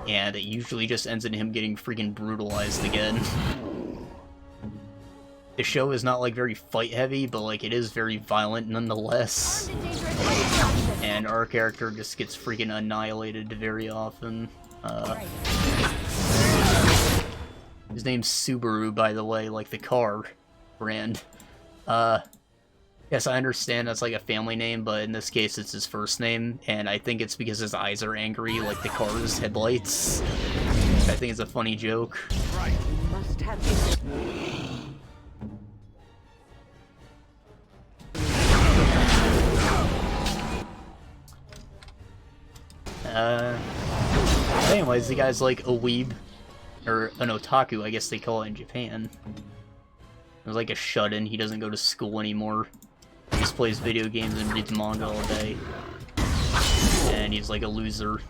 and it usually just ends in him getting freaking brutalized again. The show is not, like, very fight-heavy, but, like, it is very violent nonetheless. And our character just gets freaking annihilated very often. His name's Subaru, by the way, like the car brand. Yes, I understand that's like a family name, but in this case it's his first name, and I think it's because his eyes are angry, like the car's headlights. I think it's a funny joke. Right. Must have this. Anyways, the guy's like a weeb. Or an otaku, I guess they call it in Japan. It was like a shut-in. He doesn't go to school anymore. He just plays video games and reads manga all day. And he's like a loser.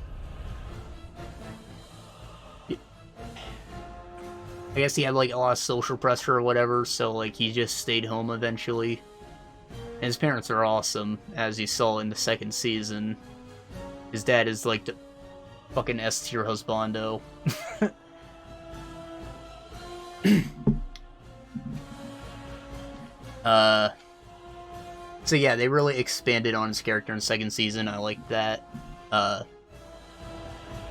I guess he had like a lot of social pressure or whatever, so like he just stayed home eventually. And his parents are awesome, as you saw in the second season. His dad is like the fucking S-tier husbando. So yeah, they really expanded on his character in the second season. I like that.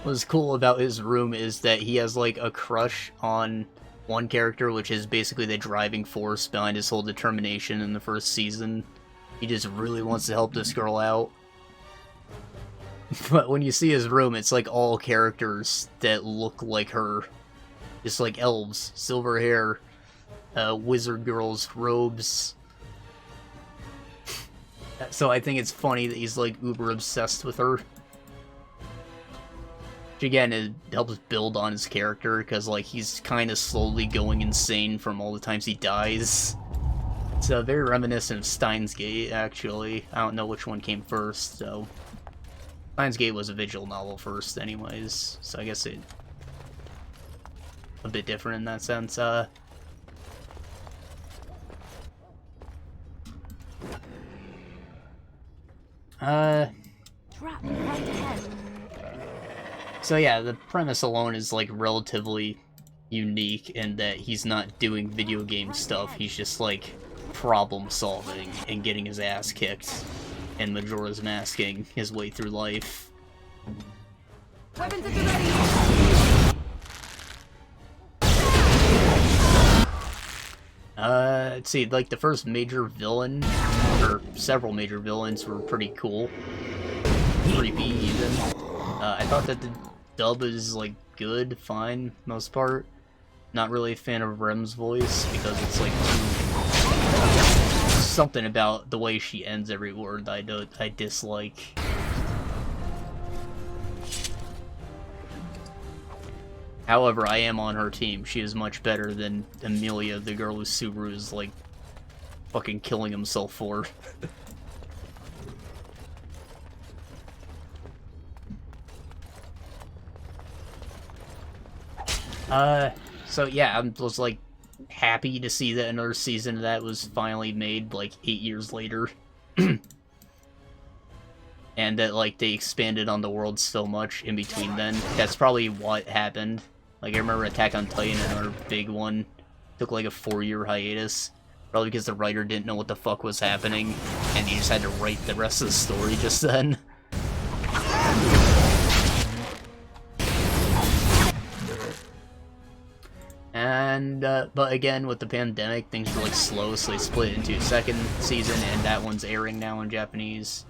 What's cool about his room is that he has like a crush on one character, which is basically the driving force behind his whole determination in the first season. He just really wants to help this girl out. But when you see his room, it's like all characters that look like her. Just like elves, silver hair, wizard girls, robes. So I think it's funny that he's like uber obsessed with her. Which again, it helps build on his character, because like he's kind of slowly going insane from all the times he dies. It's very reminiscent of Steins Gate, actually. I don't know which one came first, so... Steins Gate was a visual novel first anyways, so I guess it... a bit different in that sense. So yeah, the premise alone is like relatively unique in that he's not doing video game stuff, he's just like problem solving and getting his ass kicked, and Majora's masking his way through life. Weapons at the ready! Let's see, like the first major villain, or several major villains were pretty cool. Creepy, even. I thought that the dub is, like, good, fine, most part. Not really a fan of Rem's voice, because it's, like, something about the way she ends every word that I dislike. However, I am on her team. She is much better than Amelia, the girl who Subaru is, like, fucking killing himself for. So yeah, I was, like, happy to see that another season of that was finally made, like, 8 years later. And that, like, they expanded on the world so much in between then. That's probably what happened. Like, I remember Attack on Titan, another big one, took, like, a 4-year hiatus. Probably because the writer didn't know what the fuck was happening, and he just had to write the rest of the story just then. And, but again, with the pandemic, things were, like, slow, so they split it into a second season, and that one's airing now in Japanese.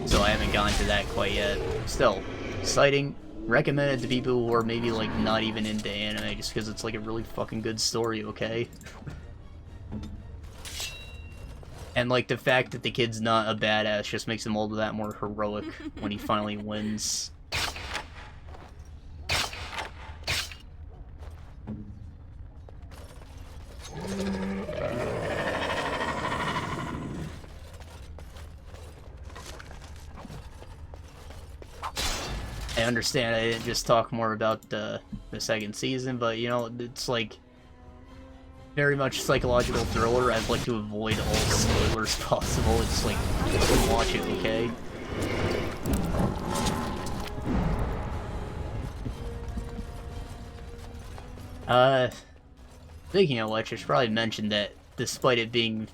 So I haven't gotten to that quite yet. Still, exciting. Recommended to people who are maybe, like, not even into anime, just because it's, like, a really fucking good story, okay? And, like, the fact that the kid's not a badass just makes him all that more heroic when he finally wins. I understand I didn't just talk more about the second season, but, you know, it's, like, very much psychological thriller. I'd like to avoid all spoilers possible. It's, like, watch it, okay? Speaking of which, I should probably mention that despite it being,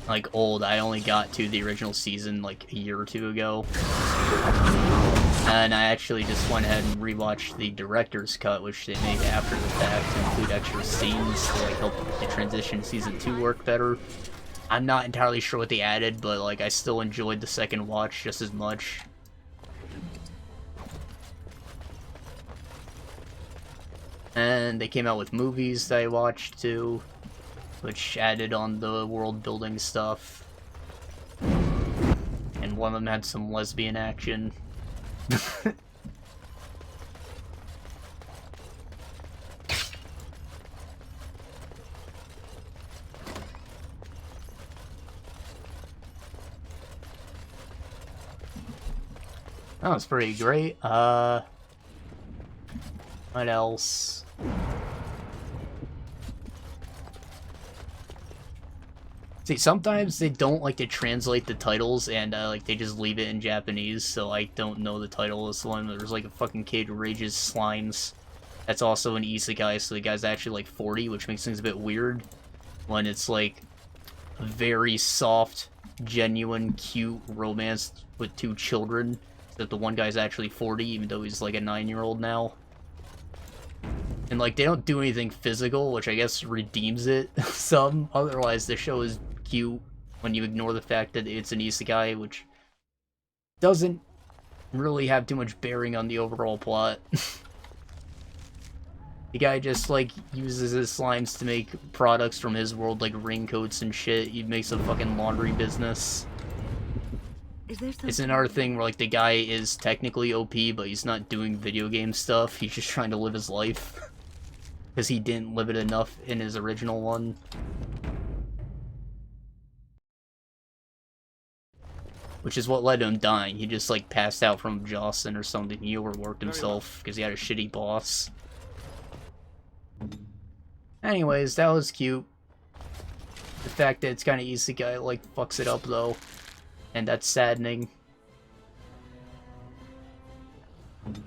like, old, I only got to the original season, like, a year or two ago. And I actually just went ahead and rewatched the director's cut, which they made after the fact, to include extra scenes to, like, help the transition to Season 2 work better. I'm not entirely sure what they added, but, like, I still enjoyed the second watch just as much. And they came out with movies that I watched, too, which added on the world-building stuff. And one of them had some lesbian action. That was pretty great. What else? See, sometimes they don't like to translate the titles, and like they just leave it in Japanese, so I don't know the title of this one. There's like a fucking kid who rages slimes. That's also an isekai, so the guy's actually like 40, which makes things a bit weird when it's like a very soft, genuine, cute romance with 2 children. That the one guy's actually 40, even though he's like a 9-year-old now. And like they don't do anything physical, which I guess redeems it some. Otherwise, the show is cute when you ignore the fact that it's an isekai, which doesn't really have too much bearing on the overall plot. The guy just like uses his slimes to make products from his world, like raincoats and shit. He makes a fucking laundry business. It's another thing where like the guy is technically OP, but he's not doing video game stuff. He's just trying to live his life. Because he didn't live it enough in his original one. Which is what led to him dying. He just like passed out from Jocelyn or something. He overworked himself because he had a shitty boss. Anyways, that was cute. The fact that it's kind of isekai like fucks it up though. And that's saddening.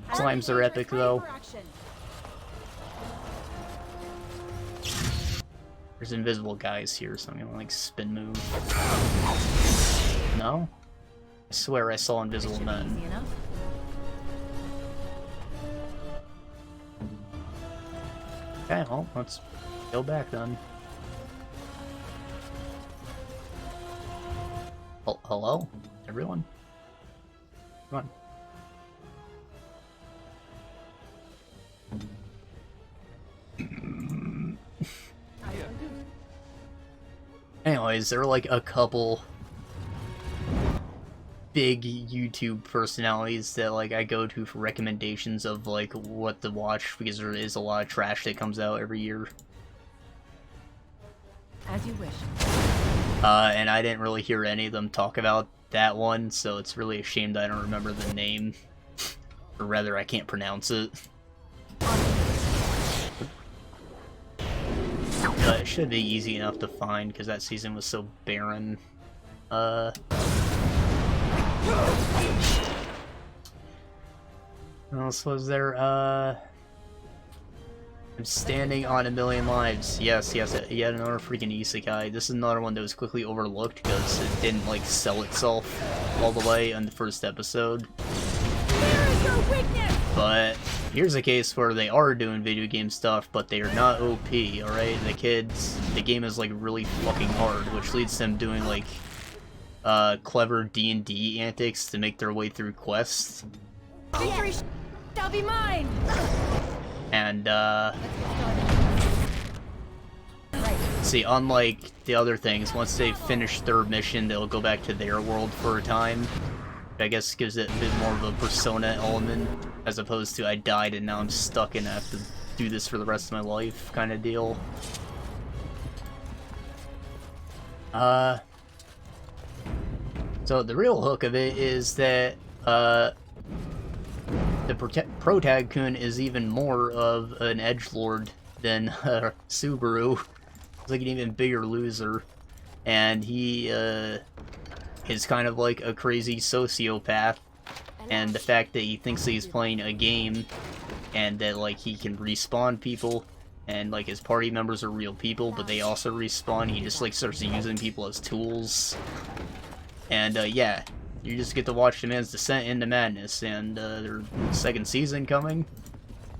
Slimes are epic though. There's invisible guys here, so I'm gonna like spin move. No? I swear I saw invisible men. Okay, well, let's go back then. Oh, hello? Everyone? Come on. Anyways, there are like a couple big YouTube personalities that like I go to for recommendations of like what to watch, because there is a lot of trash that comes out every year. As you wish. And I didn't really hear any of them talk about that one, so it's really a shame that I don't remember the name. Or rather, I can't pronounce it. It should be easy enough to find, because that season was so barren. What else was there? I'm standing on 1,000,000 lives. Yes, yet another freaking isekai. This is another one that was quickly overlooked because it didn't, like, sell itself all the way on the first episode. Where is your weakness? But here's a case where they are doing video game stuff, but they are not OP, alright? The game is, like, really fucking hard, which leads to them doing, like, clever D&D antics to make their way through quests. Victory shall be mine! And, see, unlike the other things, once they finish their mission, they'll go back to their world for a time. I guess gives it a bit more of a Persona element, as opposed to I died and now I'm stuck and I have to do this for the rest of my life kind of deal. So the real hook of it is that, the Protag-kun is even more of an edgelord than Subaru. He's like an even bigger loser. And he is kind of like a crazy sociopath. And the fact that he thinks that he's playing a game and that like he can respawn people and like his party members are real people, but they also respawn, he just like starts using people as tools. And yeah. You just get to watch the man's descent into madness, and their second season coming.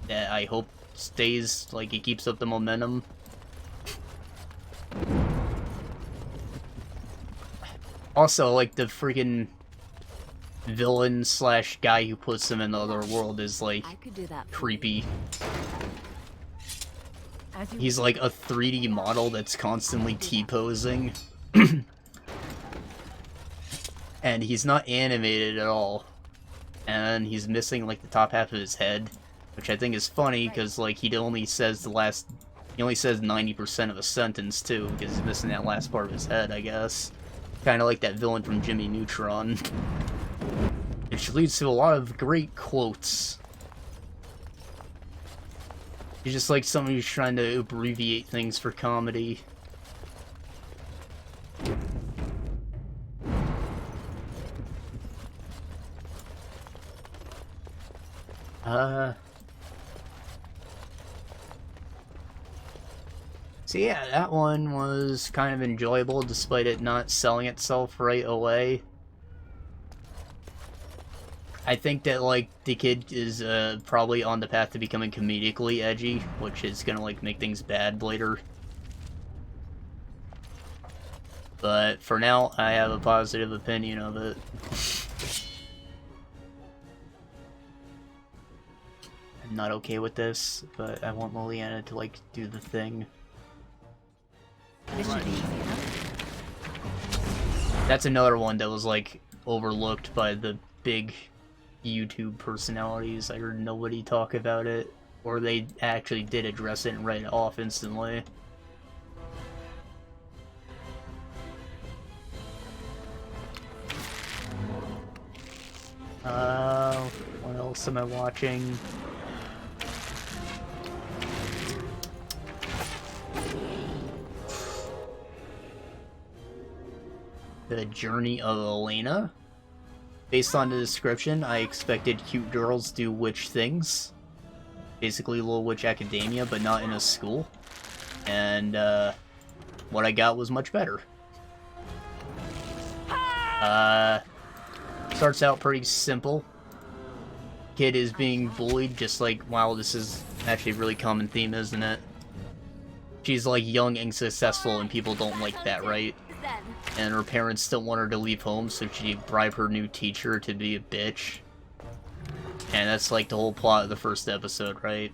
That I hope stays, like, it keeps up the momentum. Also, like, the freaking villain slash guy who puts them in the other world is, like, creepy. He's like a 3D model that's constantly T-posing. And he's not animated at all. And he's missing, like, the top half of his head. Which I think is funny, because, like, he only says 90% of a sentence, too, because he's missing that last part of his head, I guess. Kind of like that villain from Jimmy Neutron. Which leads to a lot of great quotes. He's just like somebody who's trying to abbreviate things for comedy. So yeah, that one was kind of enjoyable despite it not selling itself right away. I think that, like, the kid is probably on the path to becoming comedically edgy, which is gonna, like, make things bad later. But for now, I have a positive opinion of it. I'm not okay with this, but I want Liliana to, like, do the thing. This should be easy enough. That's another one that was, like, overlooked by the big YouTube personalities. I heard nobody talk about it, or they actually did address it and write it off instantly. What else am I watching? The Journey of Elena. Based on the description, I expected cute girls do witch things. Basically Little Witch Academia, but not in a school. And, what I got was much better. Starts out pretty simple. Kid is being bullied, just like, wow, this is actually a really common theme, isn't it? She's, like, young and successful, and people don't like that, right? And her parents don't want her to leave home, so she bribed her new teacher to be a bitch. And that's like the whole plot of the first episode, right?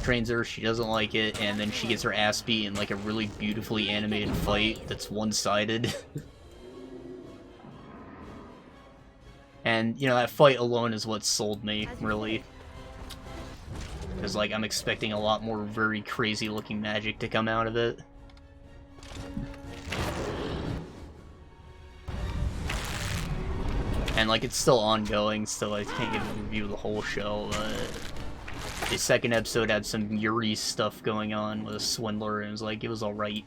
Trains her, she doesn't like it, and then she gets her ass beat in like a really beautifully animated fight that's one-sided. And, you know, that fight alone is what sold me, really. Because, like, I'm expecting a lot more very crazy-looking magic to come out of it. And, like, it's still ongoing, so I can't give a review of the whole show, but the second episode had some Yuri stuff going on with a swindler, and it was alright.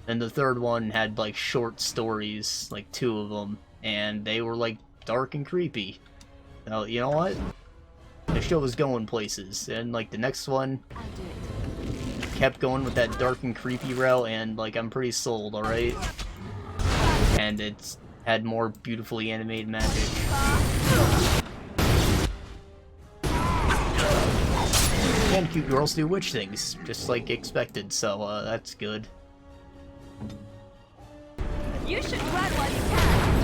And the third one had, like, short stories, like, 2 of them, and they were, like, dark and creepy. Now, you know what? The show was going places, and, like, the next one kept going with that dark and creepy route, and, like, I'm pretty sold, alright? And it's had more beautifully animated magic. And cute girls do witch things, just like expected, so that's good. You should run while you can.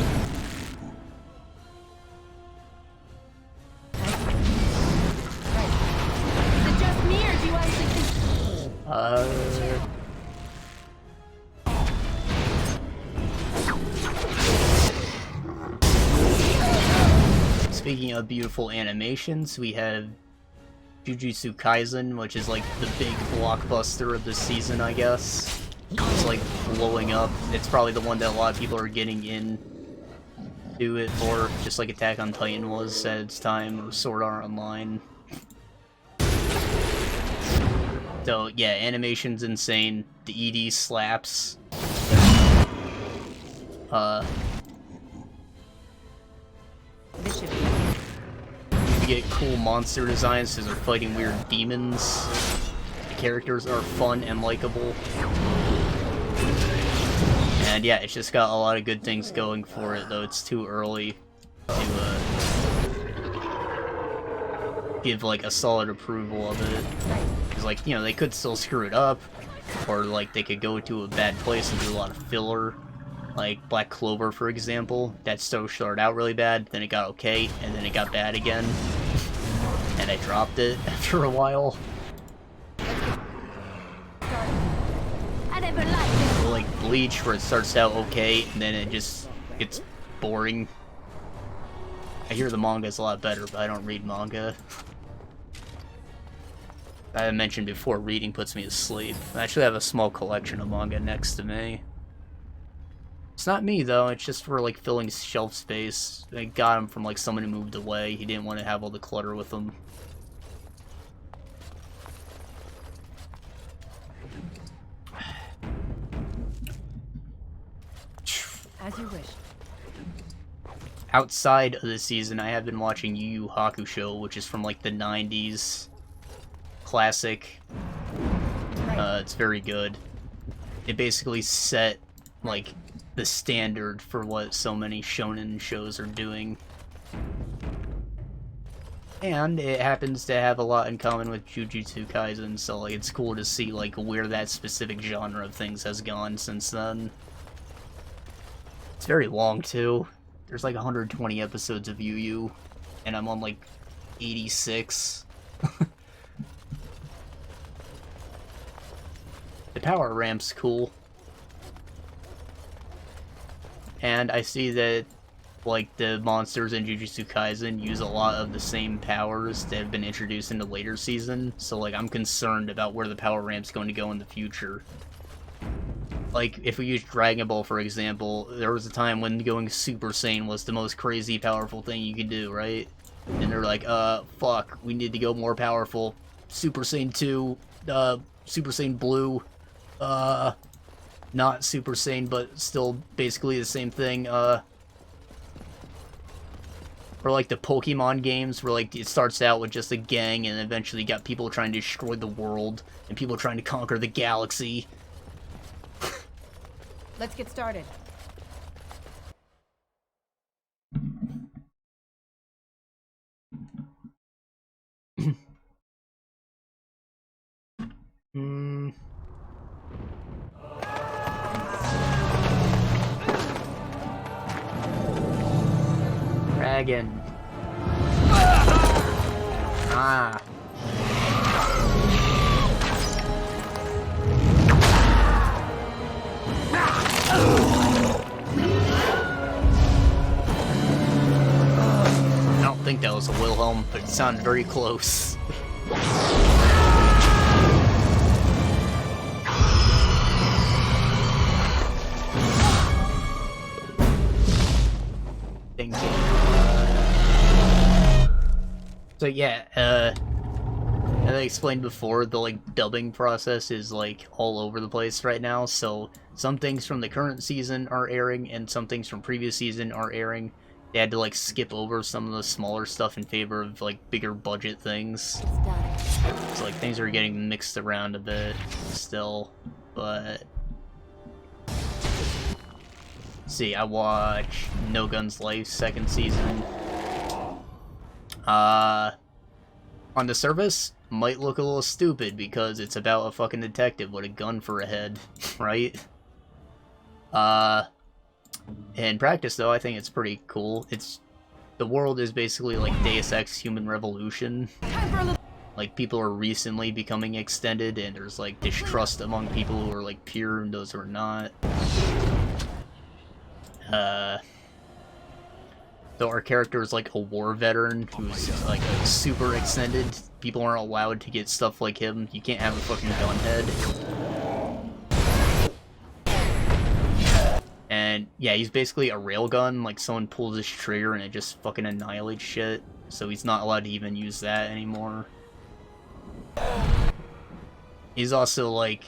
Is it just me, or do you actually think... Speaking of beautiful animations, we have Jujutsu Kaisen, which is like the big blockbuster of the season, I guess. It's like blowing up. It's probably the one that a lot of people are getting into it for, just like Attack on Titan was at its time, or Sword Art Online. So yeah, animation's insane. The ED slaps. You get cool monster designs because they're fighting weird demons. The characters are fun and likable. And yeah, it's just got a lot of good things going for it, though it's too early to give like a solid approval of it. Because, like, you know, they could still screw it up, or like they could go to a bad place and do a lot of filler. Like Black Clover, for example. That started out really bad, then it got okay, and then it got bad again. And I dropped it after a while. Or like Bleach, where it starts out okay, and then it just gets boring. I hear the manga's a lot better, but I don't read manga. I mentioned before, reading puts me to sleep. I actually have a small collection of manga next to me. It's not me, though. It's just for, like, filling shelf space. I got him from, like, someone who moved away. He didn't want to have all the clutter with him. As you wish. Outside of this season, I have been watching Yu Yu Hakusho, which is from like the 90s. Classic. It's very good. It basically set like the standard for what so many shonen shows are doing. And it happens to have a lot in common with Jujutsu Kaisen, so like it's cool to see like where that specific genre of things has gone since then. It's very long too. There's like 120 episodes of Yu Yu, and I'm on like 86. The power ramp's cool. And I see that like the monsters in Jujutsu Kaisen use a lot of the same powers that have been introduced in the later season, so like I'm concerned about where the power ramp's going to go in the future. Like, if we use Dragon Ball, for example, there was a time when going Super Saiyan was the most crazy powerful thing you could do, right? And they're like, fuck, we need to go more powerful. Super Saiyan 2, Super Saiyan Blue, not Super Saiyan, but still basically the same thing, or like the Pokemon games, where like it starts out with just a gang, and eventually got people trying to destroy the world, and people trying to conquer the galaxy. Let's get started. Dragon. Ah. I don't think that was a Wilhelm, but it sounded very close. So yeah, as I explained before, the like dubbing process is like all over the place right now, so some things from the current season are airing and some things from previous season are airing. They had to like skip over some of the smaller stuff in favor of like bigger budget things. So like things are getting mixed around a bit still, but see, I watch No Guns Life second season. On the surface, might look a little stupid because it's about a fucking detective with a gun for a head, right? In practice, though, I think it's pretty cool. The world is basically like Deus Ex Human Revolution. Like, people are recently becoming extended, and there's like distrust among people who are like pure and those who are not. So our character is like a war veteran who's like a super extended. People aren't allowed to get stuff like him. You can't have a fucking gun head. And yeah, he's basically a railgun. Like someone pulls his trigger and it just fucking annihilates shit. So he's not allowed to even use that anymore. He's also like,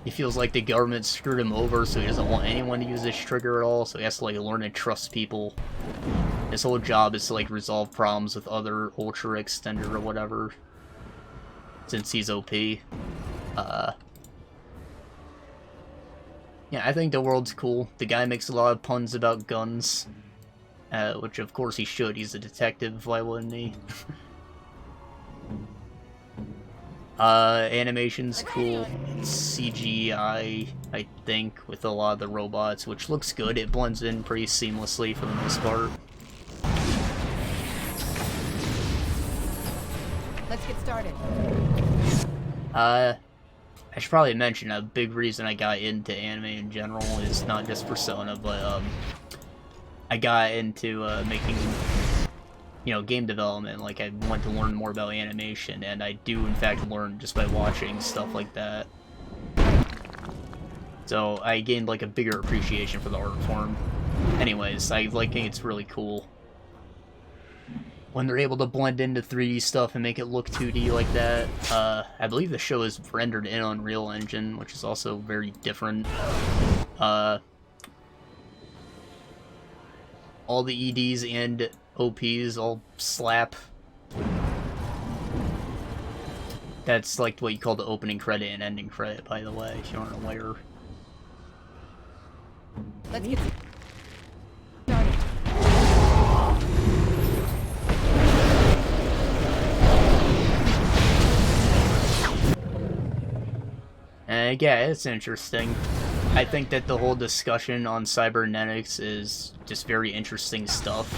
he feels like the government screwed him over, so he doesn't want anyone to use this trigger at all, so he has to like learn to trust people. His whole job is to like resolve problems with other Ultra Extender or whatever, since he's OP. Yeah, I think the world's cool. The guy makes a lot of puns about guns, which of course he should. He's a detective, why wouldn't he? Animation's cool. It's CGI, I think, with a lot of the robots, which looks good. It blends in pretty seamlessly for the most part. Let's get started. I should probably mention a big reason I got into anime in general is not just Persona, but I got into making, you know, game development. Like, I want to learn more about animation, and I do in fact learn just by watching stuff like that. So I gained like a bigger appreciation for the art form. Anyways, I think it's really cool when they're able to blend into 3D stuff and make it look 2D like that. I believe the show is rendered in Unreal Engine, which is also very different. all the EDs and OPs all slap. That's like what you call the opening credit and ending credit, by the way, if you aren't aware. Let's get started. Yeah, it's interesting. I think that the whole discussion on cybernetics is just very interesting stuff.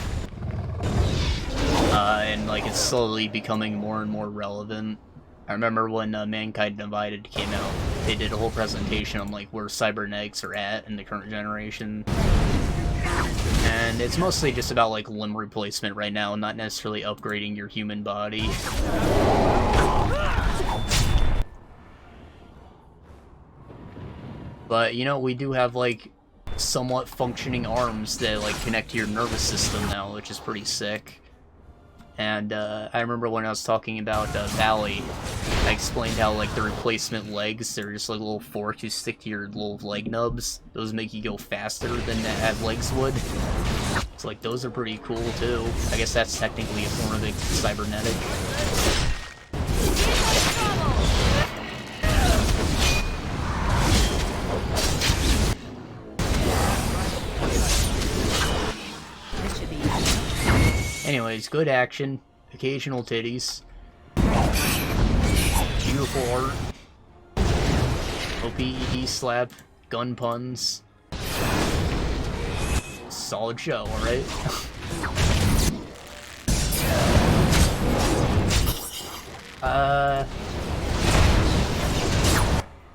And like it's slowly becoming more and more relevant. I remember when Mankind Divided came out, they did a whole presentation on like where cybernetics are at in the current generation. And it's mostly just about like limb replacement right now, not necessarily upgrading your human body. But, you know, we do have, like, somewhat functioning arms that, like, connect to your nervous system now, which is pretty sick. And, I remember when I was talking about, Valley, I explained how, like, the replacement legs, they're just, like, little forks you stick to your little leg nubs. Those make you go faster than that have legs would. So, like, those are pretty cool, too. I guess that's technically a form of it, cybernetic. Anyways, good action, occasional titties, beautiful art, OPED slap, gun puns, solid show, alright?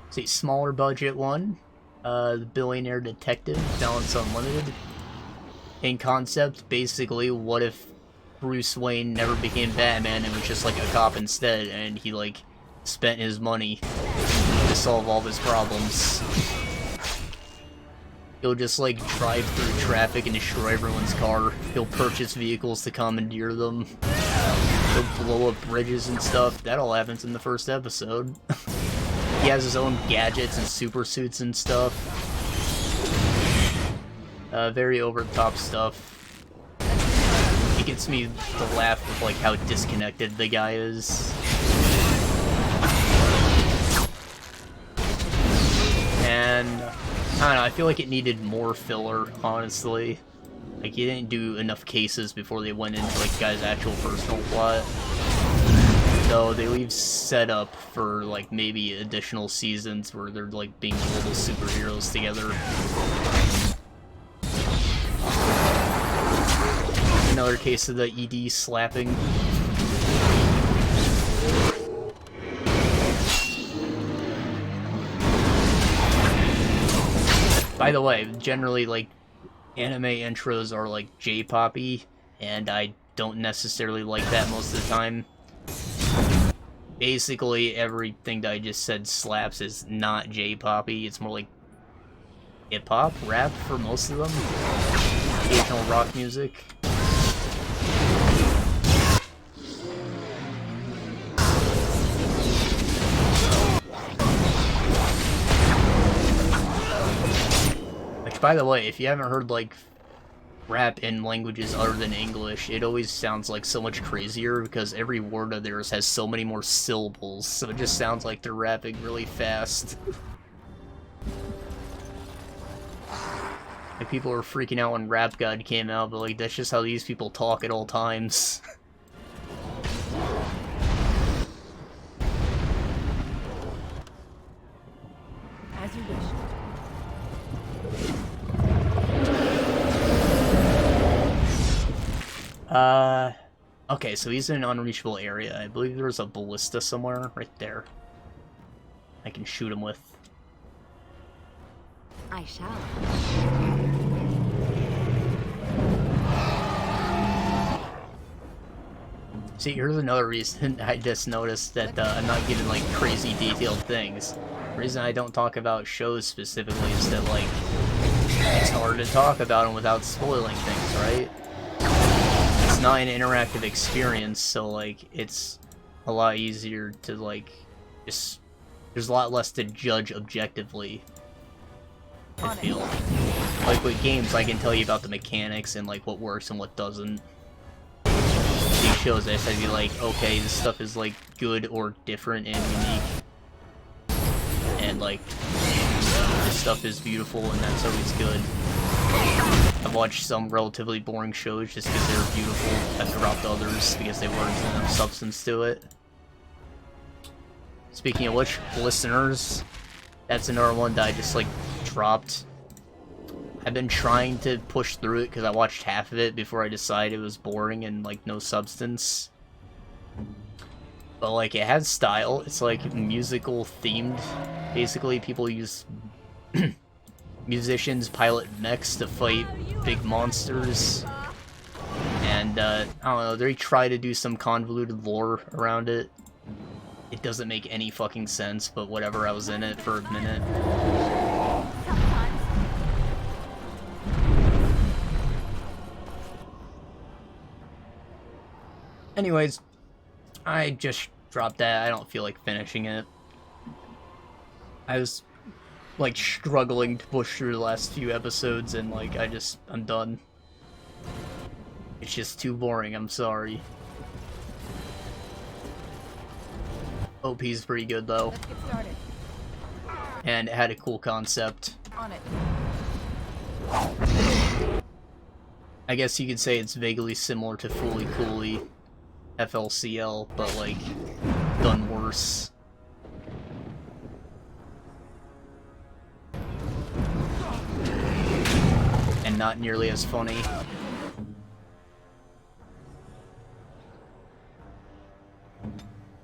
See, smaller budget one, the Billionaire Detective, Balance Unlimited. In concept, basically, what if Bruce Wayne never became Batman and was just like a cop instead, and he like spent his money to solve all of his problems. He'll just like drive through traffic and destroy everyone's car. He'll purchase vehicles to commandeer them. He'll blow up bridges and stuff. That all happens in the first episode. He has his own gadgets and super suits and stuff. Very over-the-top stuff. It gets me to laugh with like how disconnected the guy is. And I don't know, I feel like it needed more filler, honestly. Like he didn't do enough cases before they went into like the guy's actual personal plot. Though they leave set up for like maybe additional seasons where they're like being global superheroes together. Another case of the ED slapping. By the way, generally, like, anime intros are, like, J-poppy, and I don't necessarily like that most of the time. Basically, everything that I just said slaps is not J-poppy, it's more like hip-hop, rap for most of them. Occasional rock music. By the way, if you haven't heard, like, rap in languages other than English, it always sounds, like, so much crazier because every word of theirs has so many more syllables, so it just sounds like they're rapping really fast. Like, people were freaking out when Rap God came out, but, like, that's just how these people talk at all times. As you wish. Okay, so he's in an unreachable area. I believe there's a ballista somewhere right there I can shoot him with. I shall. See, here's another reason I just noticed that I'm not giving, like, crazy detailed things. The reason I don't talk about shows specifically is that, like, it's hard to talk about them without spoiling things, right? It's not an interactive experience, so, like, it's a lot easier to, like, just... There's a lot less to judge objectively, I feel. Like, with games, I can tell you about the mechanics and, like, what works and what doesn't. These shows, I said, be like, okay, this stuff is, like, good or different and unique. And, like, this stuff is beautiful and that's always good. I've watched some relatively boring shows just because they're beautiful. I've dropped others because they weren't enough substance to it. Speaking of which, listeners, that's another one that I just, like, dropped. I've been trying to push through it because I watched half of it before I decided it was boring and, like, no substance. But, like, it has style. It's, like, musical themed. Basically, people use musicians pilot mechs to fight big monsters. And, I don't know, they try to do some convoluted lore around it. It doesn't make any fucking sense, but whatever, I was in it for a minute. Anyways, I just dropped that. I don't feel like finishing it. I was, like, struggling to push through the last few episodes, and, like, I'm done. It's just too boring, I'm sorry. OP's pretty good, though. Let's get started. And it had a cool concept. On it. I guess you could say it's vaguely similar to Fully Cooley FLCL, but, like, done worse. And not nearly as funny.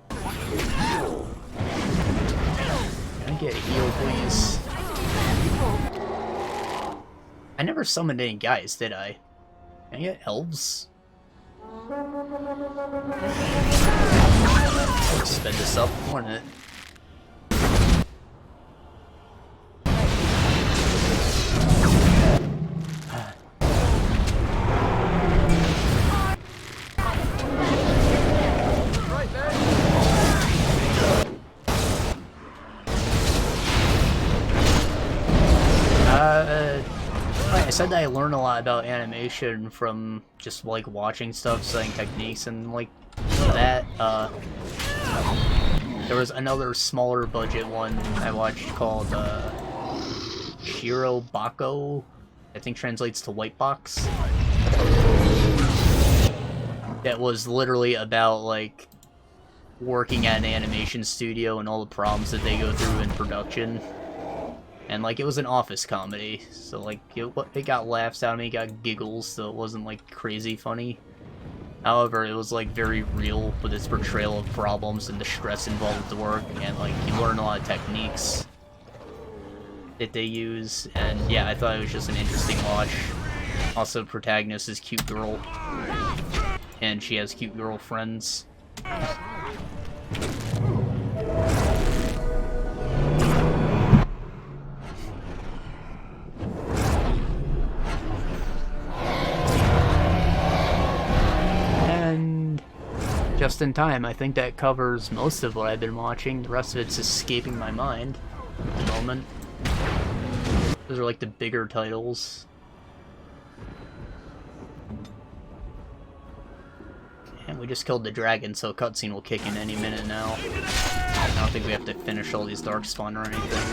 Can I get a heal, please? I never summoned any guys, did I? Can I get elves? I'll sped this up, wouldn't it? I said that I learned a lot about animation from just, like, watching stuff, studying techniques, and, like, that. There was another smaller budget one I watched called, Shiro Bako, I think translates to White Box. That was literally about, like, working at an animation studio and all the problems that they go through in production. And, like, it was an office comedy, so, like, it got laughs out of me, got giggles, so it wasn't, like, crazy funny. However, it was, like, very real with its portrayal of problems and the stress involved with the work, and, like, you learn a lot of techniques that they use, and, yeah, I thought it was just an interesting watch. Also, the protagonist is cute girl, and she has cute girl friends. Just in time, I think that covers most of what I've been watching. The rest of it's escaping my mind at the moment. Those are like the bigger titles. And we just killed the dragon, so a cutscene will kick in any minute now. I don't think we have to finish all these darkspawn or anything.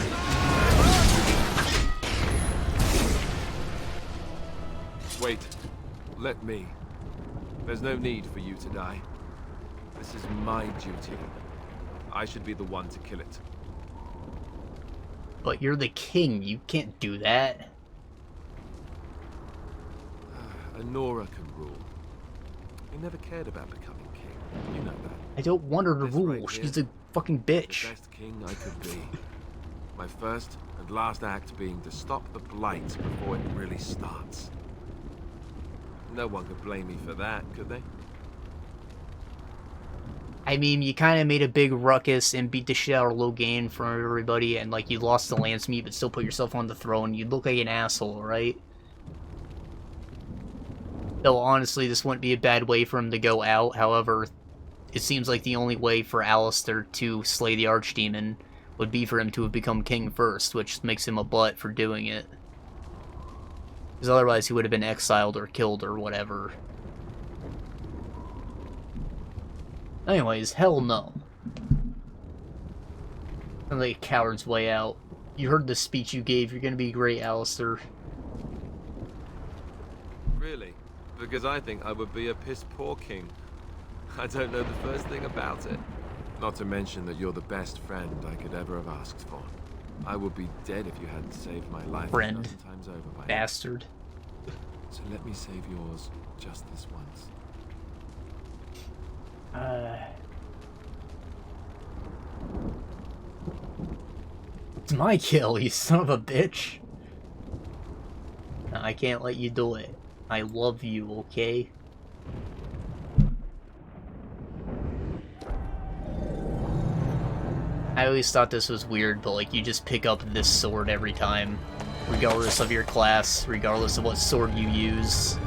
Wait. Let me. There's no need for you to die. This is my duty. I should be the one to kill it. But you're the king. You can't do that. Anora can rule. He never cared about becoming king. You know that. I don't want her to rule. Right She's a fucking bitch. The best king I could be. My first and last act being to stop the blight before it really starts. No one could blame me for that, could they? I mean, you kind of made a big ruckus and beat the shit out of Logain from everybody, and, like, you lost the Lance Meat, but still put yourself on the throne. You look like an asshole, right? Though, honestly, this wouldn't be a bad way for him to go out. However, it seems like the only way for Alistair to slay the Archdemon would be for him to have become king first, which makes him a butt for doing it. Because otherwise he would have been exiled or killed or whatever. Anyways, hell no. I'm like a coward's way out. You heard the speech you gave. You're gonna be great, Alistair. Really? Because I think I would be a piss-poor king. I don't know the first thing about it. Not to mention that you're the best friend I could ever have asked for. I would be dead if you hadn't saved my life Friend. a dozen times over by Bastard. So let me save yours just this once. It's my kill, you son of a bitch. I can't let you do it. I love you, okay? I always thought this was weird, but like you just pick up this sword every time, regardless of your class, regardless of what sword you use.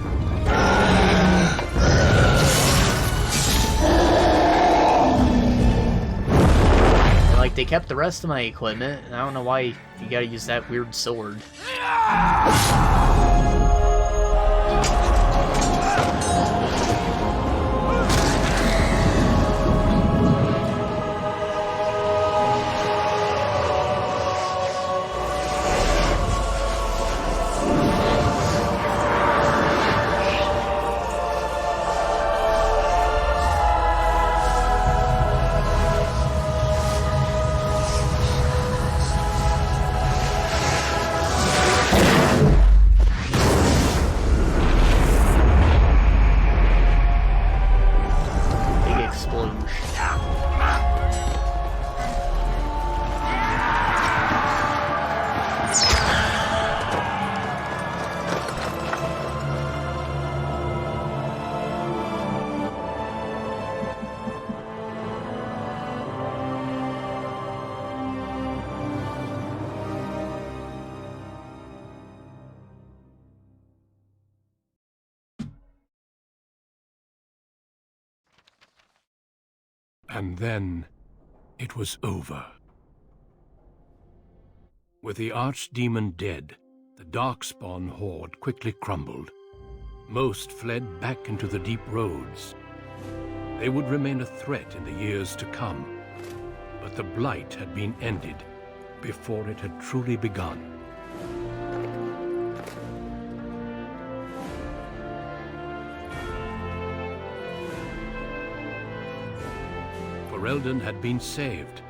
And, like, they kept the rest of my equipment, and I don't know why you gotta use that weird sword. And then it was over. With the Archdemon dead, the Darkspawn horde quickly crumbled. Most fled back into the deep roads. They would remain a threat in the years to come, but the Blight had been ended before it had truly begun. Ferelden had been saved,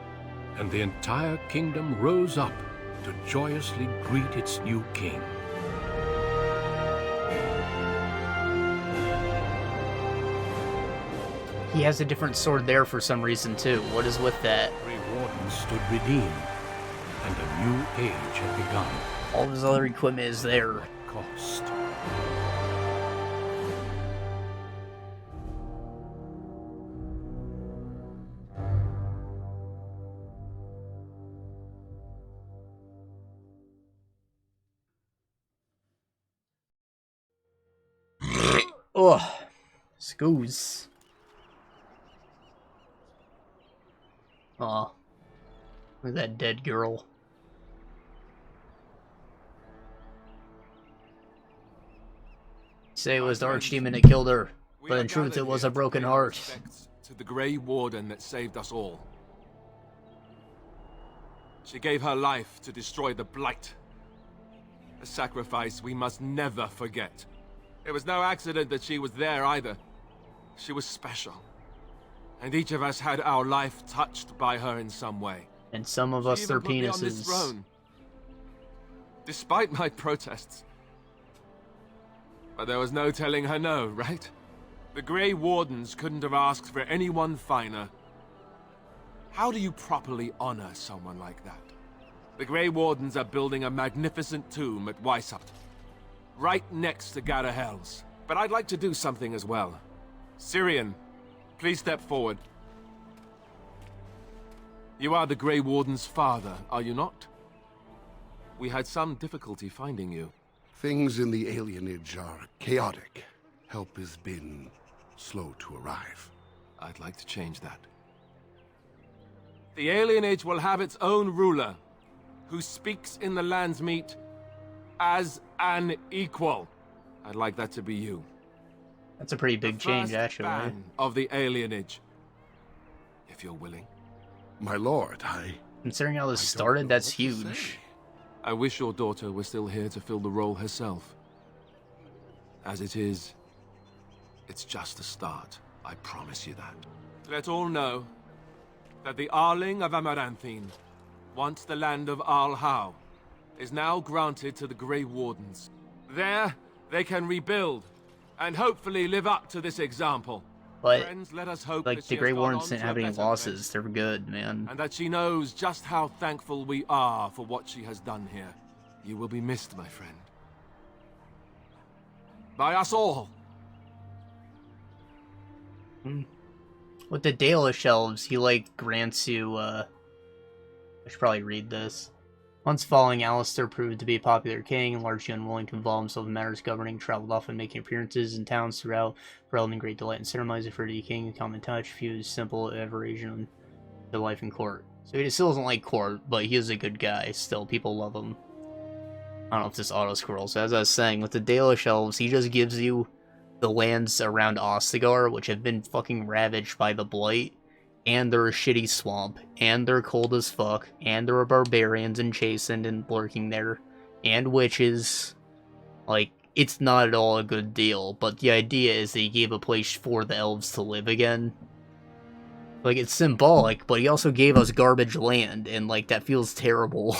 and the entire kingdom rose up to joyously greet its new king. He has a different sword there for some reason too. What is with that? Grey Warden stood redeemed, and a new age had begun. All of his other equipment is there. Cost. Ugh. Scoos. Aw. Look at that dead girl. Say it was the Archdemon that killed her, but in truth it was a broken heart. To the Grey Warden that saved us all. She gave her life to destroy the Blight. A sacrifice we must never forget. It was no accident that she was there either. She was special. And each of us had our life touched by her in some way. And some of us their She even put me on this penises. throne. Despite my protests. But there was no telling her no, right? The Grey Wardens couldn't have asked for anyone finer. How do you properly honor someone like that? The Grey Wardens are building a magnificent tomb at Weissart, right next to Garahels. But I'd like to do something as well. Syrian, please step forward. You are the Grey Warden's father, are you not? We had some difficulty finding you. Things in the alienage are chaotic. Help has been slow to arrive. I'd like to change that. The alienage will have its own ruler, who speaks in the land's meat as an equal. I'd like that to be you. That's a pretty big change, actually. Ban of the alienage. If you're willing. My lord, Considering how this started, that's huge. I wish your daughter were still here to fill the role herself. As it is, it's just a start. I promise you that. Let all know that the Arling of Amaranthine, once the land of Arlhau, is now granted to the Grey Wardens. There, they can rebuild, and hopefully live up to this example. But, friends, let us hope like, that the she Grey has gone Wardens on didn't to a have any better losses. place, They're good, man. and that she knows just how thankful we are for what she has done here. You will be missed, my friend. By us all. With the Dalish elves, he, like, grants you, I should probably read this. Once falling, Alistair proved to be a popular king, and largely unwilling to involve himself in matters governing, traveled often making appearances in towns throughout, reveling great delight in ceremonies, a free king, common touch, few simple aversion to life in court. So he still doesn't like court, but he is a good guy, still, people love him. I don't know if this auto-scrolls. As I was saying, with the Dalish elves, he just gives you the lands around Ostagar, which have been fucking ravaged by the Blight, and they're a shitty swamp, and they're cold as fuck, and there are barbarians and chastened and lurking there, and witches. Like, it's not at all a good deal, but the idea is that he gave a place for the elves to live again. Like, it's symbolic, but he also gave us garbage land, and, like, that feels terrible.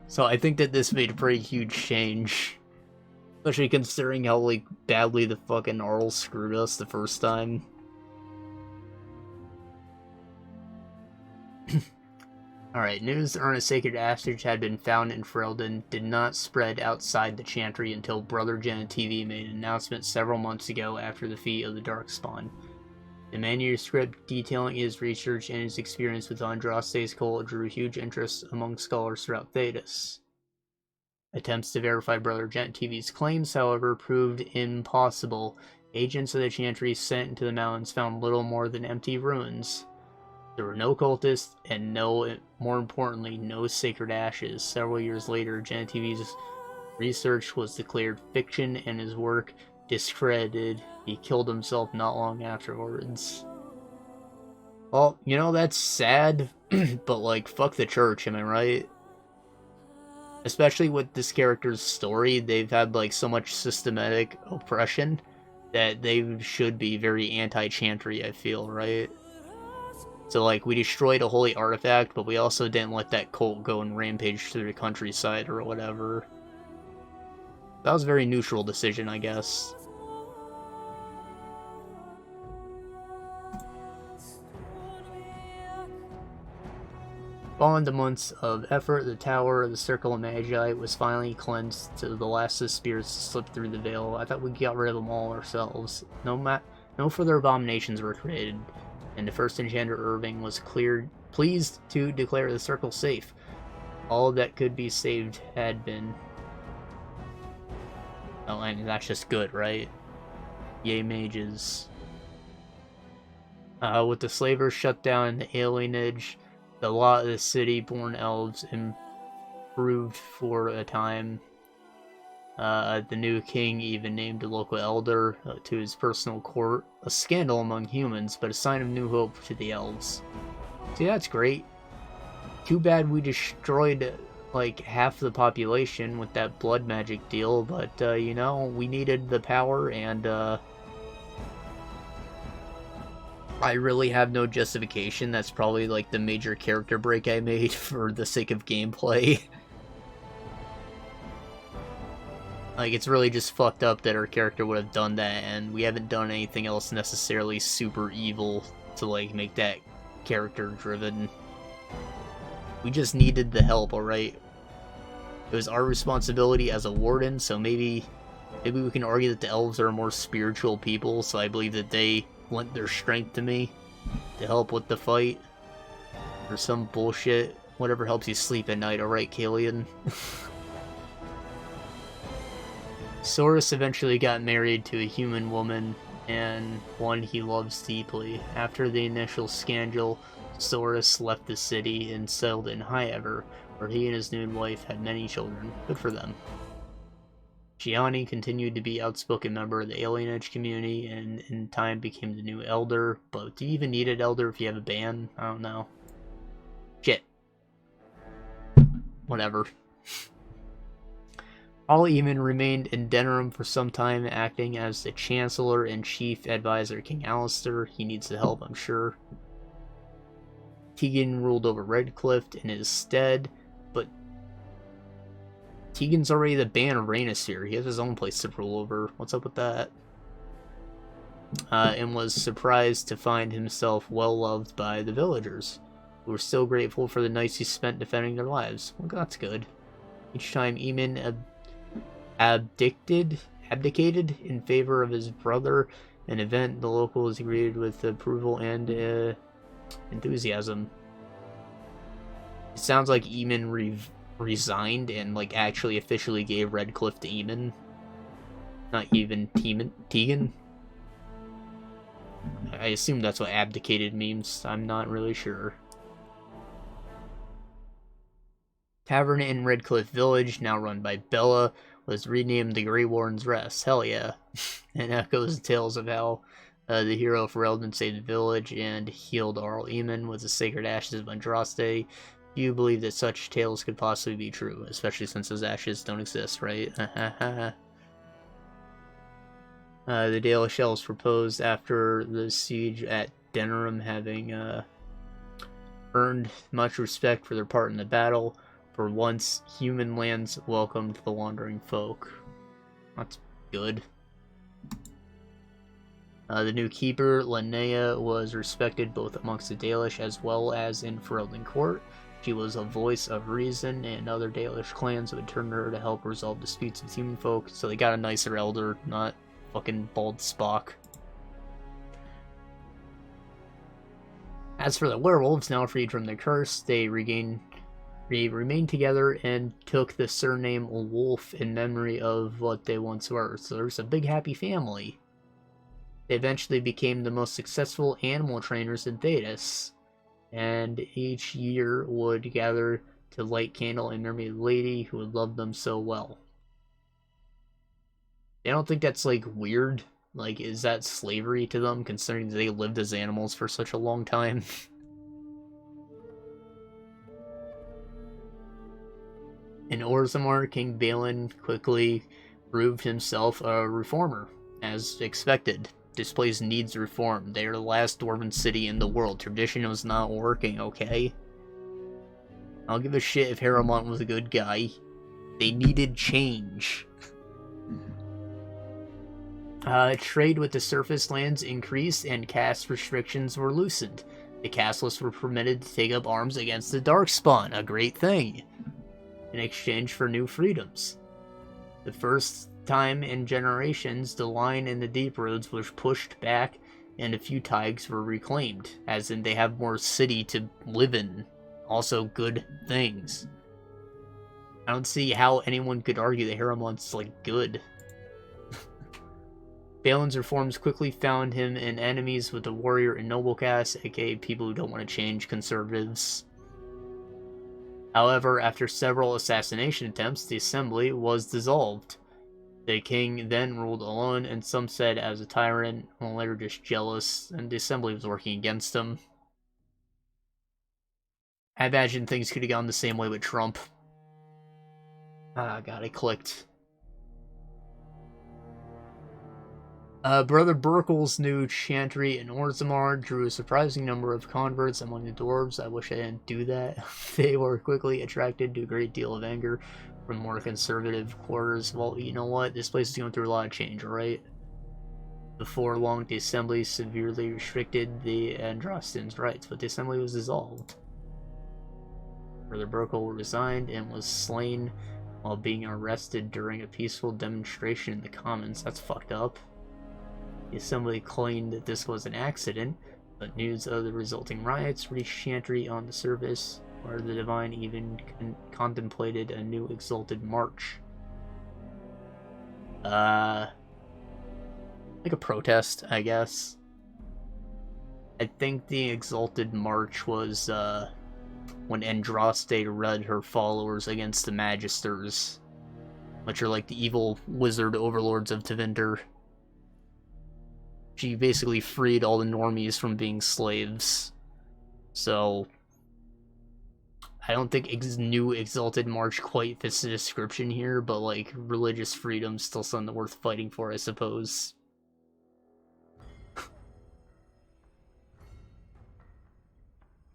So I think that this made a pretty huge change. Especially considering how, like, badly the fucking Arl screwed us the first time. Alright, news that a sacred ashes had been found in Ferelden did not spread outside the Chantry until Brother Genetivi made an announcement several months ago after the feat of the Darkspawn. The manuscript detailing his research and his experience with Andraste's cult drew huge interest among scholars throughout Thedas. Attempts to verify Brother Genetivi's claims, however, proved impossible. Agents of the Chantry sent into the mountains found little more than empty ruins. There were no cultists, and more importantly, no sacred ashes. Several years later, Genetivi's research was declared fiction and his work discredited. He killed himself not long afterwards. Well, you know, that's sad, but, like, fuck the church, am I right? Especially with this character's story, they've had, like, so much systematic oppression that they should be very anti-Chantry, I feel, right? So, like, we destroyed a holy artifact, but we also didn't let that cult go and rampage through the countryside or whatever. That was a very neutral decision, I guess. Following the months of effort, the Tower of the Circle of Magi was finally cleansed to the last of the spirits to slip through the veil. I thought we got rid of them all ourselves. No further abominations were created, and the first enchanter Irving was pleased to declare the circle safe. All that could be saved had been. Oh, I mean, that's just good, right? Yay, mages. With the slavers shut down and the alienage, the lot of the city-born elves improved for a time. The new king even named a local elder to his personal court. A scandal among humans, but a sign of new hope to the elves. See, that's great. Too bad we destroyed, like, half the population with that blood magic deal, but, you know, we needed the power, and, I really have no justification. That's probably, like, the major character break I made for the sake of gameplay. Like, it's really just fucked up that our character would have done that, and we haven't done anything else necessarily super evil to, like, make that character driven. We just needed the help, alright? It was our responsibility as a warden, so maybe we can argue that the elves are more spiritual people, so I believe that they lent their strength to me to help with the fight. Or some bullshit. Whatever helps you sleep at night, alright, Kalian? Saurus eventually got married to a human woman, and one he loves deeply. After the initial scandal, Soros left the city and settled in Highever, where he and his new wife had many children. Good for them. Gianni continued to be an outspoken member of the alienage community and in time became the new elder, but do you even need an elder if you have a ban? I don't know. Shit. Whatever. Paul Eamon remained in Denerim for some time, acting as the Chancellor and Chief Advisor King Alistair. He needs the help, I'm sure. Tegan ruled over Redcliffe in his stead, but Tegan's already the Ban of Rainisphere. He has his own place to rule over. What's up with that? And was surprised to find himself well loved by the villagers, who were still grateful for the nights he spent defending their lives. Well, that's good. Each time Eamon abdicated in favor of his brother, an event the locals greeted with approval and enthusiasm. It sounds like Eamon resigned and like actually officially gave Redcliffe to Eamon. Not even Tegan. I assume that's what abdicated means. I'm not really sure. Tavern in Redcliffe Village, now run by Bella, was renamed the Grey Warden's Rest. Hell yeah. And echoes tales of how the hero of Ferelden saved the village and healed Arl Eamon with the sacred ashes of Andraste. Do you believe that such tales could possibly be true, especially since those ashes don't exist, right? The Dalish elves proposed after the siege at Denerim, having earned much respect for their part in the battle. For once, human lands welcomed the wandering folk. That's good. The new keeper, Linnea, was respected both amongst the Dalish as well as in Ferelden Court. She was a voice of reason, and other Dalish clans would turn to her to help resolve disputes with human folk, so they got a nicer elder, not fucking bald Spock. As for the werewolves, now freed from their curse, they remained together and took the surname Wolf in memory of what they once were. So there's a big happy family. They eventually became the most successful animal trainers in Thedas, and each year would gather to light candle in memory of the lady who had loved them so well. I don't think that's, like, weird. Like, is that slavery to them, considering they lived as animals for such a long time? In Orzammar, King Balin quickly proved himself a reformer, as expected. This place needs reform. They are the last dwarven city in the world. Tradition was not working, okay? I don't give a shit if Harrowmont was a good guy. They needed change. Trade with the surface lands increased and caste restrictions were loosened. The casteless were permitted to take up arms against the Darkspawn, a great thing, in exchange for new freedoms. The first time in generations, the line in the Deep Roads was pushed back and a few taigs were reclaimed, as in they have more city to live in. Also good things. I don't see how anyone could argue that Harrowmont's, like, good. Balin's reforms quickly found him in enemies with the warrior and noble caste, aka people who don't want to change, conservatives. However, after several assassination attempts, the assembly was dissolved. The king then ruled alone, and some said as a tyrant, while later just jealous, and the assembly was working against him. I imagine things could have gone the same way with Trump. Ah, God, I clicked. Brother Burkle's new chantry in Orzammar drew a surprising number of converts among the dwarves. I wish I didn't do that. They were quickly attracted to a great deal of anger from more conservative quarters. Well, you know what? This place is going through a lot of change, alright? Before long, the assembly severely restricted the Andrastians' rights, but the assembly was dissolved. Brother Burkle resigned and was slain while being arrested during a peaceful demonstration in the Commons. That's fucked up. The assembly claimed that this was an accident, but news of the resulting riots reached Chantry on the surface, where the Divine even contemplated a new exalted march. Like a protest, I guess. I think the Exalted March was when Andraste led her followers against the Magisters, which are like the evil wizard overlords of Tevinter. She basically freed all the normies from being slaves. So I don't think new Exalted March quite fits the description here, but like religious freedom's still something worth fighting for, I suppose.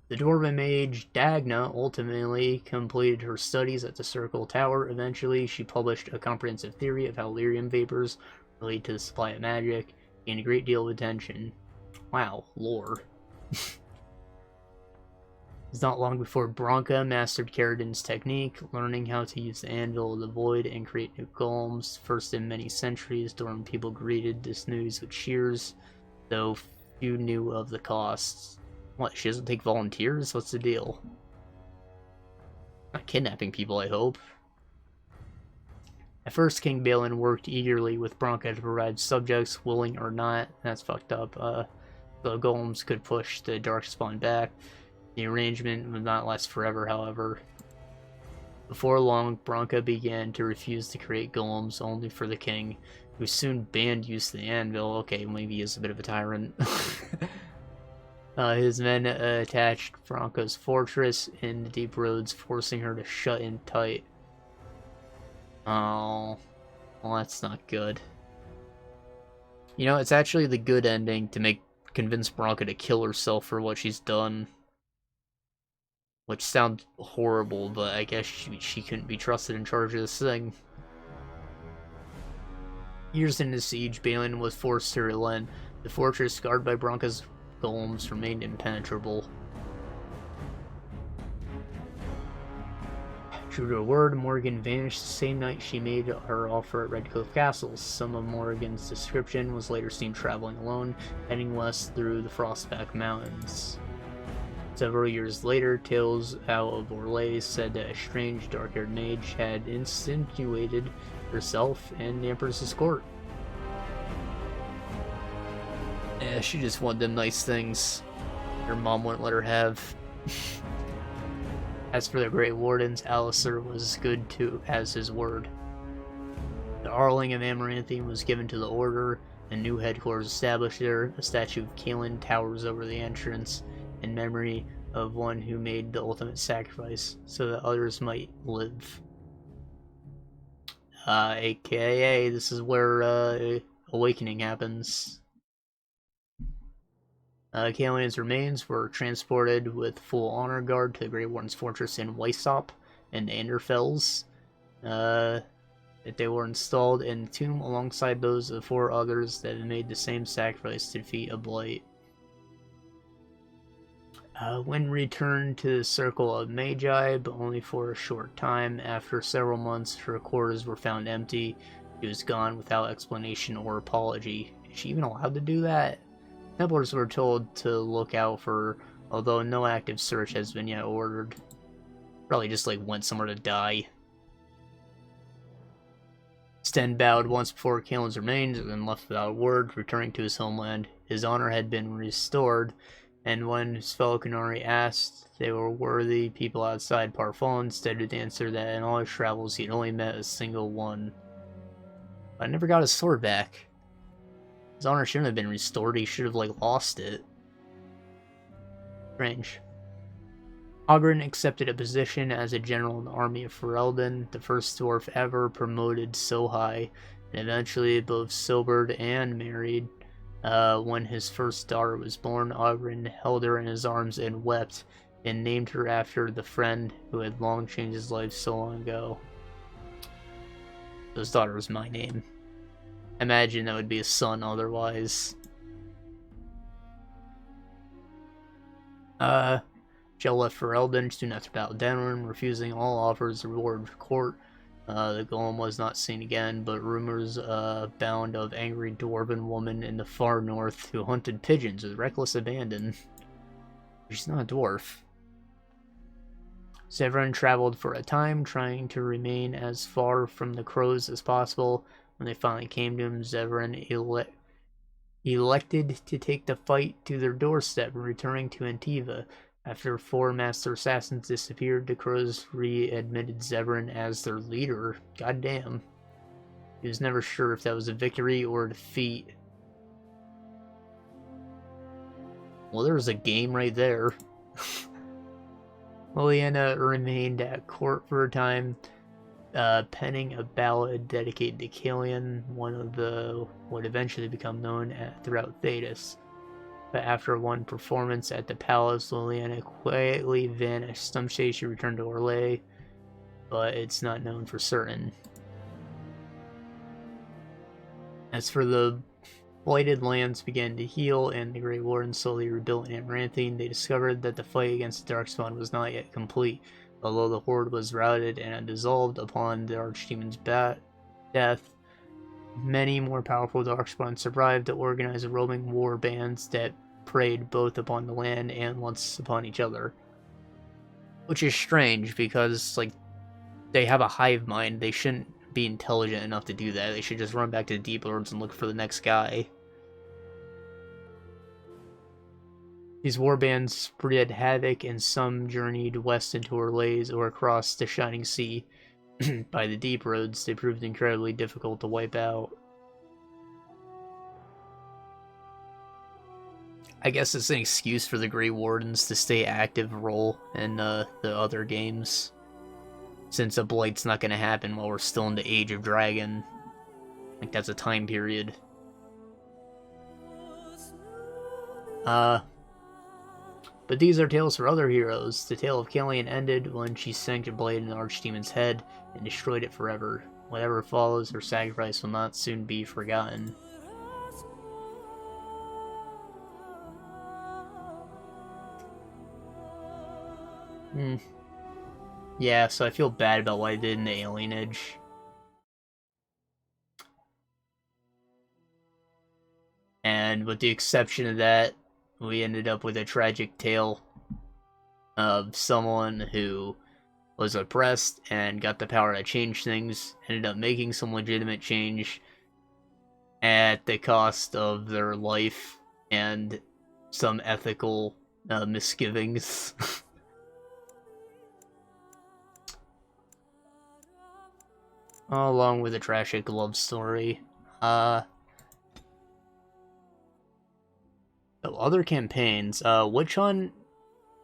The Dwarven mage Dagna ultimately completed her studies at the Circle Tower. Eventually, she published a comprehensive theory of how lyrium vapors relate to the supply of magic, gained a great deal of attention. Wow, lore. It's not long before Branka mastered Caridin's technique, learning how to use the Anvil of the Void and create new golems. First in many centuries, Dorm people greeted this news with cheers, though few knew of the costs. What, she doesn't take volunteers? What's the deal? Not kidnapping people, I hope. At first, King Balin worked eagerly with Branka to provide subjects, willing or not. That's fucked up. The golems could push the Darkspawn back. The arrangement would not last forever, however. Before long, Branka began to refuse to create golems only for the king, who soon banned use of the anvil. Okay, maybe he is a bit of a tyrant. His men attacked Branka's fortress in the deep roads, forcing her to shut in tight. Oh, well, that's not good. You know, it's actually the good ending to convince Branka to kill herself for what she's done. Which sounds horrible, but I guess she couldn't be trusted in charge of this thing. Years into siege, Balin was forced to relent. The fortress, guarded by Branka's golems, remained impenetrable. True to her word, Morgan vanished the same night she made her offer at Redcliffe Castle. Some of Morgan's description was later seen traveling alone, heading west through the Frostback Mountains. Several years later, tales out of Orlais said that a strange dark-haired mage had insinuated herself in the Empress's court. Yeah, she just wanted them nice things her mom wouldn't let her have. As for the Great Wardens, Alistair was good as his word. The Arling of Amaranthine was given to the Order, and new headquarters established there. A statue of Kaelin towers over the entrance, in memory of one who made the ultimate sacrifice, so that others might live. AKA, this is where awakening happens. Kaelin's remains were transported with full honor guard to the Grey Warden's fortress in Weissop and Anderfels. They were installed in the tomb alongside those of 4 others that had made the same sacrifice to defeat a blight. When returned to the Circle of Magi, but only for a short time, after several months her quarters were found empty. She was gone without explanation or apology. Is she even allowed to do that? Templars were told to look out for her, although no active search has been yet ordered. Probably just like went somewhere to die. Sten bowed once before Kaelin's remains and then left without a word, returning to his homeland. His honor had been restored, and when his fellow Qunari asked if they were worthy people outside Parfon, Stead would answer that in all his travels he had only met a single one. But I never got his sword back. His honor shouldn't have been restored, he should have, like, lost it. Strange. Oghren accepted a position as a general in the army of Ferelden, the first dwarf ever promoted so high, and eventually both sobered and married. When his first daughter was born, Oghren held her in his arms and wept, and named her after the friend who had long changed his life so long ago. His daughter was my name. Imagine that would be a son otherwise. Jill left Ferelden soon after Battle Denerim, refusing all offers of reward for court. The golem was not seen again, but rumors abound of angry dwarven woman in the far north who hunted pigeons with reckless abandon. She's not a dwarf. Severin traveled for a time, trying to remain as far from the crows as possible. When they finally came to him, Severin elected to take the fight to their doorstep, returning to Antiva. After 4 Master Assassins disappeared, the Crows readmitted Zebran as their leader. Goddamn. He was never sure if that was a victory or a defeat. Well, there's a game right there. Liliana remained at court for a time, penning a ballad dedicated to Killian, one of the would eventually become known throughout Thedas. But after one performance at the palace, Liliana quietly vanished. Some say she returned to Orlais, but it's not known for certain. As for the blighted lands began to heal and the Grey Warden slowly rebuilt Amaranthine, they discovered that the fight against the Darkspawn was not yet complete. Although the Horde was routed and dissolved upon the Archdemon's death, many more powerful Darkspawn survived to organize roaming war bands that preyed both upon the land and once upon each other. Which is strange, because, like, they have a hive mind. They shouldn't be intelligent enough to do that. They should just run back to the Deep Lords and look for the next guy. These warbands spread havoc, and some journeyed west into Orlais or across the Shining Sea. By the deep roads, they proved incredibly difficult to wipe out. I guess it's an excuse for the Grey Wardens to stay active role in the other games. Since a Blight's not going to happen while we're still in the Age of Dragon. Like, that's a time period. But these are tales for other heroes. The tale of Killian ended when she sank a blade in the Archdemon's head and destroyed it forever. Whatever follows, her sacrifice will not soon be forgotten. Yeah, so I feel bad about what I did in the Alienage. And with the exception of that, we ended up with a tragic tale of someone who was oppressed and got the power to change things, ended up making some legitimate change at the cost of their life and some ethical misgivings. Along with a tragic love story. Other campaigns. Which one?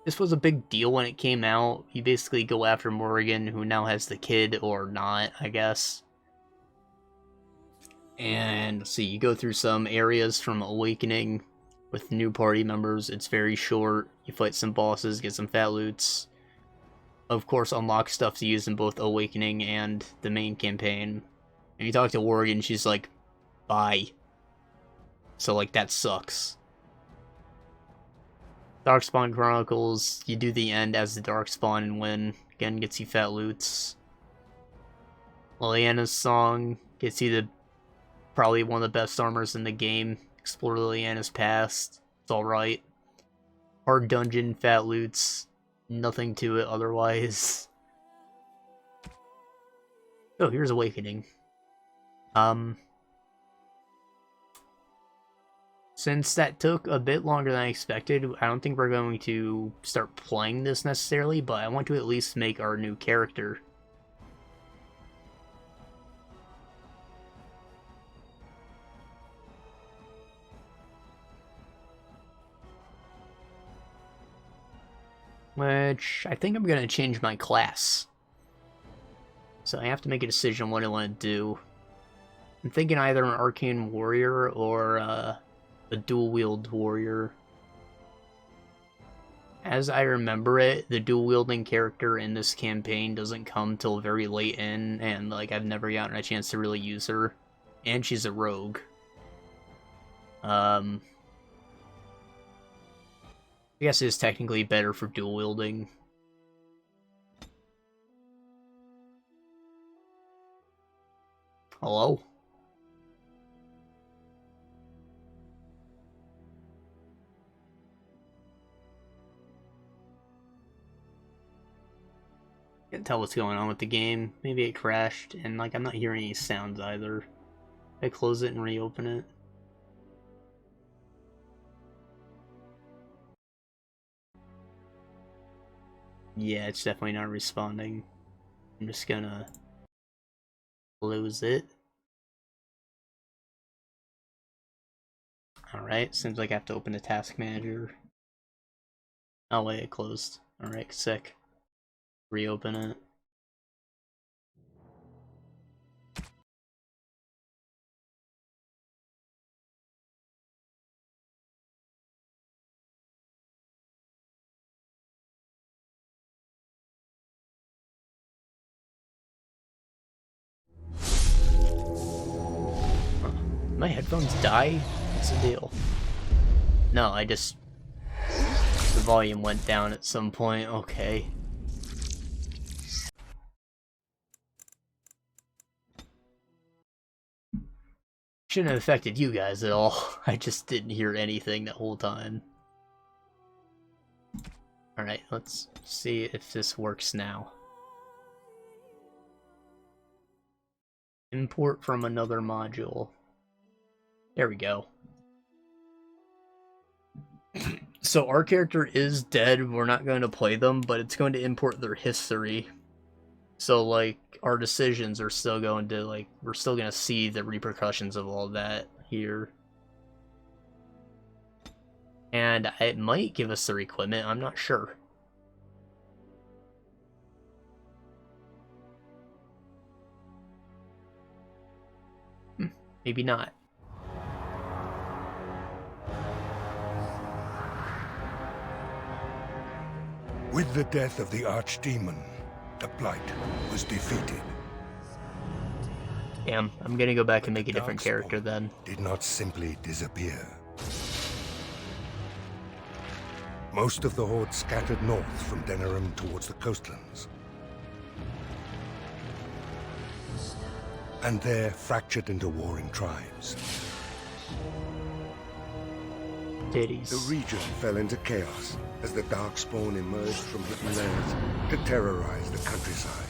This was a big deal when it came out. You basically go after Morrigan, who now has the kid, or not, I guess. And let's see, you go through some areas from Awakening with new party members. It's very short. You fight some bosses, get some fat loots. Of course, unlock stuff to use in both Awakening and the main campaign. And you talk to Morrigan, she's like, bye. So, like, that sucks. Darkspawn Chronicles, you do the end as the Darkspawn and win. Again, gets you fat loots. Liliana's Song gets you probably one of the best armors in the game. Explore Liliana's past. It's alright. Hard dungeon, fat loots. Nothing to it otherwise. Oh, here's Awakening. Since that took a bit longer than I expected, I don't think we're going to start playing this necessarily, but I want to at least make our new character. Which, I think I'm going to change my class. So I have to make a decision on what I want to do. I'm thinking either an Arcane Warrior or a dual-wield warrior. As I remember it, the dual-wielding character in this campaign doesn't come till very late in, and like I've never gotten a chance to really use her. And she's a rogue. I guess it is technically better for dual-wielding. Hello? Can't tell what's going on with the game. Maybe it crashed, and like I'm not hearing any sounds either. I close it and reopen it. Yeah, it's definitely not responding. I'm just gonna close it. Alright, seems like I have to open the task manager. Oh wait, it closed. Alright, sick. Reopen it. My headphones die? What's the deal? No, I just... The volume went down at some point, okay. Shouldn't have affected you guys at all. I just didn't hear anything the whole time. Alright, let's see if this works now. Import from another module. There we go. So our character is dead, we're not going to play them, but it's going to import their history. So, like, our decisions are still going to, like, we're still going to see the repercussions of all that here. And it might give us their equipment, I'm not sure. Maybe not. With the death of the Archdemon, the Blight was defeated. Damn, I'm gonna go back and make a different character then. Did not simply disappear. Most of the Horde scattered north from Denerim towards the coastlands. And there fractured into warring tribes. Titties. The region fell into chaos as the Darkspawn emerged from hidden lands to terrorize the countryside.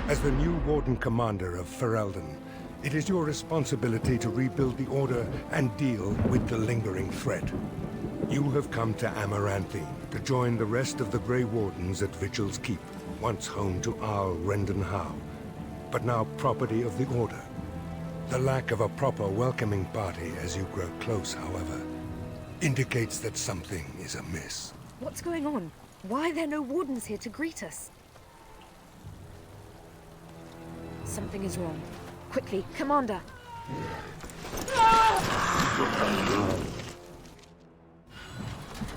As the new Warden Commander of Ferelden, it is your responsibility to rebuild the Order and deal with the lingering threat. You have come to Amaranthi to join the rest of the Grey Wardens at Vigil's Keep, once home to Arl Rendenhau, but now property of the Order. The lack of a proper welcoming party as you grow close, however, indicates that something is amiss. What's going on? Why are there no wardens here to greet us? Something is wrong. Quickly, Commander!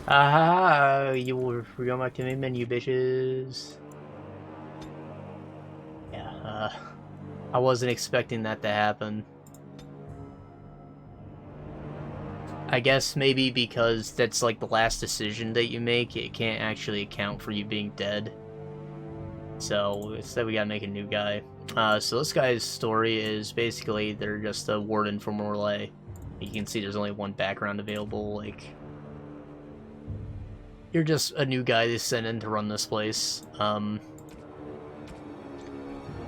Aha! You will go back to main menu, bitches. Yeah, I wasn't expecting that to happen. I guess maybe because that's like the last decision that you make, it can't actually account for you being dead. So instead we gotta make a new guy. So this guy's story is basically they're just a warden from Orlais. You can see there's only one background available, like... You're just a new guy they sent in to run this place.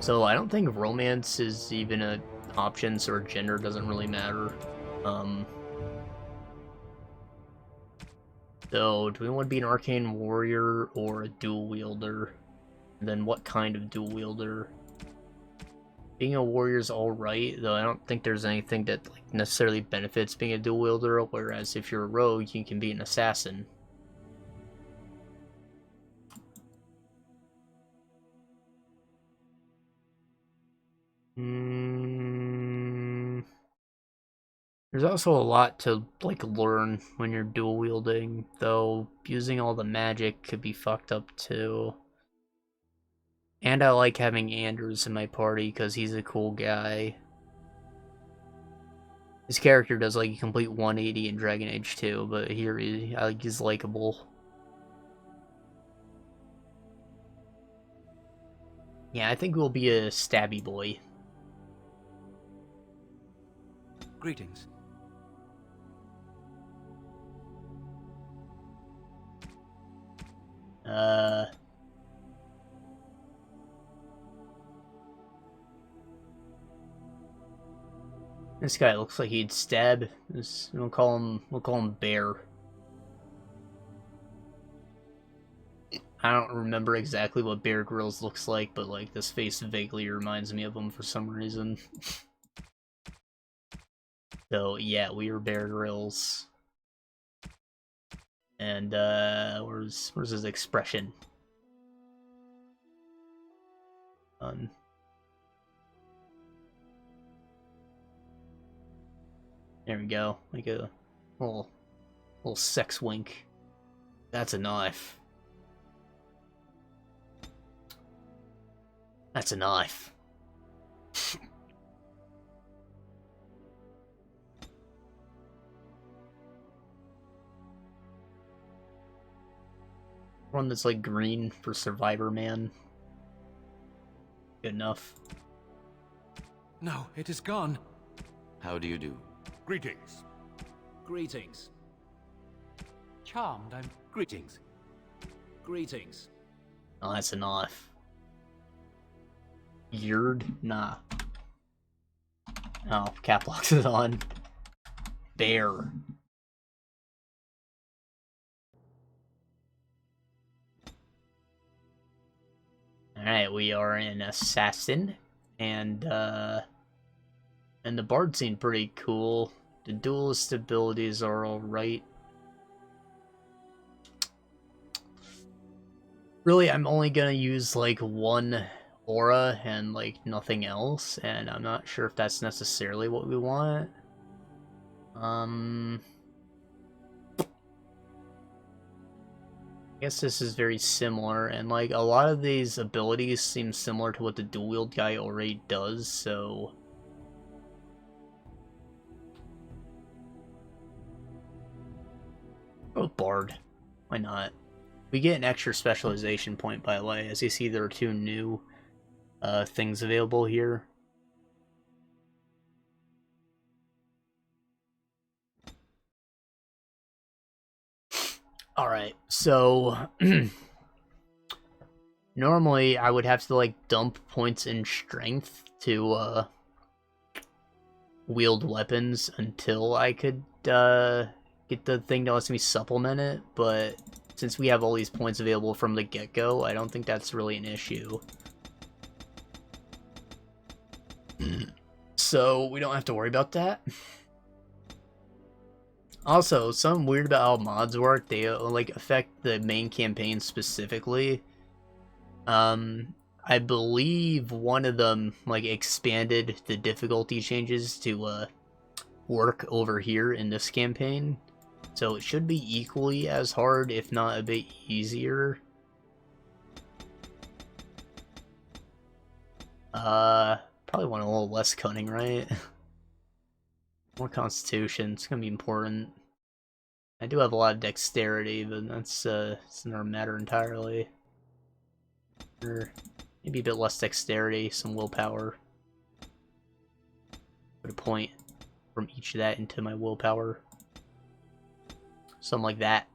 So I don't think romance is even an option, so gender doesn't really matter. So, do we want to be an arcane warrior or a dual wielder? And then what kind of dual wielder? Being a warrior is alright, though I don't think there's anything that like, necessarily benefits being a dual wielder, whereas if you're a rogue, you can be an assassin. There's also a lot to like learn when you're dual wielding, though using all the magic could be fucked up too. And I like having Anders in my party because he's a cool guy. His character does like a complete 180 in Dragon Age 2, but here he's likable. Yeah, I think we'll be a stabby boy. Greetings. This guy looks like he'd stab. We'll call him Bear. I don't remember exactly what Bear Grylls looks like, but like this face vaguely reminds me of him for some reason. So yeah, we are Bear Grylls. And where's his expression? There we go. Like a little sex wink. That's a knife. That's a knife. One that's like green for Survivor Man. Good enough. No, it is gone. How do you do? Greetings. Greetings. Charmed, I'm... Greetings. Greetings. Oh, that's a knife. Yerd? Nah. Oh, cap locks is on. Bear. Alright, we are an assassin, and the bard seemed pretty cool. The duelist abilities are alright. Really, I'm only gonna use, like, one aura and, like, nothing else, and I'm not sure if that's necessarily what we want. I guess this is very similar, and like a lot of these abilities seem similar to what the dual wield guy already does, so oh, bard, why not? We get an extra specialization point, by the way. As you see, there are 2 new things available here. Alright, so normally I would have to like dump points in strength to wield weapons until I could get the thing that lets me supplement it, but since we have all these points available from the get-go, I don't think that's really an issue. So we don't have to worry about that. Also, something weird about how mods work, they like affect the main campaign specifically. I believe one of them like expanded the difficulty changes to work over here in this campaign. So it should be equally as hard, if not a bit easier. Probably want a little less cunning, right? More constitution, it's gonna be important. I do have a lot of dexterity, but that's it's another matter entirely. Or maybe a bit less dexterity, some willpower. Put a point from each of that into my willpower. Something like that.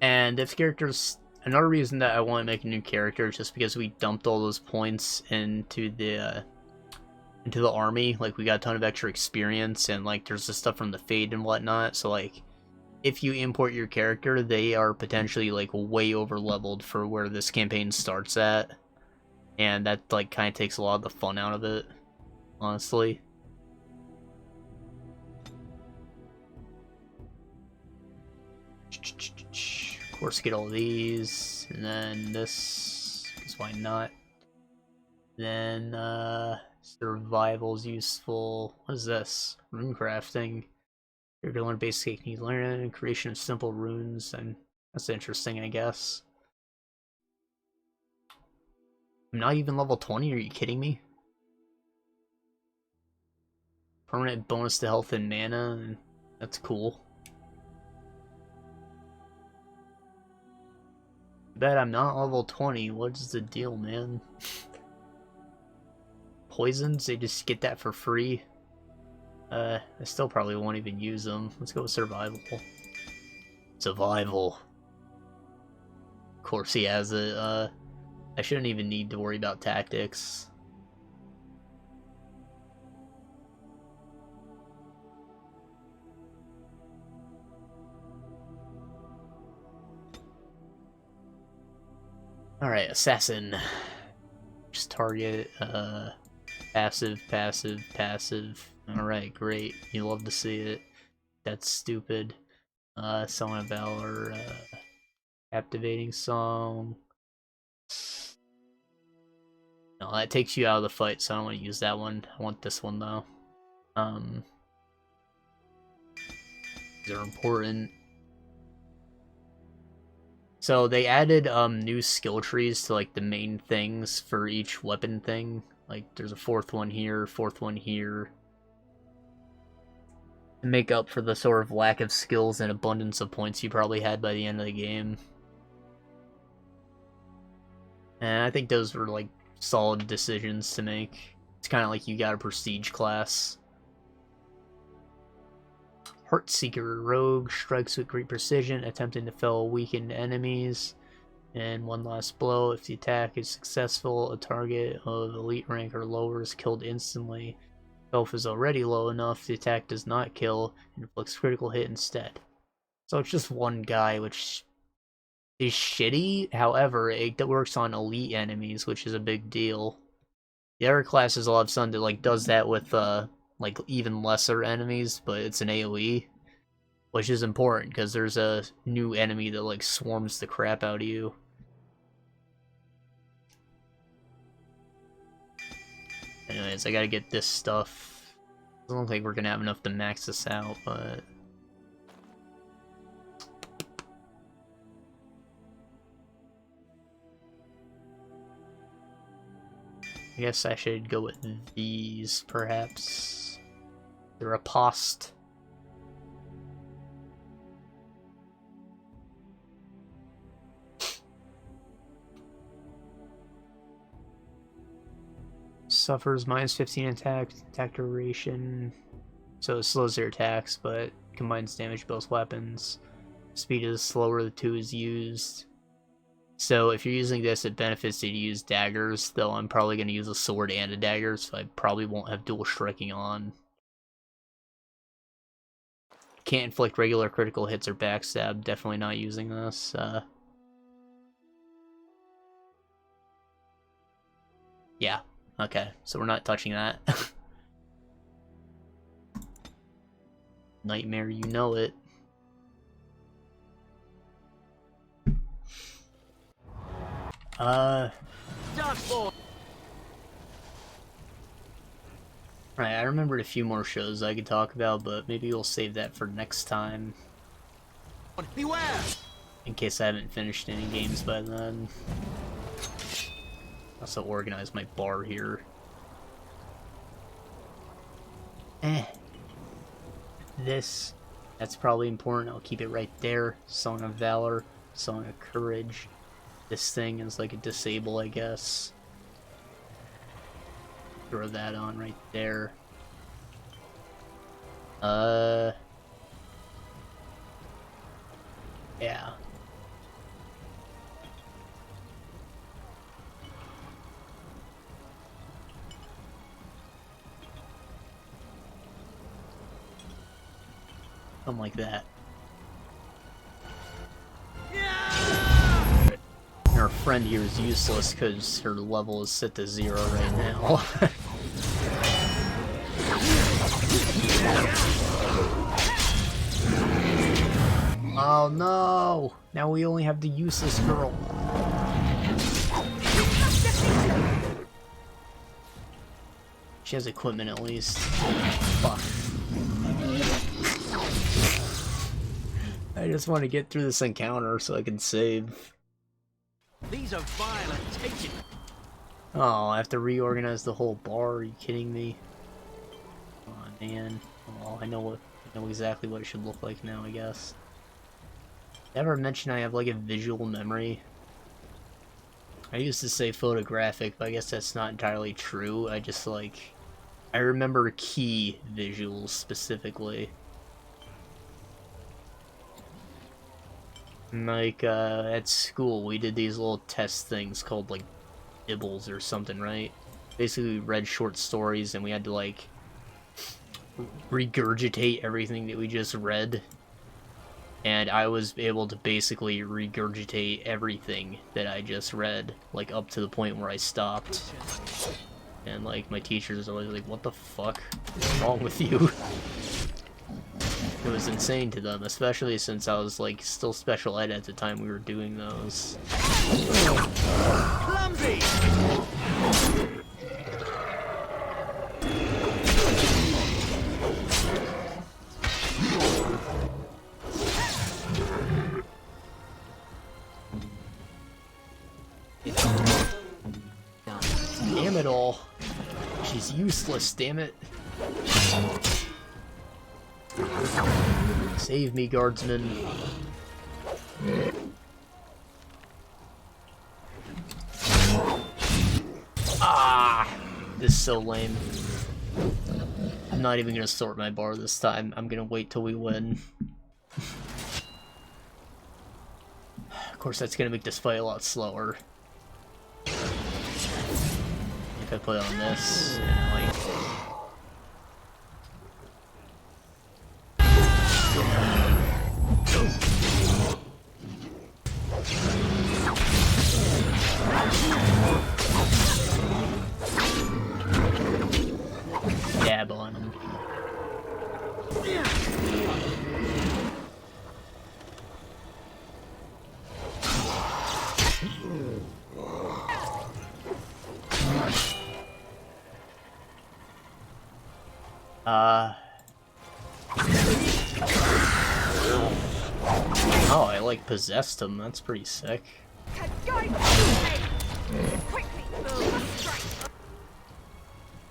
And if characters... Another reason that I want to make a new character is just because we dumped all those points into the army. Like, we got a ton of extra experience, and like there's the stuff from the Fade and whatnot, so like if you import your character, they are potentially like way over leveled for where this campaign starts at, and that like kind of takes a lot of the fun out of it, honestly. Of course, get all these, and then this, because why not? Then survival's useful. What is this? Rune crafting. You're going to learn basic techniques, learn creation of simple runes, and that's interesting, I guess. I'm not even level 20, are you kidding me? Permanent bonus to health and mana, and that's cool. Bet I'm not level 20, what's the deal, man? Poisons, they just get that for free. I still probably won't even use them. Let's go with survival. Survival. Of course he has it. I shouldn't even need to worry about tactics. Alright, assassin. Just target, passive, passive, passive. Alright, great. You love to see it. That's stupid. Song of Valor, captivating song. No, that takes you out of the fight, so I don't want to use that one. I want this one, though. These are important. So they added new skill trees to like the main things for each weapon thing. Like there's a fourth one here, fourth one here. To make up for the sort of lack of skills and abundance of points you probably had by the end of the game. And I think those were like solid decisions to make. It's kind of like you got a prestige class. Heartseeker Rogue strikes with great precision, attempting to fell weakened enemies. And one last blow. If the attack is successful, a target of elite rank or lower is killed instantly. If health is already low enough, the attack does not kill and inflicts critical hit instead. So it's just one guy, which is shitty. However, it works on elite enemies, which is a big deal. The other classes will have something that like does that with like even lesser enemies, but it's an AoE, which is important because there's a new enemy that like swarms the crap out of you. Anyways, I gotta get this stuff. I don't think we're gonna have enough to max this out, but I guess I should go with these, perhaps. They're a post. Suffers minus 15 attack duration. So it slows their attacks, but combines damage both weapons. Speed is slower, the 2 is used. So if you're using this, it benefits you to use daggers, though I'm probably going to use a sword and a dagger, so I probably won't have dual striking on. Can't inflict regular critical hits or backstab, definitely not using this. Yeah, okay, so we're not touching that. Nightmare, you know it. Right, I remembered a few more shows I could talk about, but maybe we'll save that for next time. Beware! In case I haven't finished any games by then. Also organize my bar here. This, that's probably important. I'll keep it right there. Song of Valor, Song of Courage. This thing is like a disable, I guess. Throw that on right there. Yeah. Something like that. Our friend here is useless because her level is set to 0 right now. Oh no! Now we only have the useless girl. She has equipment at least. Fuck. I just want to get through this encounter so I can save. These are violent. Take it. Oh, I have to reorganize the whole bar. Are you kidding me? Come on, man. Oh, I know exactly what it should look like now, I guess. Never mention I have like a visual memory. I used to say photographic, but I guess that's not entirely true. I just like I remember key visuals specifically. Like, at school, we did these little test things called, like, dibbles or something, right? Basically, we read short stories, and we had to, like, regurgitate everything that we just read. and I was able to basically regurgitate everything that I just read, like up to the point where I stopped. And like my teachers are always like, "What the fuck is wrong with you?" It was insane to them, especially since I was like still special ed at the time we were doing those. Clumsy! Damn it all. She's useless, damn it. Save me, guardsman. Ah! This is so lame. I'm not even gonna sort my bar this time. I'm gonna wait till we win. Of course, that's gonna make this fight a lot slower. If I play on this, and like... Dab on him. Oh, I like possessed him. That's pretty sick.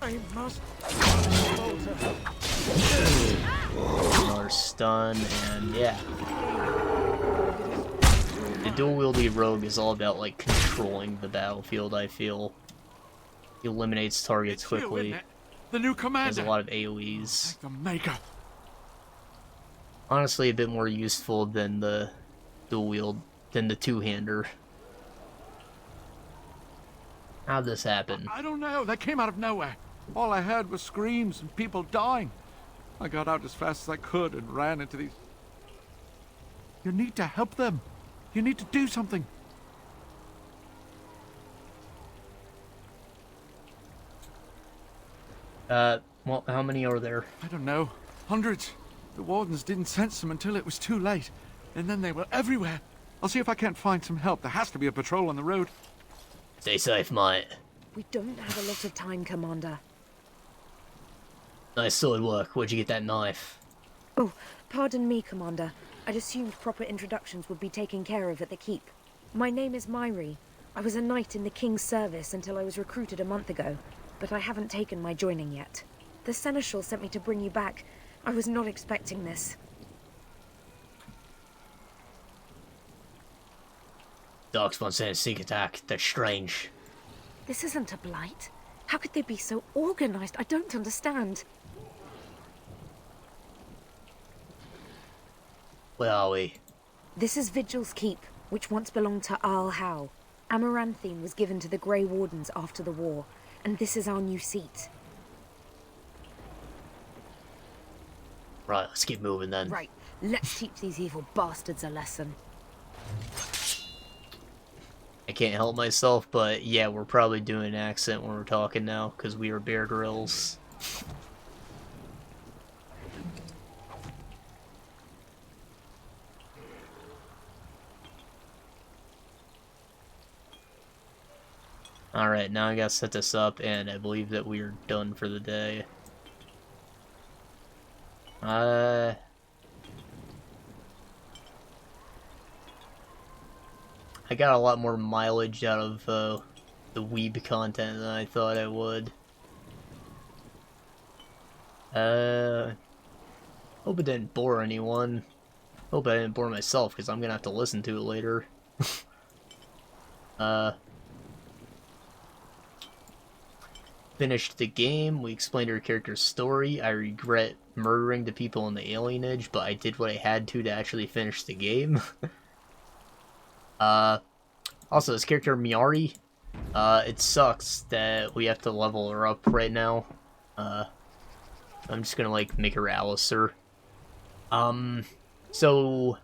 I must. Another stun, and yeah. The dual-wieldy rogue is all about like controlling the battlefield, I feel. He eliminates targets quickly. The new commander. Has a lot of AoEs. The maker. Honestly, a bit more useful than the than the two-hander. How'd this happen? I don't know. They came out of nowhere. All I heard was screams and people dying. I got out as fast as I could and ran into these... You need to help them. You need to do something. Well, how many are there? I don't know. Hundreds. The wardens didn't sense them until it was too late. And then they were everywhere. I'll see if I can't find some help. There has to be a patrol on the road. Stay safe, mate. We don't have a lot of time, Commander. Nice sword work. Where'd you get that knife? Oh, pardon me, Commander. I'd assumed proper introductions would be taken care of at the keep. My name is Myri. I was a knight in the King's service until I was recruited a month ago, but I haven't taken my joining yet. The Seneschal sent me to bring you back. I was not expecting this. Darkspawn sent a sneak attack. They're strange. This isn't a blight. How could they be so organized? I don't understand. Where are we? This is Vigil's Keep, which once belonged to Arl Howe. Amaranthine was given to the Grey Wardens after the war, and this is our new seat. Right, let's keep moving then. Right, let's teach these evil bastards a lesson. I can't help myself, but yeah, we're probably doing an accent when we're talking now, because we are Bear Grylls. Alright, now I gotta set this up, and I believe that we are done for the day. I got a lot more mileage out of the weeb content than I thought I would. Hope it didn't bore anyone. Hope I didn't bore myself, because I'm gonna have to listen to it later. Finished the game. We explained our character's story. I regret murdering the people in the alienage, but I did what I had to actually finish the game. Also, this character, Miari, it sucks that we have to level her up right now. I'm just gonna, like, make her Alistair. So,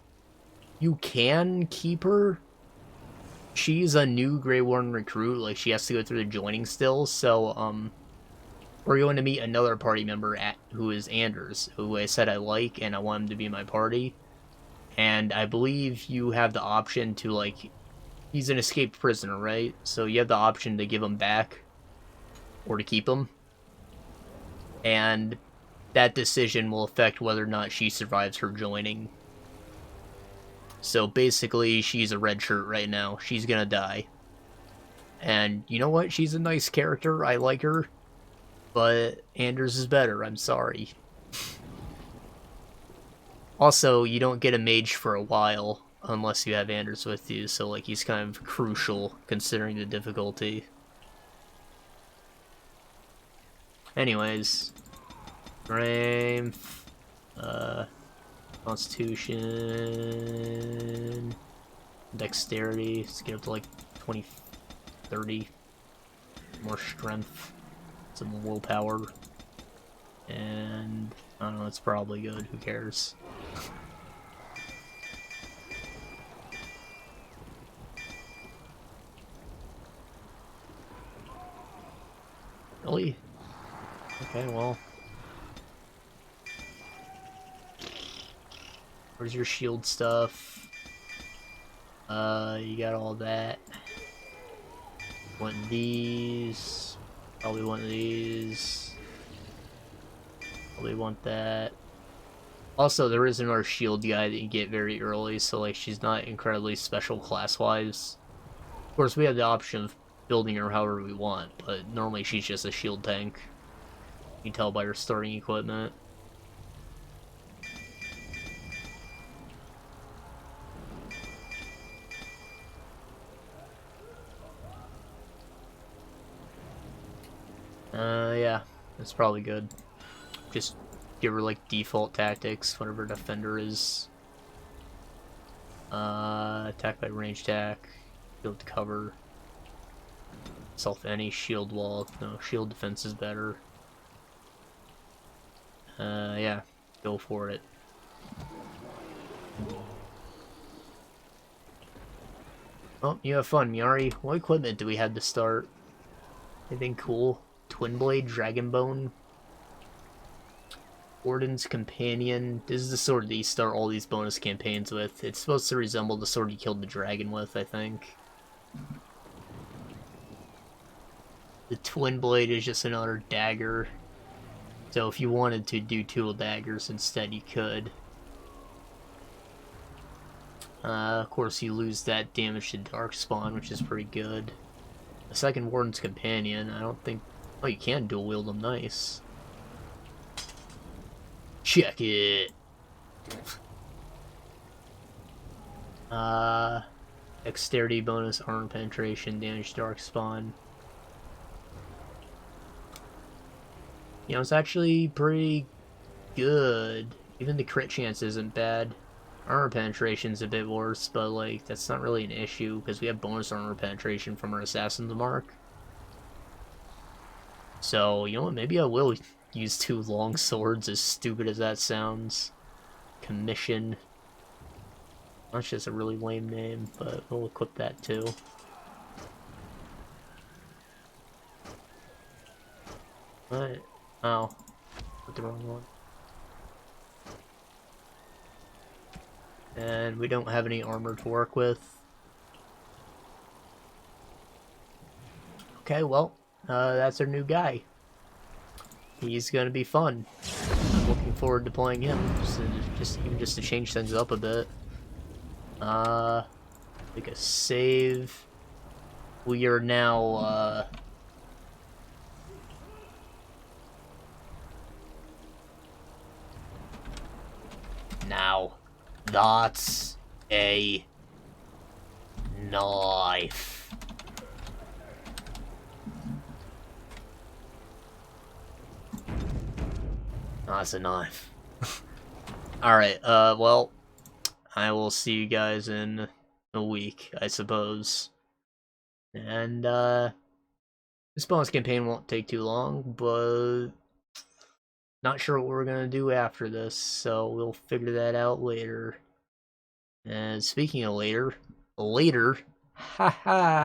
You can keep her. She's a new Grey Warden recruit, like she has to go through the joining still, so we're going to meet another party member who is Anders, who I said I like and I want him to be my party. And I believe you have the option to, like, he's an escaped prisoner, right? So you have the option to give him back or to keep him. And that decision will affect whether or not she survives her joining. So basically, she's a red shirt right now. She's gonna die. And you know what? She's a nice character. I like her. But Anders is better. I'm sorry. Also, you don't get a mage for a while unless you have Anders with you. So, like, he's kind of crucial considering the difficulty. Anyways. Strength. Constitution, dexterity, let's get up to like 20, 30, more strength, some willpower, and I don't know, it's probably good, who cares. Really? Okay, well. Where's your shield stuff? You got all that. Want these. Probably want these. Probably want that. Also, there is another shield guy that you get very early, so like she's not incredibly special class-wise. Of course, we have the option of building her however we want, but normally she's just a shield tank. You can tell by her starting equipment. Yeah, that's probably good. Just give her, like, default tactics, whatever defender is. Attack by range attack, shield cover, self any, shield wall, no, shield defense is better. Yeah, go for it. Oh, you have fun, Miari. What equipment do we have to start? Anything cool? Twin Blade, Dragon Bone, Warden's Companion. This is the sword that you start all these bonus campaigns with. It's supposed to resemble the sword you killed the dragon with, I think. The Twin Blade is just another dagger. So if you wanted to do dual daggers instead, you could. Of course, you lose that damage to Darkspawn, which is pretty good. The second Warden's Companion, I don't think... Oh, you can dual wield them, nice. Check it! Dexterity bonus, armor penetration, damage Darkspawn. You know, it's actually pretty good. Even the crit chance isn't bad. Armor penetration's a bit worse, but like, that's not really an issue, because we have bonus armor penetration from our Assassin's Mark. So, you know what, maybe I will use two long swords, as stupid as that sounds. Commission. That's just a really lame name, but we'll equip that too. What? Oh. Put the wrong one. And we don't have any armor to work with. Okay, well, that's our new guy. He's gonna be fun. I'm looking forward to playing him, even just to change things up a bit. Make a save. We are now, Now, that's a knife. That's a knife. Alright, well, I will see you guys in a week, I suppose. And, this bonus campaign won't take too long, but not sure what we're gonna do after this, so we'll figure that out later. And speaking of later, haha.